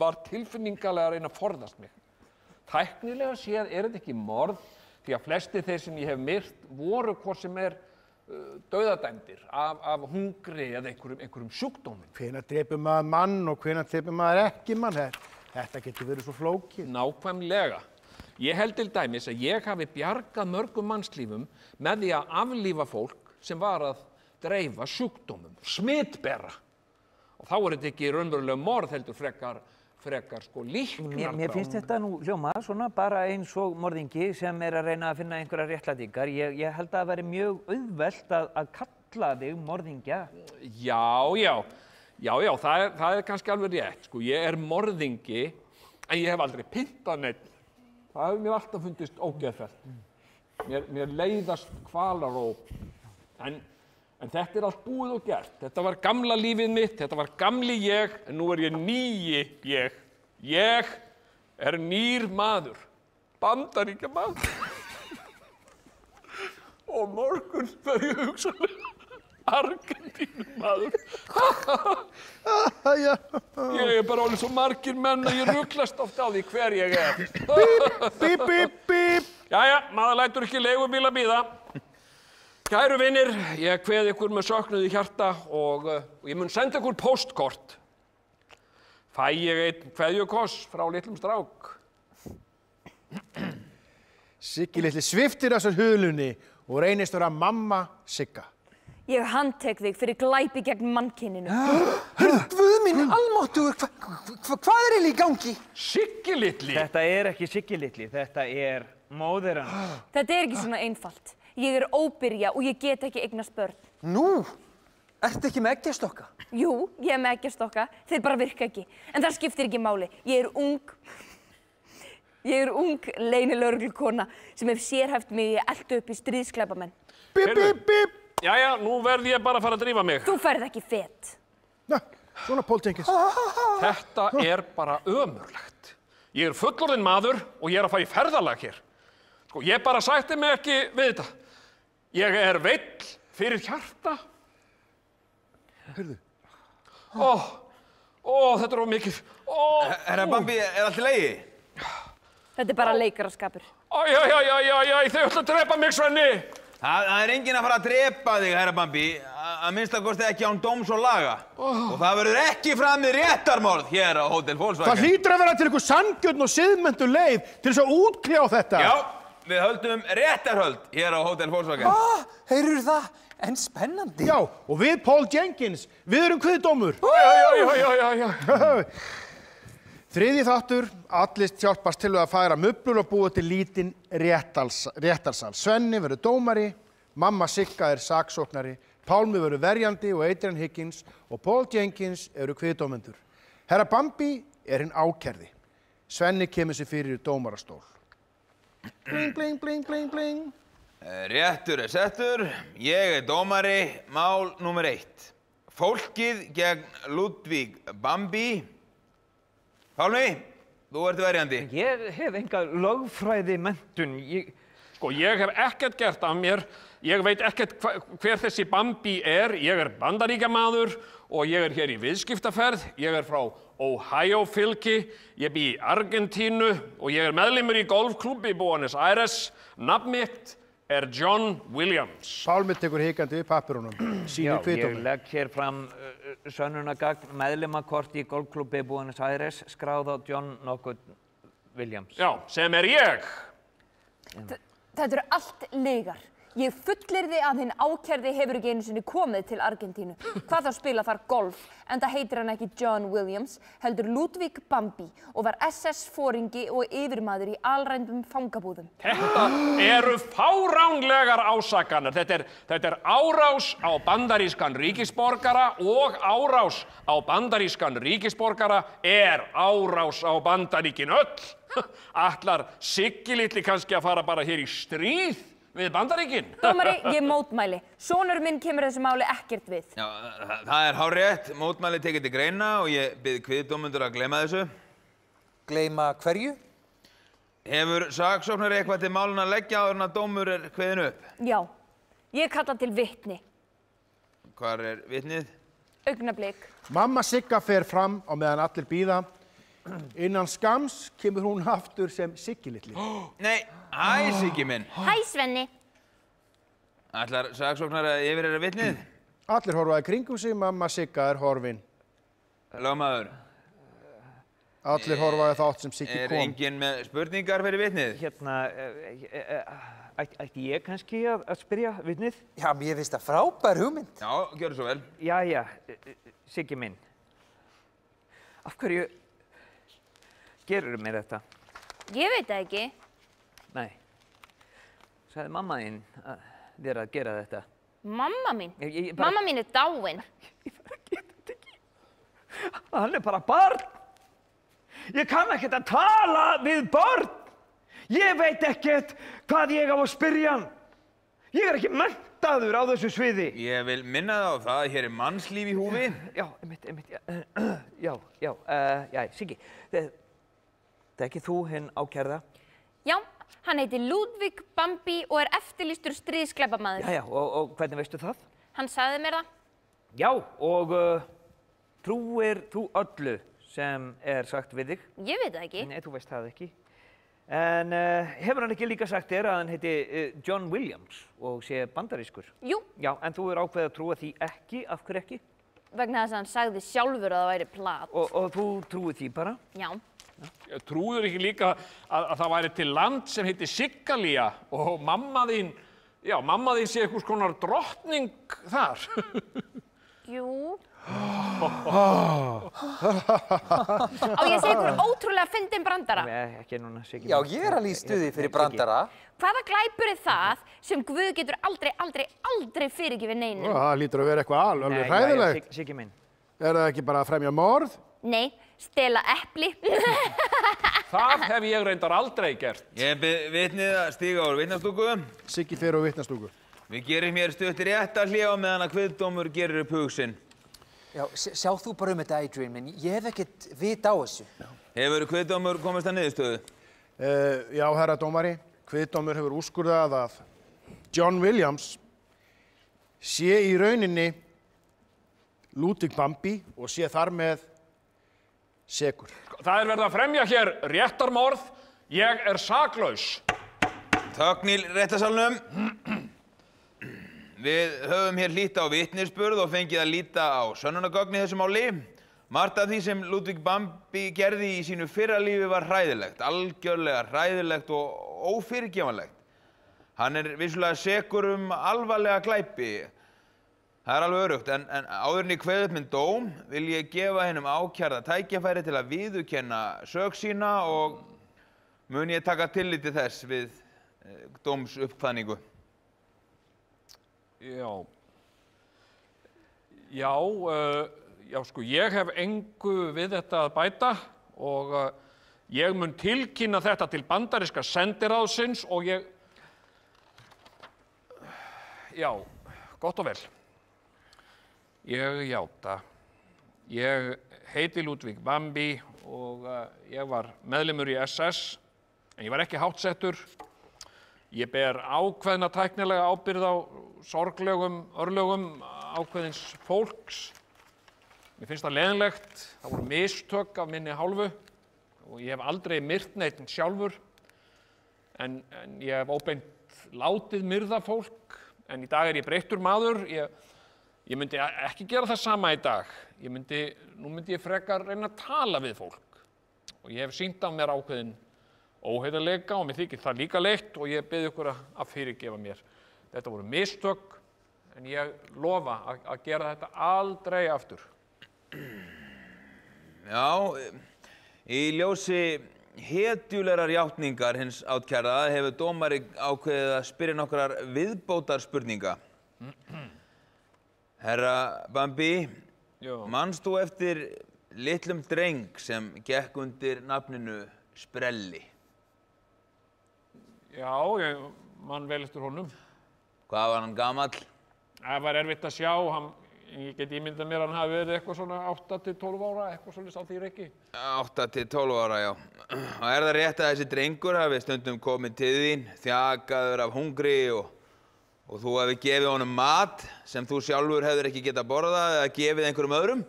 var tilfinningalega að reyna að forðast mig. Tæknilega séð þetta ekki morð, því að flestir þeir sem ég hef myrt voru hvort sem dauðadæmdir af hungri eða einhverjum sjúkdómum. Hvenær drepur maður mann og hvenær drepur maður ekki mann? Þetta getur verið svo flókið. Nákvæmlega. Ég held til dæmis að ég hafi bjargað mörgum mannslífum með því að aflífa fólk sem var að dreifa sjúkdómum, smitbera. Og þá þetta ekki raunverulega morð heldur frekar líknarbráð. Mér finnst þetta nú hljóma svona bara eins og morðingi sem að reyna að finna einhverja réttlætingar. Ég held að það væri mjög auðvelt að kalla þig morðingja. Já, það kannski alveg rétt. Sko, ég morðingi, en ég hef aldrei pyntað neitt. Það hefur mér alltaf fundist ógeðfellt. Mér leiðast kvalar en þetta allt búið og gert. Þetta var gamla lífið mitt, þetta var gamli ég, en nú ég nýji ég. Ég nýr maður, Bandaríkjamaður. Og morgun ég hugsanlega Argentínumaður. Ég bara orðinn svo margir menn að ég ruglast oft á því hver ég Bíp, bíp, bíp. Jæja, maður lætur ekki leigubíla bíða. Kæru vinir, ég kveð ykkur með söknuð í hjarta og ég mun senda ykkur póstkort. Fæ ég einn kveðjukoss frá litlum strák. Siggi litli sviptir þessar hulunni og reynist vera mamma Sigga. Ég handtek þig fyrir glæpi gegn mannkyninu. Guð minn almáttugur, hvað í gangi? Siggi litli? Þetta ekki Siggi litli, þetta móðir hans. Þetta ekki svona einfalt. Ég óbyrja og ég get ekki eignast börn. Nú, ertu ekki með eggjastokka? Jú, ég með eggjastokka, þeir bara virka ekki. En það skiptir ekki máli. Ég ung leynilögreglukona sem hef sérhæft mig í að elta upp í stríðsklæpamenn. Bíp, bíp, bíp. Jæja, nú verð ég bara að fara að drífa mig. Þú færð ekki fet. Svona Pól Jenkins. Þetta bara ömurlegt. Ég fullorðinn maður og ég að fara í ferðalag hér. Sko, ég bara sætti mig ekki við þetta. Ég veill fyrir hjarta. Heyrðu. Þetta of mikið. Herra Bambi, allt í lagi? Þetta bara leikaraskapur. Þau ætla að drepa mig, Svenni. Það enginn að fara að drepa þig, herra Bambi. Að minnsta kosti ekki án dóms og laga. Og það verður ekki framið réttarmorð hér á Hótel Volkswagen. Það hlýtur að vera til einhver sanngjörn og siðmenntu leið til þess að útkljá þetta. Já, við höldum réttarhöld hér á Hótel Volkswagen. Heyrðu það? En spennandi. Já, og við Pól Jenkins, við erum kviðdómur. Þriðji þáttur, allir hjálpast til að færa möblur og búa til lítinn réttarsal. Svenni verður dómari, mamma Sigga saksóknari, Pálmi verður verjandi og Adrian Higgins og Pól Jenkins eru kviðdómendur. Herra Bambi hinn ákærði. Svenni kemur sér fyrir í dómarastól. Bling, bling, bling, bling, bling. Réttur settur, ég dómari, mál númer 1. Fólkið gegn Ludvík Bambi. Pálmi, þú ert verjandi. Ég hef enga lögfræði menntun. Sko, ég hef ekkert gert af mér. Ég veit ekkert hver þessi Bambi Ég Bandaríkjamaður og ég hér í viðskiptaferð. Ég frá Ohio fylki. Ég bý í Argentínu og ég meðlimur í golfklúbbi í Buenos Aires. Nafn mitt John Williams. Pálmi tekur hikandi við pappirunum. Sýnir kviðdóminn. Ég legg hér fram sönnunargagn, meðlimakort í golfklúbbi í Buenos Aires, skráð á John nokkuð Williams. Já, sem ég. Þetta eru allt lygar. Ég fullyrði að hinn ákærði hefur ekki einu sinni komið til Argentínu. Hvað þá spila þar golf, enda heitir hann ekki John Williams, heldur Ludvík Bambi og var SS-foringi og yfirmaður í alræmdum fangabúðum. Þetta eru fáránlegar ásakanir. Þetta árás á bandarískan ríkisborgara og árás á bandarískan ríkisborgara árás á Bandaríkin öll. Ætlar Siggi litli kannski að fara bara hér í stríð við Bandaríkin? Dómari, ég mótmæli. Sonur minn kemur þessu máli ekkert við. Já, það hárrétt. Mótmæli tekið til greina og ég bið kviðdómendur að gleyma þessu. Gleyma hverju? Hefur saksóknari eitthvað til málun að leggja áður en að dómur kveðin upp? Já, ég kalla til vitni. Hvar vitnið? Augnablik. Mamma Sigga fer fram á meðan allir bíða. Innan skams kemur hún aftur sem Siggi litli. Nei, hæ Siggi minn. Hæ, Svenni. Ætlar saksóknar að yfirheyra vitnið? Allir horfaði kringum sig, mamma Sigga horfin. Lögmaður, Allir horfaði þátt sem Siggi kom. enginn með spurningar fyrir vitnið? Hérna, ætti ég kannski að spyrja vitnið? Já, mér finnst það frábær hugmynd. Já, gjörðu svo vel. Jæja, Siggi minn. Af hverju gerurðu mér þetta? Ég veit það ekki. Nei. Sagði mamma þín þér að gera þetta? Mamma mín. Ég bara- Mamma mín er dáin. Hann er bara barn. Ég kann ekkert að tala við barn. Ég veit ekkert hvað ég á að spyrja hann. Ég er ekki menntaður á þessu sviði. Ég vil minna það á það að hér er mannslíf í húfi. Já, einmitt, já, Siggi, það er ekki þú hinn ákærða? Já, hann heitir Ludvig Bambi og er eftirlýstur stríðsglæpamaður. Jæja, og hvernig veistu það? Hann sagði mér það. Já, og trúir þú öllu sem er sagt við þig? Ég veit það ekki. Nei, þú veist það ekki. En hefur hann ekki líka sagt þér að hann heiti John Williams og sé bandarískur? Jú, Já, en þú er ákveðið að trúa því ekki, af hverju ekki? vegna þess að hann sagði sjálfur að það væri plat. Og þú trúið því bara? Já. Trúður ekki líka að það væri til land sem heitir Siggalía og mamma þín sé einhvers konar drottning þar. Jú. Á ég segi ykkur ótrúlega fyndin brandara. Nei, ekki núna, Siggi. Já, ég er alveg í stuði fyrir brandara. Hvaða glæpur er það sem Guð getur aldrei fyrirgefið neinu? Það lítur að vera eitthvað alveg hræðilegt. Siggi minn. Er það ekki bara að fremja morð? Nei, stela epli. Það hef ég reyndar aldrei gert. Ég bið vitnið að stíga úr vitnastúku. Siggi fer á vitnastúku. Við gerum hér stutt rétt að hlífa meðan að kviðdómur gerir upp hug sinn. Já, sjá þú bara þetta, Adrian, menn ég hef ekkert vit á þessu. Hefur kviðdómur komist að niðurstöðu? Já, herra dómari, kviðdómur hefur úrskurðað að John Williams sé í rauninni Ludvig Bambi og sé þar með sekur. Það er verið að fremja hér réttarmorð. Ég er saklaus. Þögn í réttarsalnum. Við höfum hér hlýtt á vitnisburð og fengið að líta á sönnunargögn í þessu máli. Margt af því sem Ludvig Bambi gerði í sínu fyrra lífi var hræðilegt, algjörlega hræðilegt og ófyrirgefanlegt. Hann er vissulega sekur alvarlega glæpi. Það er alveg öruggt, en áður en ég kveð upp minn dóm vil ég gefa hennum ákærða tækifæri til að viðurkenna sök sína og mun ég taka tillit til þess við dómsuppkvaðningu. Já, sko, ég hef engu við þetta að bæta og ég mun tilkynna þetta til bandaríska sendiráðsins og já, gott og vel. Ég játa. Ég heiti Ludvig Bambi og ég var meðlimur í SS, en ég var ekki háttsettur. Ég ber ákveðna tæknilega ábyrgð á sorglegum örlögum ákveðins fólks. Mér finnst það leiðinlegt. Það voru mistök af minni hálfu og ég hef aldrei myrt neitt sjálfur. En ég hef óbeint látið myrða fólk. En í dag er ég breyttur maður. Ég myndi ekki gera það sama í dag. Nú myndi ég frekar reyna að tala við fólk. Og ég hef sýnt af mér ákveðin óheiðarleika og mér þykir það líka leitt og ég bið ykkur að fyrirgefa mér. Þetta voru mistök, en ég lofa að gera þetta aldrei aftur. Já, í ljósi hetjulegar játningar hins átkærða hefur dómari ákveðið að spyrja nokkrar viðbótarspurninga. Herra Bambi, manst þú eftir litlum dreng sem gekk undir nafninu Sprelli? Já, ég man vel eftir honum. Hvað var hann gamall? Það var erfitt að sjá. Ég get ímyndað mér að hann hafi verið eitthvað svona 8 til 12 ára, eitthvað svolítið á því reiki. 8 til 12 ára, já. Og er það rétt að þessi drengur hafi stundum komið til þín, þjakaður af hungri og þú hafi gefið honum mat sem þú sjálfur hefur ekki getað borðað eða gefið einhverjum öðrum?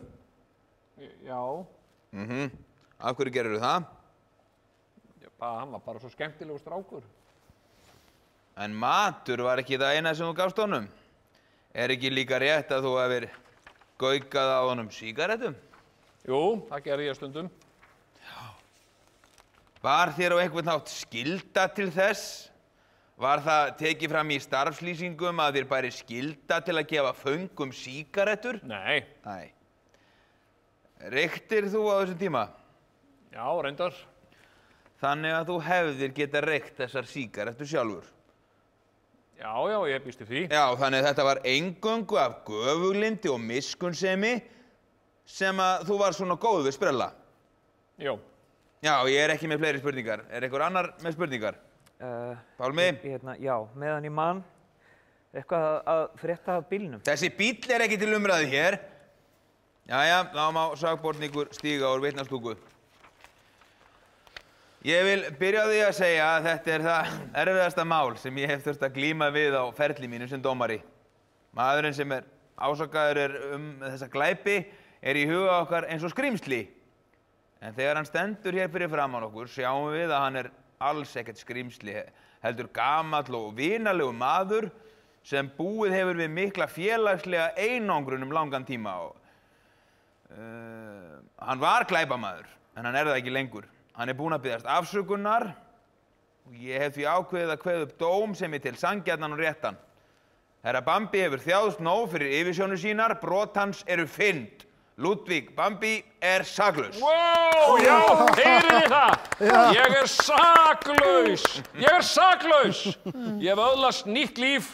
Já. Af hverju gerirðu það? Hann var bara svo skemmtilegur strákur. En matur var ekki það eina sem þú gafst honum. Er ekki líka rétt að þú hefur gaukað á honum sígarettum? Jú, það gerði ég stundum. Var þér á einhvern hátt skylda til þess? Var það tekið fram í starfslýsingum að þér bæri skylda til að gefa föngum sígarettur? Nei. Nei. Reyktir þú á þessum tíma? Já, reyndar. Þannig að þú hefðir geta reykt þessar sígarettur sjálfur? Já, ég býst í því. Já, þannig að þetta var eingöngu af göfuglindi og miskunnsemi sem að þú var svona góð við sprella. Jú. Já, ég er ekki með fleiri spurningar. Er einhver annar með spurningar? Pálmi? Já, meðan ég man eitthvað að frétta af bílnum. Þessi bíll er ekki til umræðu hér. Jæja, þá má sakborningur stíga úr vitnastúku. Ég vil byrja á því að segja að þetta er það erfiðasta mál sem ég hef þurft að glíma við á ferli mínu sem dómari. Maðurinn sem er ásakaður þessa glæpi er í huga okkar eins og skrímsli. En þegar hann stendur hér fyrir framan okkur sjáum við að hann er alls ekkert skrímsli, heldur gamall og vinalegur maður sem búið hefur við mikla félagslega einangrun langan tíma. Hann var glæpamaður, en hann er það ekki lengur. Hann er búinn að biðjast afsökunar og ég hef því ákveðið að kveða upp dóm sem er til sanngjarnan og réttan. Herra Bambi hefur þjáðst nóg fyrir yfirsjónir sínar, brot hans eru fynd. Ludvig Bambi er saklaus. Wow, já, heyrið þið það? Ég er saklaus. Ég er saklaus. Ég hef öðlast nýtt líf.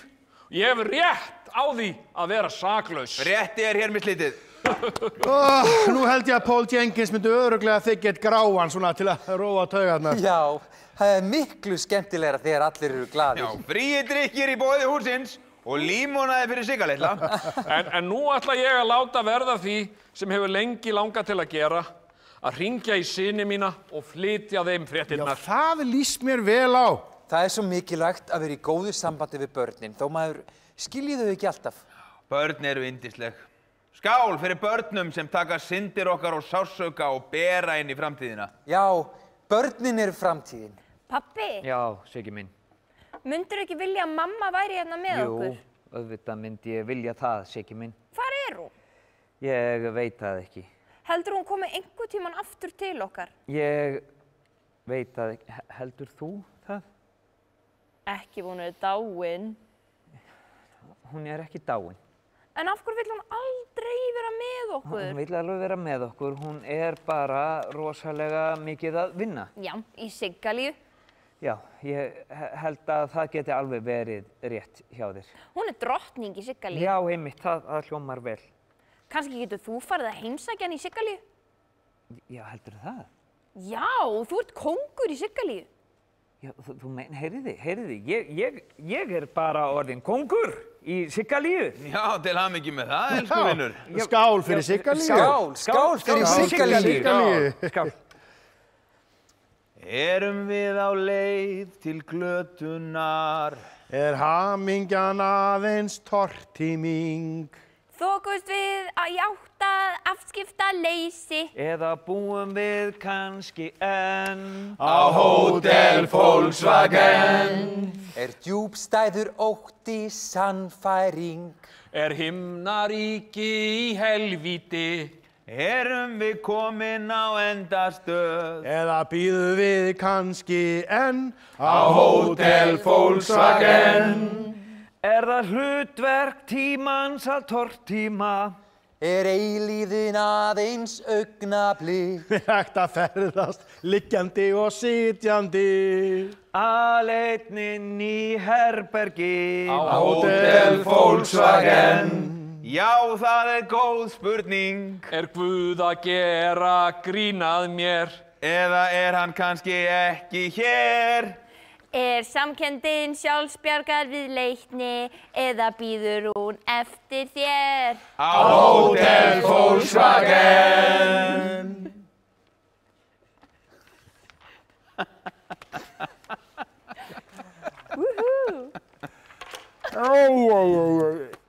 Ég hef rétt á því að vera saklaus. Rétti er hér með slitið. Nú held ég að Paul Jenkins myndi örugglega þykja eitt gráan svona til að róa taugarnar. Já, það er miklu skemmtilegra þegar allir eru glaðir. Já, fríi drykkir í boði húsins og límonaði fyrir Sigga-litla. En nú ætla ég að láta verða því sem hefur lengi langað til að gera, að hringja í syni mína og flytja þeim fréttirnar. Já, það líst mér vel á. Það er svo mikilvægt að vera í góðu sambandi við börnin, þó maður skilji þau ekki alltaf. Börn eru yndisleg. Skál fyrir börnum sem taka syndir okkar og sársauka og bera inn í framtíðina. Já, börnin eru framtíðin. Pabbi, Já, Siggi minn. myndirðu ekki vilja að mamma væri hérna með okkur? Jú, auðvitað myndi ég vilja það, Siggi minn. Hvar er hún? Ég veit það ekki. Heldur hún komi einhver tíman aftur til okkar? Ég veit það ekki. Heldur þú það? Ekki hún er dáin. Hún er ekki dáin. En af hverju vill hún aldrei vera með okkur? Hún vill alveg vera með okkur. Hún er bara rosalega mikið að vinna. Já, í Siggalíu. Já, ég held að það geti alveg verið rétt hjá þér. Hún er drottning í Siggalíu. Já, einmitt, það hljómar vel. Kannski getur þú farið að heimsækja hann í Siggalíu? Já, heldur það? Já, þú ert kóngur í Siggalíu. Já, þú meina, heyriði, ég er bara orðinn kóngur í Siggalíu. Já, til hamingju með það, elsku vinnur. Skál fyrir Siggalíu. Skál fyrir Siggalíu. Skál. Erum við á leið til glötunar? Er hamingjan aðeins tortíming? Þokust við í átt að afskiptaleysi. Eða búum við kannski enn Á Hótel Volkswagen. Er djúpstæður ótti sannfæring? Er himnaríki í helvíti? Erum við komin á endastöð? Eða býðum við kannski enn Á Hótel Volkswagen. Er það hlutverk tímans að tortíma? Er eilíðin aðeins augnablik? hægt að ferðast liggjandi og sitjandi? Aleinn í herbergi Á Hótel Volkswagen. Já, það er góð spurning. Er Guð að gera grínað mér? Eða er hann kannski ekki hér? Er samkenndin sjálfsbjargar við leikni eða býður hún eftir þér? Á Hótel Volkswagen. Woohoo! Ó, ó, ó, ó.